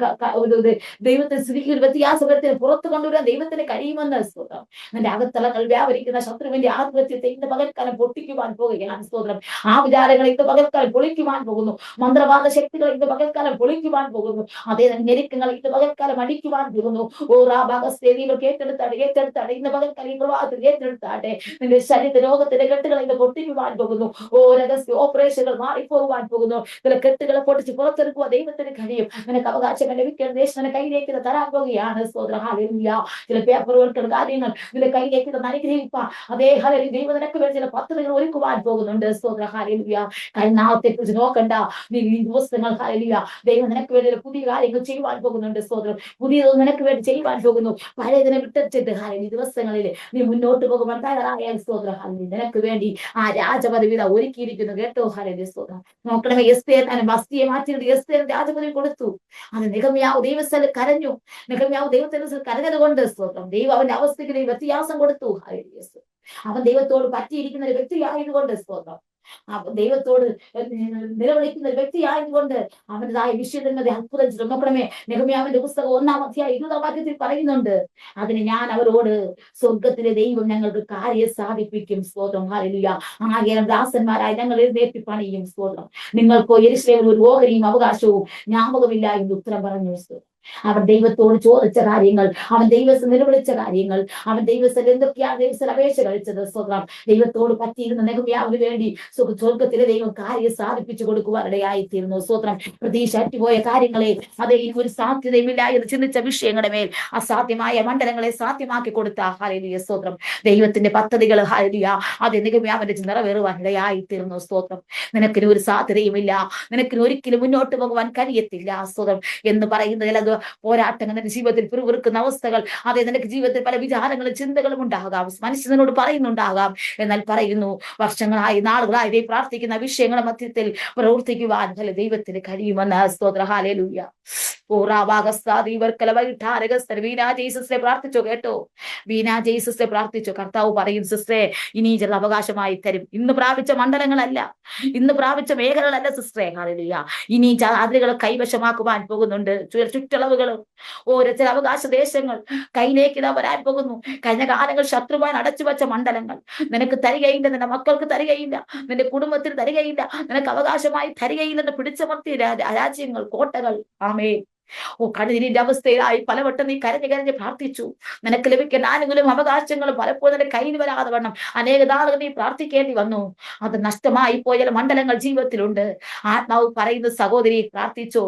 ദൈവത്തിന്റെ സ്ത്രീക്ക് വ്യത്യാസം വരുത്തി പുറത്തു കൊണ്ടുവരാൻ ദൈവത്തിന് കഴിയുമെന്ന്. സ്തോത്രം. നിന്റെ അകത്തളങ്ങൾ വ്യാപരിക്കുന്ന ശത്രുവിന്റെ ആധിപത്യത്തെ ഇന്ന് പകൽക്കാലം പൊട്ടിക്കുവാൻ പോകുകയാണ്. സ്തോത്രം. ആ വിചാരങ്ങൾ ഇന്ന് പകൽക്കാലം പൊളിക്കുവാൻ പോകുന്നു. മന്ത്രവാദ ശക്തികൾ ഇന്ന് പകൽക്കാലം പൊളിക്കുവാൻ പോകുന്നു. അതേ ഞെരുക്കങ്ങൾ ഇന്ന് പകൽക്കാലം അടിക്കുവാൻ പോകുന്നു. ഓ റാഭാഗസ്ഥേതികൾക്ക് ഏറ്റെടുത്താട്ടെ ഇന്ന് പകൽക്കാലം ഈ പ്രഭാതത്തിൽ ഏറ്റെടുത്താട്ടെ. നിന്റെ ശരീര രോഗത്തിന്റെ കെട്ടുകൾ ഇന്ന് പൊട്ടിക്കുവാൻ പോകുന്നു. ഓരോ ഓപ്പറേഷനുകൾ മാറിപ്പോകുവാൻ പോകുന്നു. ചില കെട്ടുകളെ പൊട്ടിച്ച് പുറത്തെടുക്കുക ദൈവത്തിന് കഴിയും. നിനക്ക് അവകാശം ലഭിക്കുന്ന ദേശം നിന്നെ കയ്യിലേക്ക് തരാൻ പോകുകയാണ്. സ്തോത്രം. ഹല്ലേലൂയ. ചില പേപ്പർ വർക്കുകൾ കാര്യങ്ങൾ നിന്റെ കയ്യിലേക്ക് അനുഗ്രഹിക്കുക. അതേ ഹല്ലേലൂയ. ദൈവം നിനക്ക് വേണ്ടി ചില പദ്ധതികൾ ഒരുക്കുവാൻ പോകുന്നുണ്ട്. സ്തോത്രം. ഹല്ലേലൂയ. നാളത്തെ കുറിച്ച് നോക്കണ്ട. നീ ഈ ദിവസങ്ങൾ ഹല്ലേലൂയ ദൈവം നിനക്ക് വേണ്ടി പുതിയ കാര്യങ്ങൾ ചെയ്യുവാൻ പോകുന്നുണ്ട്. സ്തോത്രം. പുതിയത് നിനക്ക് വേണ്ടി ചെയ്യുവാൻ പോകുന്നു. പഴയതിനെ വിട്ടിട്ട് ഹല്ലേലൂയ ദിവസങ്ങളിൽ നീ മുന്നോട്ട് പോകുവാൻ തയ്യാറായാൽ സ്തോത്രം. ഹല്ലേലൂയ നിനക്ക് വേണ്ടി ആ രാജപദവി ഒരുക്കിയിരിക്കുന്നു കേട്ടോ. ഹല്ലേലൂയ. സ്തോത്രം. നോക്കണമേ, എസ്തേർ വസ്തിയെ മാറ്റിയിട്ട് എസ്തേർ രാജപദവി കൊടുത്തു. അത് നെഹെമ്യാവ് ദൈവസ്ഥലം കരഞ്ഞു. നെഹെമ്യാവ് ദൈവത്തിന്റെ കരഞ്ഞത് കൊണ്ട് സ്തോത്രം ദൈവം അവന്റെ അവസ്ഥയ്ക്ക് വ്യത്യാസം കൊടുത്തു. ഹല്ലേലൂയ. അവൻ ദൈവത്തോട് പറ്റിയിരിക്കുന്ന ഒരു വ്യക്തിയായതുകൊണ്ട് സ്തോത്രം ദൈവത്തോട് നിലവിളിക്കുന്ന ഒരു വ്യക്തിയായതുകൊണ്ട് അവൻ്റെതായ വിഷയത്തിന്റെ അത്ഭുതം നോക്കണമേ. നെഹെമ്യാവിന്റെ പുസ്തകം 1-ാം അധ്യായം 20-ാം വാക്യത്തിൽ പറയുന്നുണ്ട്, അതിന് ഞാൻ അവരോട് സ്വർഗത്തിലെ ദൈവം ഞങ്ങൾക്ക് കാര്യം സാധിപ്പിക്കും. സ്തോത്രം. ഹല്ലേലൂയ. ആകയാൽ ദാസന്മാരായി ഞങ്ങൾ എഴുന്നേറ്റ് പണിയും. സ്തോത്രം. നിങ്ങൾക്കോ യെരൂശലേമിൽ ഒരു ഓഹരിയും അവകാശവും ജ്ഞാപകമില്ല എന്ന് ഉത്തരം പറഞ്ഞു. അവൻ ദൈവത്തോട് ചോദിച്ച കാര്യങ്ങൾ, അവൻ ദൈവത്തെ നിലവിളിച്ച കാര്യങ്ങൾ, അവൻ ദൈവത്തിൽ എന്തൊക്കെയാണ് ദൈവത്തിൽ അപേക്ഷ കഴിച്ചത്. സ്വന്തം ദൈവത്തോട് പറ്റിയിരുന്ന നെഹമ്യാവിന് വേണ്ടി സ്വർഗത്തിലെ ദൈവം കാര്യം സാധിപ്പിച്ചു കൊടുക്കുവാനിടയായിത്തീരുന്നു. സ്വത്രം പ്രതീക്ഷ അറ്റുപോയ കാര്യങ്ങളെ അതേ ഇനി ഒരു സാധ്യതയുമില്ല എന്ന് ചിന്തിച്ച വിഷയങ്ങളുടെ മേൽ അസാധ്യമായ മണ്ഡലങ്ങളെ സാധ്യമാക്കി കൊടുത്ത ഹല്ലേലൂയ സ്തോത്രം. ദൈവത്തിന്റെ പദ്ധതികൾ ഹല്ലേലൂയ അത് നെഹമ്യാവിന്റെ നിറവേറുവാനിടയായിത്തീരുന്നു. സ്തോത്രം. നിനക്കിന് ഒരു സാധ്യതയുമില്ല, നിനക്കിന് ഒരിക്കലും മുന്നോട്ട് പോകുവാൻ കഴിയത്തില്ല. സ്തോത്രം എന്ന് പറയുന്നതിൽ അത് പോരാട്ടങ്ങൾ നിന്റെ ജീവിതത്തിൽ പിറുപിറുക്കുന്ന അവസ്ഥകൾ, അതെ നിനക്ക് ജീവിതത്തിൽ പല വിചാരങ്ങളും ചിന്തകളും ഉണ്ടാകാം, മനുഷ്യനോട് പറയുന്നുണ്ടാകാം. എന്നാൽ പറയുന്നു വർഷങ്ങളായി നാളുകളായി പ്രാർത്ഥിക്കുന്ന വിഷയങ്ങളുടെ മധ്യത്തിൽ പ്രവർത്തിക്കുവാൻ ദൈവത്തിന് കഴിയുമെന്ന്. സ്തോത്ര ഹല്ലേലൂയ. വീണ ജീസസിനെ പ്രാർത്ഥിച്ചോ കേട്ടോ, വീണ ജീസസിനെ പ്രാർത്ഥിച്ചോ. കർത്താവ് പറയും സിസ്റ്ററെ ഇനി ചില അവകാശമായി തരും. ഇന്ന് പ്രാപിച്ച മണ്ഡലങ്ങളല്ല, ഇന്ന് പ്രാപിച്ച മേഖലകളല്ല സിസ്റ്ററെ. ഹല്ലേലൂയ. ഇനി അതിരുകൾ കൈവശമാക്കുവാൻ പോകുന്നുണ്ട്. ചുറ്റളവുകൾ, ഓരോ ചില അവകാശ ദേശങ്ങൾ കയ്യിലേക്ക് ഇതാ വരാൻ പോകുന്നു. കഴിഞ്ഞ കാലങ്ങൾ ശത്രുവാൻ അടച്ചു വെച്ച മണ്ഡലങ്ങൾ നിനക്ക് തരികയില്ല, നിന്റെ മക്കൾക്ക് തരികയില്ല, നിന്റെ കുടുംബത്തിന് തരികയില്ല, നിനക്ക് അവകാശമായി തരികയില്ലെന്ന് പിടിച്ചമർത്തിയ രാജ്യങ്ങൾ, കോട്ടകൾ. ആമേൻ. കണ്ണീരിന്റെ അവസ്ഥയിലായി പലവട്ടം നീ കരഞ്ഞ് കരഞ്ഞ് പ്രാർത്ഥിച്ചു. നിനക്ക് ലഭിക്കേണ്ട ആനുകൂല്യം അവകാശങ്ങളും പലപ്പോഴും നിന്റെ കയ്യിൽ വരാതെ വണ്ണം അനേക നാളുകൾ നീ പ്രാർത്ഥിക്കേണ്ടി വന്നു. അത് നഷ്ടമായി പോയ മണ്ഡലങ്ങൾ ജീവിതത്തിലുണ്ട്. ആത്മാവ് പറയുന്ന സഹോദരി പ്രാർത്ഥിച്ചോ.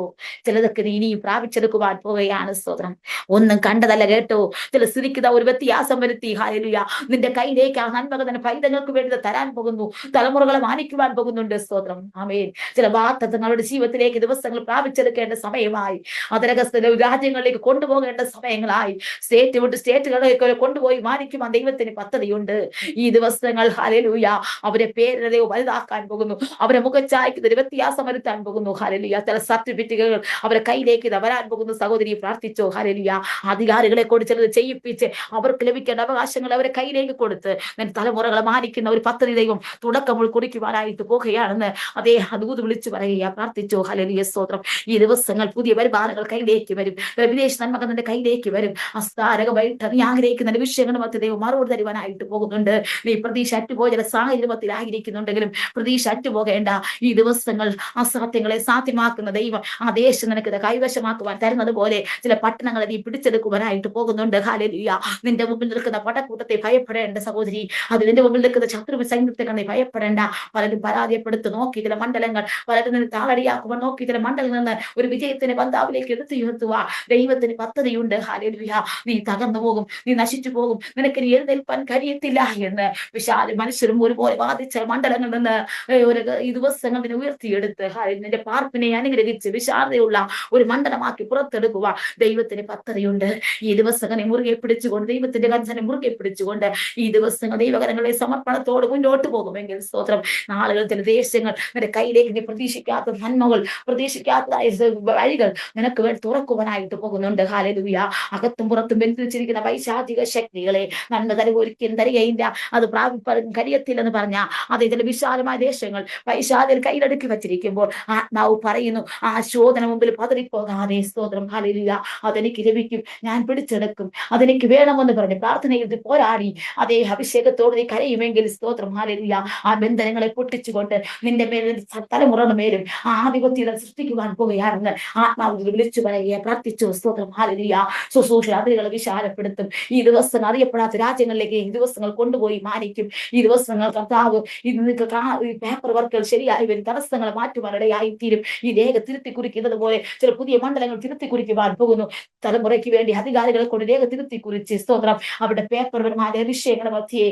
ചിലതൊക്കെ നീ ഇനിയും പ്രാപിച്ചെടുക്കുവാൻ പോവുകയാണ്. സ്തോത്രം. ഒന്നും കണ്ടതല്ല കേട്ടോ. ചില സ്ഥിതിക്ക് ഒരു വ്യത്യാസം വരുത്തി. ഹല്ലേലൂയ. നിന്റെ കയ്യിലേക്ക് ആ നന്മകൾ തന്നെ പൈതങ്ങൾക്ക് വേണ്ടി തരാൻ പോകുന്നു. തലമുറകളെ മാനിക്കുവാൻ പോകുന്നുണ്ട്. സ്തോത്രം. ആമേൻ. ചില വാർത്തകളുടെ ജീവിതത്തിലേക്ക് ദിവസങ്ങൾ പ്രാപിച്ചെടുക്കേണ്ട സമയമായി. അതരകസ്ഥ രാജ്യങ്ങളിലേക്ക് കൊണ്ടുപോകേണ്ട സമയങ്ങളായി. സ്റ്റേറ്റ് വിട്ട് സ്റ്റേറ്റുകളിലേക്ക് കൊണ്ടുപോയി മാനിക്കുവാൻ ദൈവത്തിന് പദ്ധതിയുണ്ട്. ഈ ദിവസങ്ങൾ ഹല്ലേലൂയ അവരെ പേരെ വലുതാക്കാൻ പോകുന്നു. അവരെ മുഖച്ചായ്ക്ക് ഒരു വ്യത്യാസം വരുത്താൻ പോകുന്നു. ഹല്ലേലൂയ. ചില സർട്ടിഫിക്കറ്റുകൾ അവരെ കയ്യിലേക്ക് വരാൻ പോകുന്നു. സഹോദരി പ്രാർത്ഥിച്ചോ. ഹല്ലേലൂയ. അധികാരികളെ കൊണ്ട് ചിലത് ചെയ്യിപ്പിച്ച് അവർക്ക് ലഭിക്കേണ്ട അവകാശങ്ങൾ അവരെ കയ്യിലേക്ക് കൊടുത്ത് തലമുറകളെ മാനിക്കുന്ന ഒരു പദ്ധതി ദൈവം തുടക്കം കുറിക്കുവാനായിട്ട് പോകുകയാണെന്ന് അതേ ദൂത് വിളിച്ചു പറയുക. പ്രാർത്ഥിച്ചോ. ഹല്ലേലൂയ സ്തോത്രം. ഈ ദിവസങ്ങൾ പുതിയ വരുമാനങ്ങൾ കയ്യിലേക്ക് വരും. വിദേശ നന്മകൾ നിന്റെ കയ്യിലേക്ക് വരും. അസ്താരകമായിട്ട് നീ ആഗ്രഹിക്കുന്ന വിഷയങ്ങൾ മധ്യ ദൈവം മറുപടി തരുവാനായിട്ട് പോകുന്നുണ്ട്. നീ പ്രതീക്ഷ അറ്റുപോയ ചില സാഹചര്യത്തിലായിരിക്കുന്നുണ്ടെങ്കിലും പ്രതീക്ഷ അറ്റുപോകേണ്ട. ഈ ദിവസങ്ങൾ അസാധ്യങ്ങളെ സാധ്യമാക്കുന്ന ദൈവം ആ ദേശം നിനക്ക് കൈവശമാക്കുവാൻ തരുന്നത് പോലെ ചില പട്ടണങ്ങളെ നീ പിടിച്ചെടുക്കുവാനായിട്ട് പോകുന്നുണ്ട്. ഹല്ലേലൂയ. നിന്റെ മുമ്പിൽ നിൽക്കുന്ന പടക്കൂട്ടത്തെ ഭയപ്പെടേണ്ട സഹോദരി. അത് നിന്റെ മുമ്പിൽ നിൽക്കുന്ന ശത്രു സൈന്യത്തെ കണ്ട് ഭയപ്പെടേണ്ട. പലരും പരാജയപ്പെടുത്തി നോക്കി ചില മണ്ഡലങ്ങൾ, പലരും നിന്ന് താളടിയാക്കുവാൻ നോക്കി ചില മണ്ഡലങ്ങളിൽ നിന്ന് ഒരു വിജയത്തിന് ബന്ധാവിലേക്ക് എടുത്തുയർത്തുക ദൈവത്തിന് പദ്ധതിയുണ്ട്. ഹല്ലേലൂയ. നീ തകർന്നു പോകും, നീ നശിച്ചു പോകും, നിനക്ക് ഇനി എഴുന്നേൽപ്പാൻ കഴിയത്തില്ല എന്ന് വിശാല മനുഷ്യരും ഒരുപോലെ ബാധിച്ച മണ്ഡലങ്ങളിൽ നിന്ന് ഈ ദിവസങ്ങൾ നിന്നെ ഉയർത്തിയെടുത്ത് നിന്റെ പാർപ്പിനെ അനുഗ്രഹിച്ച് വിശാലതയുള്ള ഒരു മണ്ഡലമാക്കി പുറത്തെടുക്കുക ദൈവത്തിന് പദ്ധതിയുണ്ട്. ഈ ദിവസങ്ങളെ മുറുകെ പിടിച്ചുകൊണ്ട് ദൈവത്തിന്റെ കഞ്ചനെ മുറുകെ പിടിച്ചുകൊണ്ട് ഈ ദിവസങ്ങൾ ദൈവകരങ്ങളെ സമർപ്പണത്തോട് മുന്നോട്ട് പോകുമെങ്കിൽ സ്തോത്രം നാളുകൾ ചില ദേശങ്ങൾ നിന്റെ കയ്യിലേക്ക് നീ പ്രതീക്ഷിക്കാത്ത നന്മകൾ, പ്രതീക്ഷിക്കാത്തതായ വഴികൾ നിനക്ക് വേണ്ടി തുറക്കുവാനായിട്ട് പോകുന്നുണ്ട്. ഹല്ലേലൂയ. അകത്തും പുറത്തും ബന്ധിച്ചിരിക്കുന്ന പൈശാചിക ശക്തികളെ നന്മ തരുക ഒരിക്കലും തരികയില്ല, അത് പ്രാപിപ്പാൻ കഴിയത്തില്ലെന്ന് പറഞ്ഞ അതേ ചില വിശാലമായ ദേശങ്ങൾ പൈശാചികൾ കയ്യിലെടുക്കി വച്ചിരിക്കുമ്പോൾ ആത്മാവ് പറയുന്നു ആ ശോധന മുമ്പിൽ പതറിപ്പോകാതെ സ്തോത്രം. ഹല്ലേലൂയ. അതെനിക്ക് ലഭിക്കും, ഞാൻ പിടിച്ചെടുക്കും, അതെനിക്ക് വേണമെന്ന് പറഞ്ഞ് പ്രാർത്ഥനയിൽ പോരാടി അതേ അഭിഷേകത്തോട് നീ കരയുമെങ്കിൽ സ്തോത്രം. ഹല്ലേലൂയ. ആ ബന്ധനങ്ങളെ പൊട്ടിച്ചുകൊണ്ട് നിന്റെ മേലും തലമുറയുടെ മേലും ആ ആധിപത്യത സൃഷ്ടിക്കുവാൻ പോകുകയാണെന്ന് ആത്മാവ് വിളിച്ചു പറയുക. പ്രാർത്ഥിച്ചു. സ്തോത്രം. ഹല്ലേലൂയ. ശുശ്രൂഷ അതിരുകളെ വിശാലപ്പെടുത്തും. ഈ ദിവസം അറിയപ്പെടാത്ത രാജ്യങ്ങളിലേക്ക് ഈ ദിവസങ്ങൾ കൊണ്ടുപോയി മാനിക്കും. ഈ ദിവസങ്ങൾ കർത്താവ് പേപ്പർ വർക്കുകൾ ശരിയായി വരും തടസ്സങ്ങൾ മാറ്റുവാനിടയായി തീരും. ഈ രേഖ തിരുത്തി കുറിക്കുന്നത് പോലെ ചില പുതിയ മണ്ഡലങ്ങൾ തിരുത്തി കുറിക്കുവാൻ പോകുന്നു. തലമുറയ്ക്ക് വേണ്ടി അധികാരികളെ കൊണ്ട് രേഖ തിരുത്തി കുറിച്ച് സ്തോത്രം അവരുടെ പേപ്പർപരമായ വിഷയങ്ങളെ മധ്യേ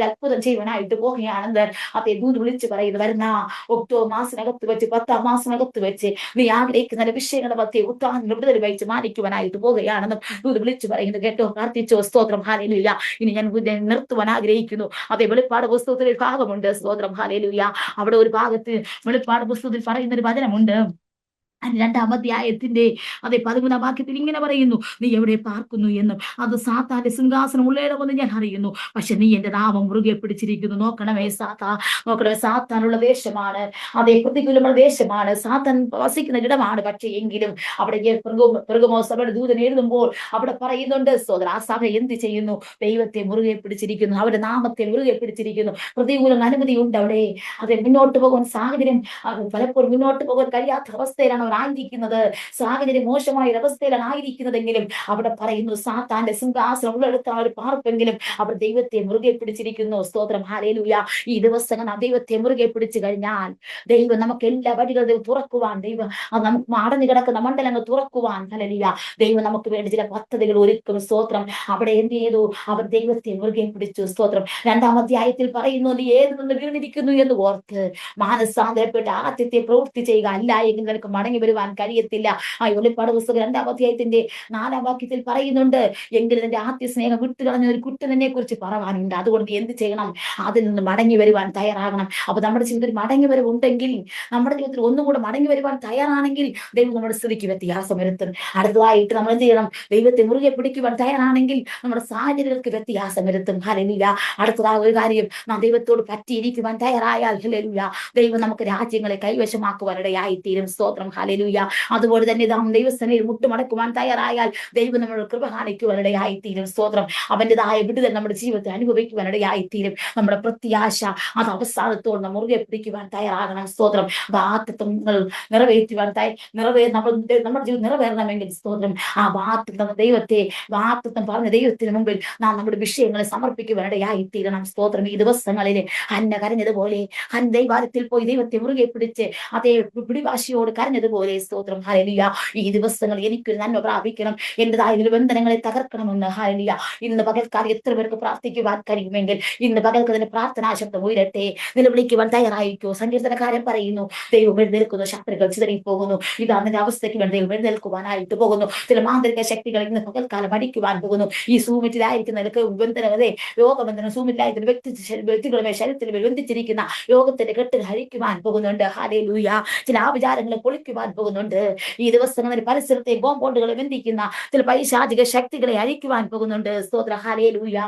അത്ഭുതം ചെയ്യുവാനായിട്ട് പോകുകയാണെന്ന് അതേ ദൂത് വിളിച്ചു പറയുന്നു. വരുന്ന ഒക്ടോബർ മാസത്തിനകത്ത് വെച്ച് 10ാം മാസത്തിനകത്ത് വെച്ച് നീ ആഗ്രഹിക്കുന്ന വിഷയങ്ങളുടെ മധ്യേ ഉത്താനം വിടുതൽ വഹിച്ച് മാനിക്കുവാനായിട്ട് പോകുകയാണെന്നും ദൂത് വിളിച്ചു പറയുന്നു. കേട്ടോ. പ്രാർത്ഥിച്ചോ. സ്തോത്രം. ഹല്ലേലൂയ. ഇനി ഞാൻ നിർത്തുവാൻ ആഗ്രഹിക്കുന്നു. അതേ വെളിപ്പാട് പുസ്തകത്തിൽ ഒരു ഭാഗമുണ്ട്. സ്തോത്രം. ഹല്ലേലൂയ. അവിടെ ഒരു ഭാഗത്ത് വെളിപ്പാട് പുസ്തകത്തിൽ പറയുന്ന ഒരു വചനമുണ്ട്. 2ാം അധ്യായത്തിന്റെ അതേ 13ാം വാക്യത്തിൽ ഇങ്ങനെ പറയുന്നു, നീ എവിടെ പാർക്കുന്നു എന്നും അത് സാത്താന്റെ സിംഹാസനം ഉള്ളയിടമെന്ന് ഞാൻ അറിയുന്നു, പക്ഷെ നീ എന്റെ നാമം മുറുകെ പിടിച്ചിരിക്കുന്നു. നോക്കണമേ നോക്കണമേ സാത്താനുള്ള ദേശമാണ്, അതേ പ്രതികൂലമുള്ള ദേശമാണ്, സാത്താൻ വസിക്കുന്ന ഇടമാണ്. പക്ഷേ എങ്കിലും അവിടെ പെർഗമോ സഭയുടെ ദൂതൻ എഴുതുമ്പോൾ അവിടെ പറയുന്നുണ്ട് സോദര ആ സഭ എന്ത് ചെയ്യുന്നു? ദൈവത്തെ മുറുകെ പിടിച്ചിരിക്കുന്നു, അവരുടെ നാമത്തെ മുറുകെ പിടിച്ചിരിക്കുന്നു. പ്രതികൂല അനുമതി ഉണ്ട് അവിടെ. അതെ മുന്നോട്ട് പോകാൻ സാഹചര്യം പലപ്പോഴും മുന്നോട്ട് പോകാൻ കഴിയാത്ത അവസ്ഥയിലാണ് അവർ ആയിരിക്കുന്നത്, സാഹചര്യം മോശമായ ഒരവസ്ഥയിലാണ് ആയിരിക്കുന്നതെങ്കിലും അവിടെ പറയുന്നു സാത്താന്റെ സിംഹാസനം ഉള്ളിടത്താണ് അവർ പാർപ്പെങ്കിലും അവർ ദൈവത്തെ മുറുകെ പിടിച്ചിരിക്കുന്നു. സ്തോത്രം, ഹല്ലേലൂയ. ഈ ദിവസങ്ങൾ നാം ദൈവത്തെ മുറുകെ പിടിച്ചു കഴിഞ്ഞാൽ ദൈവം നമുക്ക് എല്ലാ വഴികളും തുറക്കുവാൻ, ദൈവം അത് നമുക്ക് അടഞ്ഞു കിടക്കുന്ന മണ്ഡലങ്ങൾ തുറക്കുവാൻ, ഹല്ലേലൂയ, ദൈവം നമുക്ക് വേണ്ടി ചില പദ്ധതികൾ ഒരുക്കും. സ്തോത്രം. അവിടെ എന്ത് ചെയ്തു? അവർ ദൈവത്തെ മുറുകെ പിടിച്ചു. സ്തോത്രം. 2-ാം അധ്യായത്തിൽ പറയുന്നു, നീ ഏത് നിന്ന് വീണിരിക്കുന്നു എന്ന് ഓർത്ത് മാനസാന്തരപ്പെട്ട് ആദ്യത്തെ പ്രവൃത്തി ചെയ്യുക, അല്ല എങ്കിൽ നിനക്ക് മടങ്ങി വരുവാൻ കഴിയത്തില്ല. ആ വെളിപ്പാട് പുസ്തകം 2-ാം അധ്യായത്തിന്റെ 4-ാം വാക്യത്തിൽ പറയുന്നുണ്ട്, എങ്കിൽ നിന്റെ ആദ്യ സ്നേഹം വിട്ടുകളഞ്ഞ ഒരു കുറ്റം നിന്നെ കുറിച്ച് പറയാനുണ്ട്. അതുകൊണ്ട് എന്ത് ചെയ്യണം? അതിൽ നിന്ന് മടങ്ങി വരുവാൻ തയ്യാറാകണം. അപ്പൊ നമ്മുടെ ജീവിതത്തിൽ മടങ്ങി വരവുണ്ടെങ്കിൽ, നമ്മുടെ ജീവിതത്തിൽ ഒന്നും കൂടെ മടങ്ങി വരുവാൻ തയ്യാറാണെങ്കിൽ ദൈവം നമ്മുടെ സ്ഥിതിക്ക് വ്യത്യാസം വരുത്തും. അടുത്തതായിട്ട് നമ്മൾ എന്ത് ചെയ്യണം? ദൈവത്തെ മുറുകെ പിടിക്കുവാൻ തയ്യാറാണെങ്കിൽ നമ്മുടെ സാഹചര്യങ്ങൾക്ക് വ്യത്യാസം വരുത്തും. ഹല്ലേലൂയ. അടുത്തതായ ഒരു കാര്യം, നാം ദൈവത്തോട് പറ്റിയിരിക്കുവാൻ തയ്യാറായാൽ, ഹല്ലേലൂയ, ദൈവം നമുക്ക് രാജ്യങ്ങളെ കൈവശമാക്കുവാനിടയായി തീരും. സ്തോത്രം, ഹല്ലേലൂയ. അതുപോലെ തന്നെ നാം ദൈവസേനയിൽ മുട്ടുമടക്കുവാൻ തയ്യാറായാൽ ദൈവം നമ്മുടെ കൃപ കാണിക്കുവാനിടയായി തീരും. സ്തോത്രം. അവന്റേതായ വിടുതൽ നമ്മുടെ ജീവിതത്തിൽ അനുഭവിക്കുവാനിടയായി തീരും. നമ്മുടെ പ്രത്യാശ അത് അവസാനത്തോട് നാം മുറുകെ പിടിക്കുവാൻ തയ്യാറാകണം. സ്തോത്രം. വാഗ്ദത്തങ്ങൾ നിറവേറ്റുവാൻ നമ്മുടെ ജീവിതം നിറവേറണമെങ്കിൽ, സ്തോത്രം, ആ വാഗ്ദത്തം പറഞ്ഞ ദൈവത്തിന് മുമ്പിൽ നാം നമ്മുടെ വിഷയങ്ങളെ സമർപ്പിക്കുവാനിടയായി തീരണം. സ്തോത്രം. ഈ ദിവസങ്ങളിൽ ഹന്ന കരഞ്ഞതുപോലെ, ഹന്ന ദൈവാലയത്തിൽ പോയി ദൈവത്തെ മുറുകെ പിടിച്ച് അതേ പിടിവാശിയോട് കരഞ്ഞതുപോലെ, സ്തോത്രം, ഹല്ലേലൂയ, ഈ ദിവസങ്ങൾ എനിക്കൊരു നന്മ പ്രാപിക്കണം, എന്റേതായ ബന്ധനങ്ങളെ തകർക്കണമെന്ന്, ഹല്ലേലൂയ, ഇന്ന് പകൽക്കാലം എത്ര പേർക്ക് പ്രാർത്ഥിക്കുവാൻ കഴിയുമെങ്കിൽ ഇന്ന് പകൽക്കതിന്റെ പ്രാർത്ഥനാ ശബ്ദം ഉയരട്ടെ. നിലവിളിക്കുവാൻ തയ്യാറായിരിക്കോ? സങ്കീർത്തനക്കാരൻ പറയുന്നു, ദൈവം എഴുന്നേൽക്കുന്നു, ശത്രുക്കൾ ചിതറിപ്പോകുന്നു. ഇതാ നിന്റെ അവസ്ഥയ്ക്ക് വേണ്ടി ദൈവം എഴുന്നേൽക്കുവാനായിട്ട് പോകുന്നു. ചില മാന്ത്രിക ശക്തികൾ ഇന്ന് പകൽക്കാലം അടിക്കുവാൻ പോകുന്നു. ഈ സൂമിറ്റിലായിരിക്കുന്നവർക്ക് ബന്ധനങ്ങളെ രോഗബന്ധനം, സൂമിറ്റിലായിരിക്കുന്ന വ്യക്തികളുടെ ശരീരത്തിൽ ബന്ധിച്ചിരിക്കുന്ന രോഗത്തിന്റെ കെട്ടുകൾ ഹരിക്കുവാൻ പോകുന്നുണ്ട്. ഹല്ലേലൂയ. ചില ആവിചാരങ്ങളെ പൊളിക്കുവാൻ പോകുന്നുണ്ട്. ഈ ദിവസങ്ങളിൽ പരിസരത്തെ കോമ്പൗണ്ടുകളെ ബന്ധിക്കുന്ന ചില പൈശാചിക ശക്തികളെ അഴിക്കുവാൻ പോകുന്നുണ്ട്. സ്തോത്ര, ഹല്ലേലൂയ.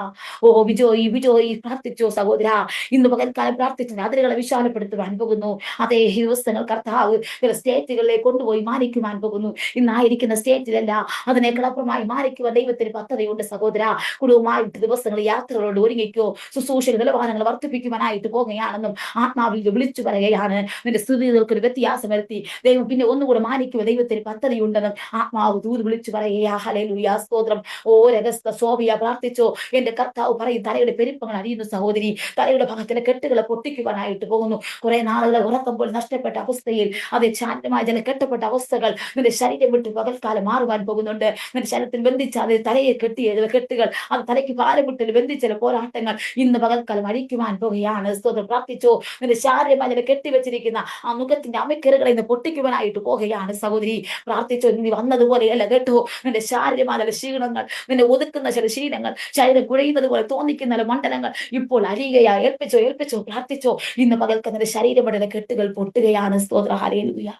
ഓ വിജോയി പ്രാർത്ഥിച്ചോ സഹോദര. ഇന്ന് പകൽക്കാലം പ്രാർത്ഥിച്ച് അതിരുകളെ വിശാലപ്പെടുത്തുവാൻ പോകുന്നു. അതേ ദിവസങ്ങൾ കർത്താവ് ചില സ്റ്റേറ്റുകളിലേക്ക് കൊണ്ടുപോയി മാനിക്കുവാൻ പോകുന്നു. ഇന്നായിരിക്കുന്ന സ്റ്റേറ്റിലല്ല, അതിനേക്കാളപ്പുറമായി മാനിക്കുവാൻ ദൈവത്തിന് പദ്ധതിയുണ്ട്. സഹോദര, കുടുംബമായിട്ട് ദിവസങ്ങൾ യാത്രകളോട് ഒരുങ്ങിക്കോ. ശുശ്രൂഷ നിലവാരങ്ങൾ വർദ്ധിപ്പിക്കുവാനായിട്ട് പോകുകയാണെന്നും ആത്മാവിൽ വിളിച്ചു പറയുകയാണ്. നിന്റെ സ്ഥിതികൾക്ക് ഒരു വ്യത്യാസം വരുത്തി ദൈവം പിന്നെ ഒന്നുകൂടെ മാനിക്കുക ദൈവത്തിന് പദ്ധതിയുണ്ടെന്നും ആത്മാവ് ദൂത് വിളിച്ചു പറയുക. ഹല്ലേലൂയ. സ്തോത്രം. ഓ രഹസ്യ സോബിയ പ്രാർത്ഥിച്ചോ. എന്റെ കർത്താവ് പറയും, തലയുടെ പെരുപ്പങ്ങൾ അറിയുന്നു സഹോദരി. തലയുടെ ഭാഗത്തിലെ കെട്ടുകളെ പൊട്ടിക്കുവാനായിട്ട് പോകുന്നു. കുറെ നാളുകളെ ഉറക്കുമ്പോൾ നഷ്ടപ്പെട്ട അവസ്ഥയിൽ, അതേ ശാന്തമായ ചില കെട്ടപ്പെട്ട അവസ്ഥകൾ നിന്റെ ശരീരം വിട്ട് പകൽക്കാലം മാറുവാൻ പോകുന്നുണ്ട്. നിന്റെ ശരീരത്തിൽ ബന്ധിച്ച അത് തലയെ കെട്ടിയ കെട്ടുകൾ, അത് തലയ്ക്ക് പാലമുട്ടിൽ ബന്ധിച്ച പോരാട്ടങ്ങൾ ഇന്ന് പകൽക്കാലം അഴിക്കുവാൻ പോകുകയാണ്. സ്തോത്രം. പ്രാർത്ഥിച്ചോ. നിന്റെ ശാരീരമായ ചില കെട്ടിവെച്ചിരിക്കുന്ന ആ മുഖത്തിന്റെ അമിക്കറുകളെ ഇന്ന് പൊട്ടിക്കുവാനായിട്ട് പോകുകയാണ് സഹോദരി. പ്രാർത്ഥിച്ചോ. നീ വന്നതുപോലെയല്ല കേട്ടോ. നിന്റെ ശാരീരമായ ചില ക്ഷീണങ്ങൾ, നിന്നെ ഒതുക്കുന്ന ചില ശീലങ്ങൾ, ശരീരം കുഴയുന്നത് പോലെ തോന്നിക്കുന്ന മണ്ഡലങ്ങൾ ഇപ്പോൾ അരിയുകയാ. ഏൽപ്പിച്ചോ. പ്രാർത്ഥിച്ചോ. ഇന്ന് പകൽക്ക് നിന്റെ ശരീരപടല കെട്ടുകൾ പൊട്ടുകയാണ്. സ്തോത്ര, ഹല്ലേലൂയ.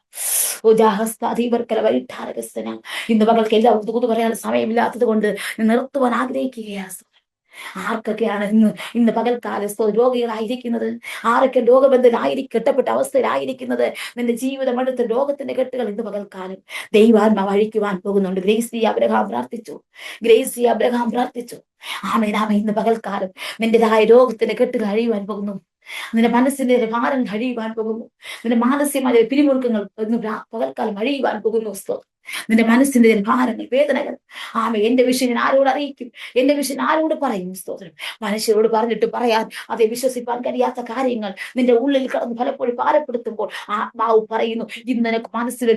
ഇന്ന് പകൽക്ക് എല്ലാവർക്കും തൂത് പറയാൻ സമയമില്ലാത്തത് കൊണ്ട് നിർത്തുവാൻ ആഗ്രഹിക്കുകയാണ്. ആർക്കൊക്കെയാണ് ഇന്ന് പകൽക്കാലം രോഗികളായിരിക്കുന്നത്? ആരൊക്കെ കെട്ടപ്പെട്ട അവസ്ഥയിലായിരിക്കുന്നത്? നിന്റെ ജീവിതം അടുത്ത രോഗത്തിന്റെ കെട്ടുകൾ ഇന്ന് പകൽക്കാലം ദൈവാത്മാവ് അഴിക്കുവാൻ പോകുന്നുണ്ട്. ഗ്രേസി അബ്രഹാം പ്രാർത്ഥിച്ചു. ആമേൻ. ഇന്ന് പകൽക്കാലം നിന്റേതായ രോഗത്തിന്റെ കെട്ടുകൾ അഴിയുവാൻ പോകുന്നു. നിന്റെ മനസ്സിന്റെ ഭാരം കഴിയുവാൻ പോകുന്നു. നിന്റെ മാനസികമായ പിരിമുറുക്കങ്ങൾ ഇന്ന് പകൽക്കാലം അഴിയുവാൻ പോകുന്നു. നിന്റെ മനസ്സിന്റെ ഭാരങ്ങൾ, വേദനകൾ, എന്റെ വിഷയം ഞാൻ ആരോട് അറിയിക്കും? എന്റെ വിഷയം ആരോട് പറയും? സ്തോത്രം. മനുഷ്യരോട് പറഞ്ഞിട്ട് പറയാൻ അതേ വിശ്വസിപ്പാൻ കഴിയാത്ത കാര്യങ്ങൾ നിന്റെ ഉള്ളിൽ കടന്ന് പലപ്പോഴും ഭാരപ്പെടുത്തുമ്പോൾ ആത്മാവ് പറയുന്നു, ഇന്ന് നിനക്ക് മനസ്സിന്റെ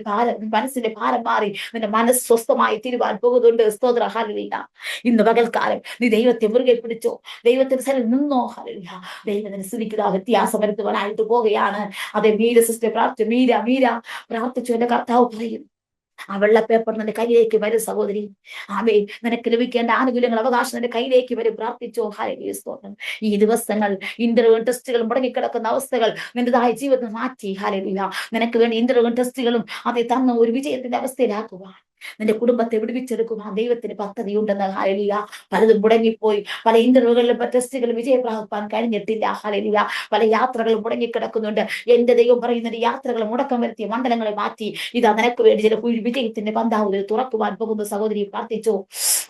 ഭാരം മാറി നിന്റെ മനസ്സ് സ്വസ്ഥമായി തീരുവാൻ പോകുന്നുണ്ട്. സ്തോത്ര, ഹല്ലേലൂയ. ഇന്ന് പകൽക്കാലം നീ ദൈവത്തെ മുറുകെ പിടിച്ചോ. ദൈവത്തിന്റെ സ്ഥലം നിന്നോ. ഹല്ലേലൂയ. ദൈവത്തിന് സ്ഥിതിക്ക് വ്യത്യാസം വരുത്തുവാനായിട്ട് പോകുകയാണ്. അതേ സിസ്റ്റർ മീര പ്രാർത്ഥിച്ചു. എന്റെ കർത്താവ് പറയും, ആ വെള്ള പേപ്പർ നിന്റെ കയ്യിലേക്ക് വരും സഹോദരി. നിനക്ക് ലഭിക്കേണ്ട ആനുകൂല്യങ്ങൾ, അവകാശം നിന്റെ കയ്യിലേക്ക് വരും. പ്രാർത്ഥിച്ചോ. ഹല്ലേലൂയ. സ്തോത്രം. ഈ ദിവസങ്ങൾ ഇന്റർവ്യൂ ടെസ്റ്റുകൾ മുടങ്ങിക്കിടക്കുന്ന അവസ്ഥകൾ നിന്റേതായ ജീവിതത്തിൽ മാറ്റി. ഹല്ലേലൂയ. നിനക്ക് വേണ്ടി ഇന്റർവ്യൂ ടെസ്റ്റുകളും അതേ തന്ന ഒരു വിജയത്തിന്റെ അവസ്ഥയിലാക്കുവാൻ, നിന്റെ കുടുംബത്തെ വിടുവിച്ചെടുക്കുവാൻ ദൈവത്തിന് പദ്ധതിയുണ്ടെന്ന്. ഹല്ലേലൂയ. പലതും മുടങ്ങിപ്പോയി. പല ഇന്റർവ്യൂകളിലും ടെസ്റ്റുകളും വിജയം പ്രാപിപ്പാൻ കഴിഞ്ഞിട്ടില്ല. ഹല്ലേലൂയ. പല യാത്രകളും മുടങ്ങിക്കിടക്കുന്നുണ്ട്. എന്റെ ദൈവം പറയുന്നത്, യാത്രകൾ മുടക്കം വരുത്തിയ മണ്ഡലങ്ങളെ മാറ്റി ഇതാ നിനക്ക് വേണ്ടി ചില വിജയത്തിന്റെ പന്താവുകൾ തുറക്കുവാൻ പോകുന്ന സഹോദരി. പ്രാർത്ഥിച്ചോ.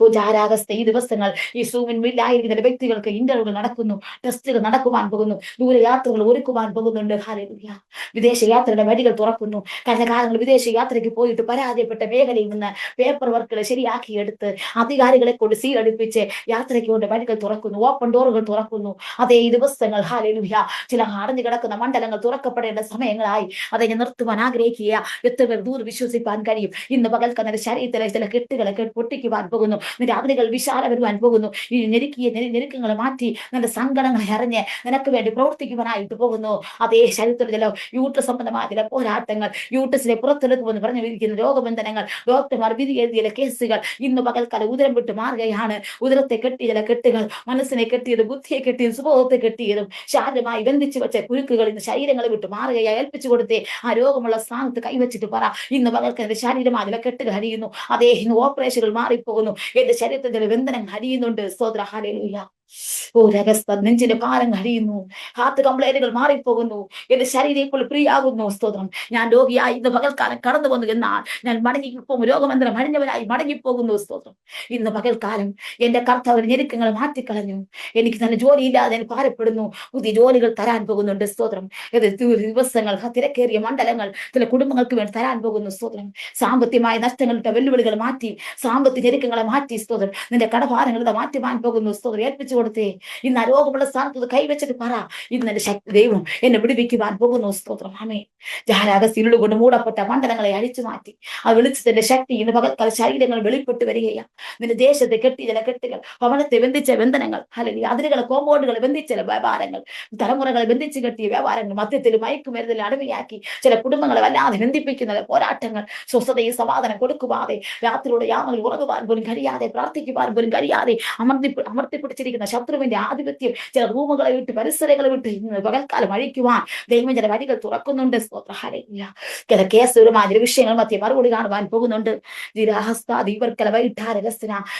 ജാരാകസ്ഥ ഈ ദിവസങ്ങൾ ഈ സൂമിൻമില്ലായിരിക്കുന്ന വ്യക്തികൾക്ക് ഇന്റർവ്യൂകൾ നടക്കുന്നു, ടെസ്റ്റുകൾ നടക്കുവാൻ പോകുന്നു, ദൂരയാത്രകൾ ഒരുക്കുവാൻ പോകുന്നുണ്ട്. ഹല്ലേലൂയ. വിദേശ യാത്രയുടെ വഴികൾ തുറക്കുന്നു. കഴിഞ്ഞ കാലങ്ങളിൽ വിദേശ യാത്രയ്ക്ക് പോയിട്ട് പരാജയപ്പെട്ട മേഖലയിൽ നിന്ന് പേപ്പർ വർക്കുകൾ ശരിയാക്കിയെടുത്ത് അധികാരികളെ കൊണ്ട് സീലടിപ്പിച്ച് യാത്രയ്ക്ക് കൊണ്ട് വഴികൾ തുറക്കുന്നു, ഓപ്പൺ ഡോറുകൾ തുറക്കുന്നു. അതേ ഈ ദിവസങ്ങൾ ഹല്ലേലൂയ ചില അടഞ്ഞു കിടക്കുന്ന മണ്ഡലങ്ങൾ തുറക്കപ്പെടേണ്ട സമയങ്ങളായി. அதை നിർത്തുവാൻ ആഗ്രഹിക്കുക. എത്ര പേർ ദൂർ വിശ്വസിപ്പാൻ കഴിയും? ഇന്ന് പകൽക്ക് നിന്റെ ശരീരത്തിലെ ചില കെട്ടുകളെ പൊട്ടിക്കുവാൻ പോകുന്നു. നിന്റെ അതിരുകൾ വിശാല വരുവാൻ പോകുന്നു. ഈ ഞെരുക്കങ്ങളെ മാറ്റി നിന്റെ സങ്കടങ്ങളെ അറിഞ്ഞ് നിനക്ക് വേണ്ടി പ്രവർത്തിക്കുവാനായിട്ട് പോകുന്നു. അതേ ശരീരത്തിൽ ചില യൂട്രസ് സംബന്ധമായ ചില പോരാട്ടങ്ങൾ, യൂട്രസിലെ പുറത്തെടുക്കുമെന്ന് പറഞ്ഞിരിക്കുന്ന രോഗബന്ധനങ്ങൾ, ഡോക്ടർമാർ വിധി എഴുതിയ കേസുകൾ ഇന്ന് പകൽക്കാലം ഉദരം വിട്ട് മാറുകയാണ്. ഉദരത്തെ കെട്ടിയ ചില കെട്ടുകൾ, മനസ്സിനെ കെട്ടിയത്, ബുദ്ധിയെ കെട്ടിയത്, സുബോധത്തെ കെട്ടിയതും ശാരീരമായി ബന്ധിച്ചു വെച്ച കുരുക്കുകൾ ഇന്ന് ശരീരങ്ങളെ വിട്ട് മാറുകയായി. ഏൽപ്പിച്ചു കൊടുത്തേ ആ രോഗമുള്ള സ്ഥാനത്ത് കൈവച്ചിട്ട് പറ, ഇന്ന് പകൽക്ക് എന്റെ ശരീരമായി ചില കെട്ടുകൾ അരിയുന്നു. അതേ ഇന്ന് ഓപ്പറേഷനുകൾ മാറിപ്പോകുന്നു. എന്റെ ശരീരത്തിൽ ചില ബന്ധനങ്ങൾ അരിയുന്നുണ്ട്. സ്തോത്ര. ഹല്ലേലൂയ. ഓ രഹസ്യ നെഞ്ചിന്റെ ഭാരം കഴിയുന്നു, ഹാർട്ട് കംപ്ലൈന്റുകൾ മാറിപ്പോകുന്നു, എന്റെ ശരീരത്തിൽ പ്രിയാകുന്നു. സ്തോത്രം. ഞാൻ രോഗിയായി ഇന്ന് പകൽക്കാലം കടന്നു വന്നു എന്നാൽ ഞാൻ മടങ്ങിപ്പോകും, രോഗബന്ധനം അഴിഞ്ഞവരായി മടങ്ങിപ്പോകുന്നു. സ്തോത്രം. ഇന്ന് പകൽക്കാലം എന്റെ കർത്താവ് ഞെരുക്കങ്ങൾ മാറ്റിക്കളഞ്ഞു. എനിക്ക് നല്ല ജോലിയില്ലാതെ ഞാൻ ഭാരപ്പെടുന്നു, പുതിയ ജോലികൾ തരാൻ പോകുന്നുണ്ട്. സ്തോത്രം. ദിവസങ്ങൾ തിരക്കേറിയ മണ്ഡലങ്ങൾ ചില കുടുംബങ്ങൾക്ക് വേണ്ടി തരാൻ പോകുന്നു. സ്തോത്രം. സാമ്പത്തികമായ നഷ്ടങ്ങളുടെ വെല്ലുവിളികൾ മാറ്റി, സാമ്പത്തിക ഞെരുക്കങ്ങളെ മാറ്റി. സ്തോത്രം. നിന്റെ കടഭാരങ്ങളുടെ മാറ്റുവാൻ പോകുന്നു. സ്തോത്രം. ഏൽപ്പിച്ചു കൊടുത്തേ. ഇന്ന് രോഗമുള്ള സ്ഥാനത്ത് കൈവച്ചിട്ട് പറ, ഇന്ന് എന്റെ ശക്തി ദൈവം എന്നെ വിടുവിക്കുവാൻ പോകുന്നു. സ്തോത്രം. ആമേൻ. ജാരാകസിരുള് കൊണ്ട് മൂടപ്പെട്ട മണ്ഡലങ്ങളെ അഴിച്ചു മാറ്റി ആ വെളിച്ചത്തിന്റെ ശക്തി ഇന്ന് പകൽക്കാല ശരീരങ്ങൾ വെളിപ്പെട്ട് വരികയാണ്. നിന്റെ ദേശത്തെ കെട്ടിയ ചില കെട്ടുകൾ, ഭവനത്തെ ബന്ധിച്ച ബന്ധനങ്ങൾ, അല്ലെങ്കിൽ അതിരുകളെ കോമ്പൗണ്ടുകളെ ബന്ധിച്ച വ്യാപാരങ്ങൾ, തലമുറകളെ ബന്ധിച്ച് കെട്ടിയ വ്യാപാരങ്ങൾ, മധ്യത്തിൽ മയക്കുമരുന്നിൽ അടിമയാക്കി ചില കുടുംബങ്ങളെ വല്ലാതെ ബന്ധിപ്പിക്കുന്ന പോരാട്ടങ്ങൾ, സ്വസ്ഥതയും സമാധാനം കൊടുക്കുവാതെ രാത്രിയോടെ യാമങ്ങൾ ഉറങ്ങുവാൻ പോലും കഴിയാതെ, പ്രാർത്ഥിക്കുവാൻ പോലും കഴിയാതെ അമർത്തിപ്പിടിച്ചിരിക്കുന്ന ശത്രുവിന്റെ ആധിപത്യം ചില റൂമുകളെ വിട്ട്, പരിസരങ്ങളെ വിട്ട് ഇന്ന് പകൽക്കാലം അഴിക്കുവാൻ ദൈവം ചില വഴികൾ തുറക്കുന്നുണ്ട്. സ്തോത്ര. ഹല്ലേലൂയ. ചില കേസുകളുമായ വിഷയങ്ങൾ മധ്യ മറുപടി കാണുവാൻ പോകുന്നുണ്ട്.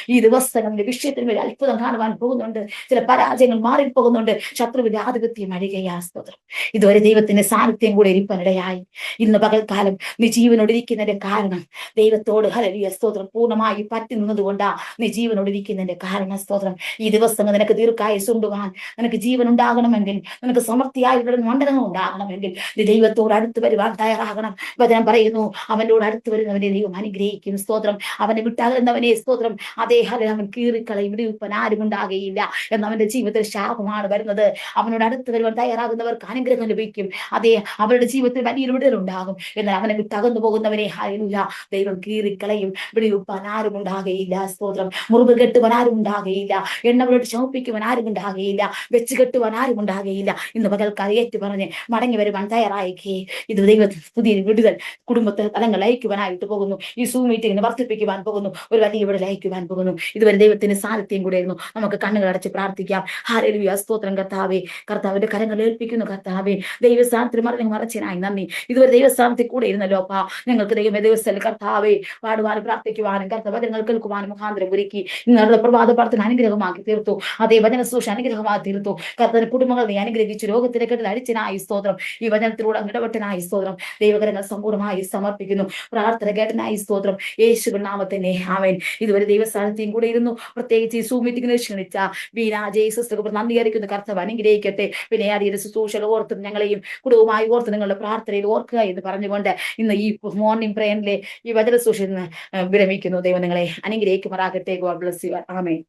ഈ ദിവസങ്ങളുടെ വിഷയത്തിന് ഒരു അത്ഭുതം കാണുവാൻ പോകുന്നുണ്ട്. ചില പരാജയങ്ങൾ മാറിപ്പോകുന്നുണ്ട്. ശത്രുവിന്റെ ആധിപത്യം അഴികയാ. സ്തോത്രം. ഇതുവരെ ദൈവത്തിന്റെ സാന്നിധ്യം കൂടെ ഇരിപ്പനിടയായി. ഇന്ന് പകൽക്കാലം നീ ജീവനോടിരിക്കുന്നതിന്റെ കാരണം ദൈവത്തോട് ഹല്ലേലൂയ സ്തോത്രം പൂർണ്ണമായി പറ്റി നിന്നതുകൊണ്ടാ നീ ജീവനോടിരിക്കുന്നതിന്റെ കാരണം. സ്തോത്രം. ഈ ദിവസങ്ങൾ നിനക്ക് ദീർഘായുസ്സ് ഉണ്ടാകാൻ, നിനക്ക് ജീവൻ ഉണ്ടാകണമെങ്കിൽ, നിനക്ക് സമൃദ്ധിയായിട്ടുള്ള മണ്ഡലങ്ങൾ ഉണ്ടാകണമെങ്കിൽ നീ ദൈവത്തോട് അടുത്ത് വരുവാൻ തയ്യാറാകണം. വചനം പറയുന്നു, അവനോട് അടുത്ത് വരുന്നവനെ ദൈവം അനുഗ്രഹിക്കും. സ്തോത്രം. അവനെ വിട്ടകലുന്നവനെ സ്തോത്രം അതേ അവൻ കീറിക്കളയും, വിടുവിപ്പാൻ ആരും ഉണ്ടാകുകയില്ല എന്നവന്റെ ജീവിതത്തിൽ ശാപമാണ് വരുന്നത്. അവനോട് അടുത്ത് വരുവാൻ തയ്യാറാകുന്നവർക്ക് അനുഗ്രഹം ലഭിക്കും. അതേ അവരുടെ ജീവിതത്തിൽ വലിയൊരു വിടുതൽ ഉണ്ടാകും. എന്നാൽ അവനെ വിട്ടകന്നു പോകുന്നവനെ ഹല്ലേലൂയ ദൈവം കീറിക്കളയും, വിടുവിപ്പാൻ ആരും ഉണ്ടാകുകയില്ല. സ്തോത്രം. മുറിവ് കെട്ടുവാൻ ആരും ഉണ്ടാകുകയില്ല, എണ്ണവരോട് ശമിപ്പിക്കുവാൻ ആരും ഉണ്ടാകുകയില്ല, വെച്ച് കെട്ടുവാൻ ആരും ഉണ്ടാകുകയില്ല. ഇന്ന് പകൽക്കാലം ഏറ്റു പറഞ്ഞ് മടങ്ങി വരുവാൻ തയ്യാറായിക്കേ. ഇത് ദൈവത്തിന് പുതിയ വിടുതൽ കുടുംബത്തെ തലങ്ങൾ അയക്കുവാനായിട്ട് പോകുന്നു. ഈ സൂം മീറ്റിംഗിന് വർദ്ധിപ്പിക്കുവാൻ പോകുന്നു, ഒരു വലിയ വിടുതൽ അയക്കുവാൻ പോകുന്നു. ഇതുവരെ ദൈവത്തിന്റെ സാന്നിധ്യം കൂടെയായിരുന്നു. നമുക്ക് കണ്ണുകൾ അടച്ച് പ്രാർത്ഥിക്കാം. ഹല്ലേലൂയ സ്തോത്രം. കർത്താവേ, കർത്താവിന്റെ കരങ്ങൾ ഏൽപ്പിക്കുന്നു. കർത്താവേ, ദൈവസ്ഥാനത്തിൽ മറച്ചിനായി നന്ദി. ഇതുവരെ ദൈവസ്ഥാനത്തിൽ കൂടെ ഇരുന്നല്ലോ അപ്പാ. ഞങ്ങൾക്ക് ദൈവമേ ദിവസത്തിൽ കർത്താവേ പാടുവാനും പ്രാർത്ഥിക്കുവാനും കർത്താവ് വചനങ്ങൾ കേൾക്കുവാനും മുഖാന്തരം ഒരുക്കി നിങ്ങളുടെ പ്രഭാത പ്രാർത്ഥന അനുഗ്രഹമാക്കി തീർത്തു. അതേ വചന സൂക്ഷ അനുഗ്രഹമാക്കി തീർത്തു. കർത്താവിന്റെ കുടുംബങ്ങൾ നീ അനുഗ്രഹിച്ചു. രോഗത്തിന്റെ കെട്ടിൽ അടിച്ചനായി സ്തോത്രം. ഈ വചനത്തിലൂടെ ഇടപെട്ടനായി സ്തോത്രം. ദൈവകരങ്ങൾ സമ്പൂർണ്ണമായി സമർപ്പിക്കുന്നു. പ്രാർത്ഥന കേട്ടനായി സ്തോത്രം. യേശുവിൻ നാമത്തിനെ ആമേൻ. ഇതുവരെ ദൈവസ്ഥാനത്തെയും കൂടെ ഇരുന്നു. പ്രത്യേകിച്ച് ഈ സൂം മീറ്റിംഗിനെ ക്ഷണിച്ച ബീന ജേസസ് നന്ദി അറിയിക്കുന്നു. കർത്താവ് അനുഗ്രഹിക്കട്ടെ. പിന്നെ ആദ്യ ശുശ്രൂഷകൾ ഓർത്തും ഞങ്ങളെയും കുടുംബമായി ഓർത്ത് നിങ്ങളുടെ പ്രാർത്ഥനയിൽ ഓർക്കുക എന്ന് പറഞ്ഞുകൊണ്ട് ഇന്ന് ഈ മോർണിംഗ് പ്രേയറിലെ ഈ വചന സൂക്ഷിൽ നിന്ന് വിരമിക്കുന്നു. ദൈവം നിങ്ങളെ അനുഗ്രഹിക്കുമാറാകട്ടെ. God bless you. ആമേൻ.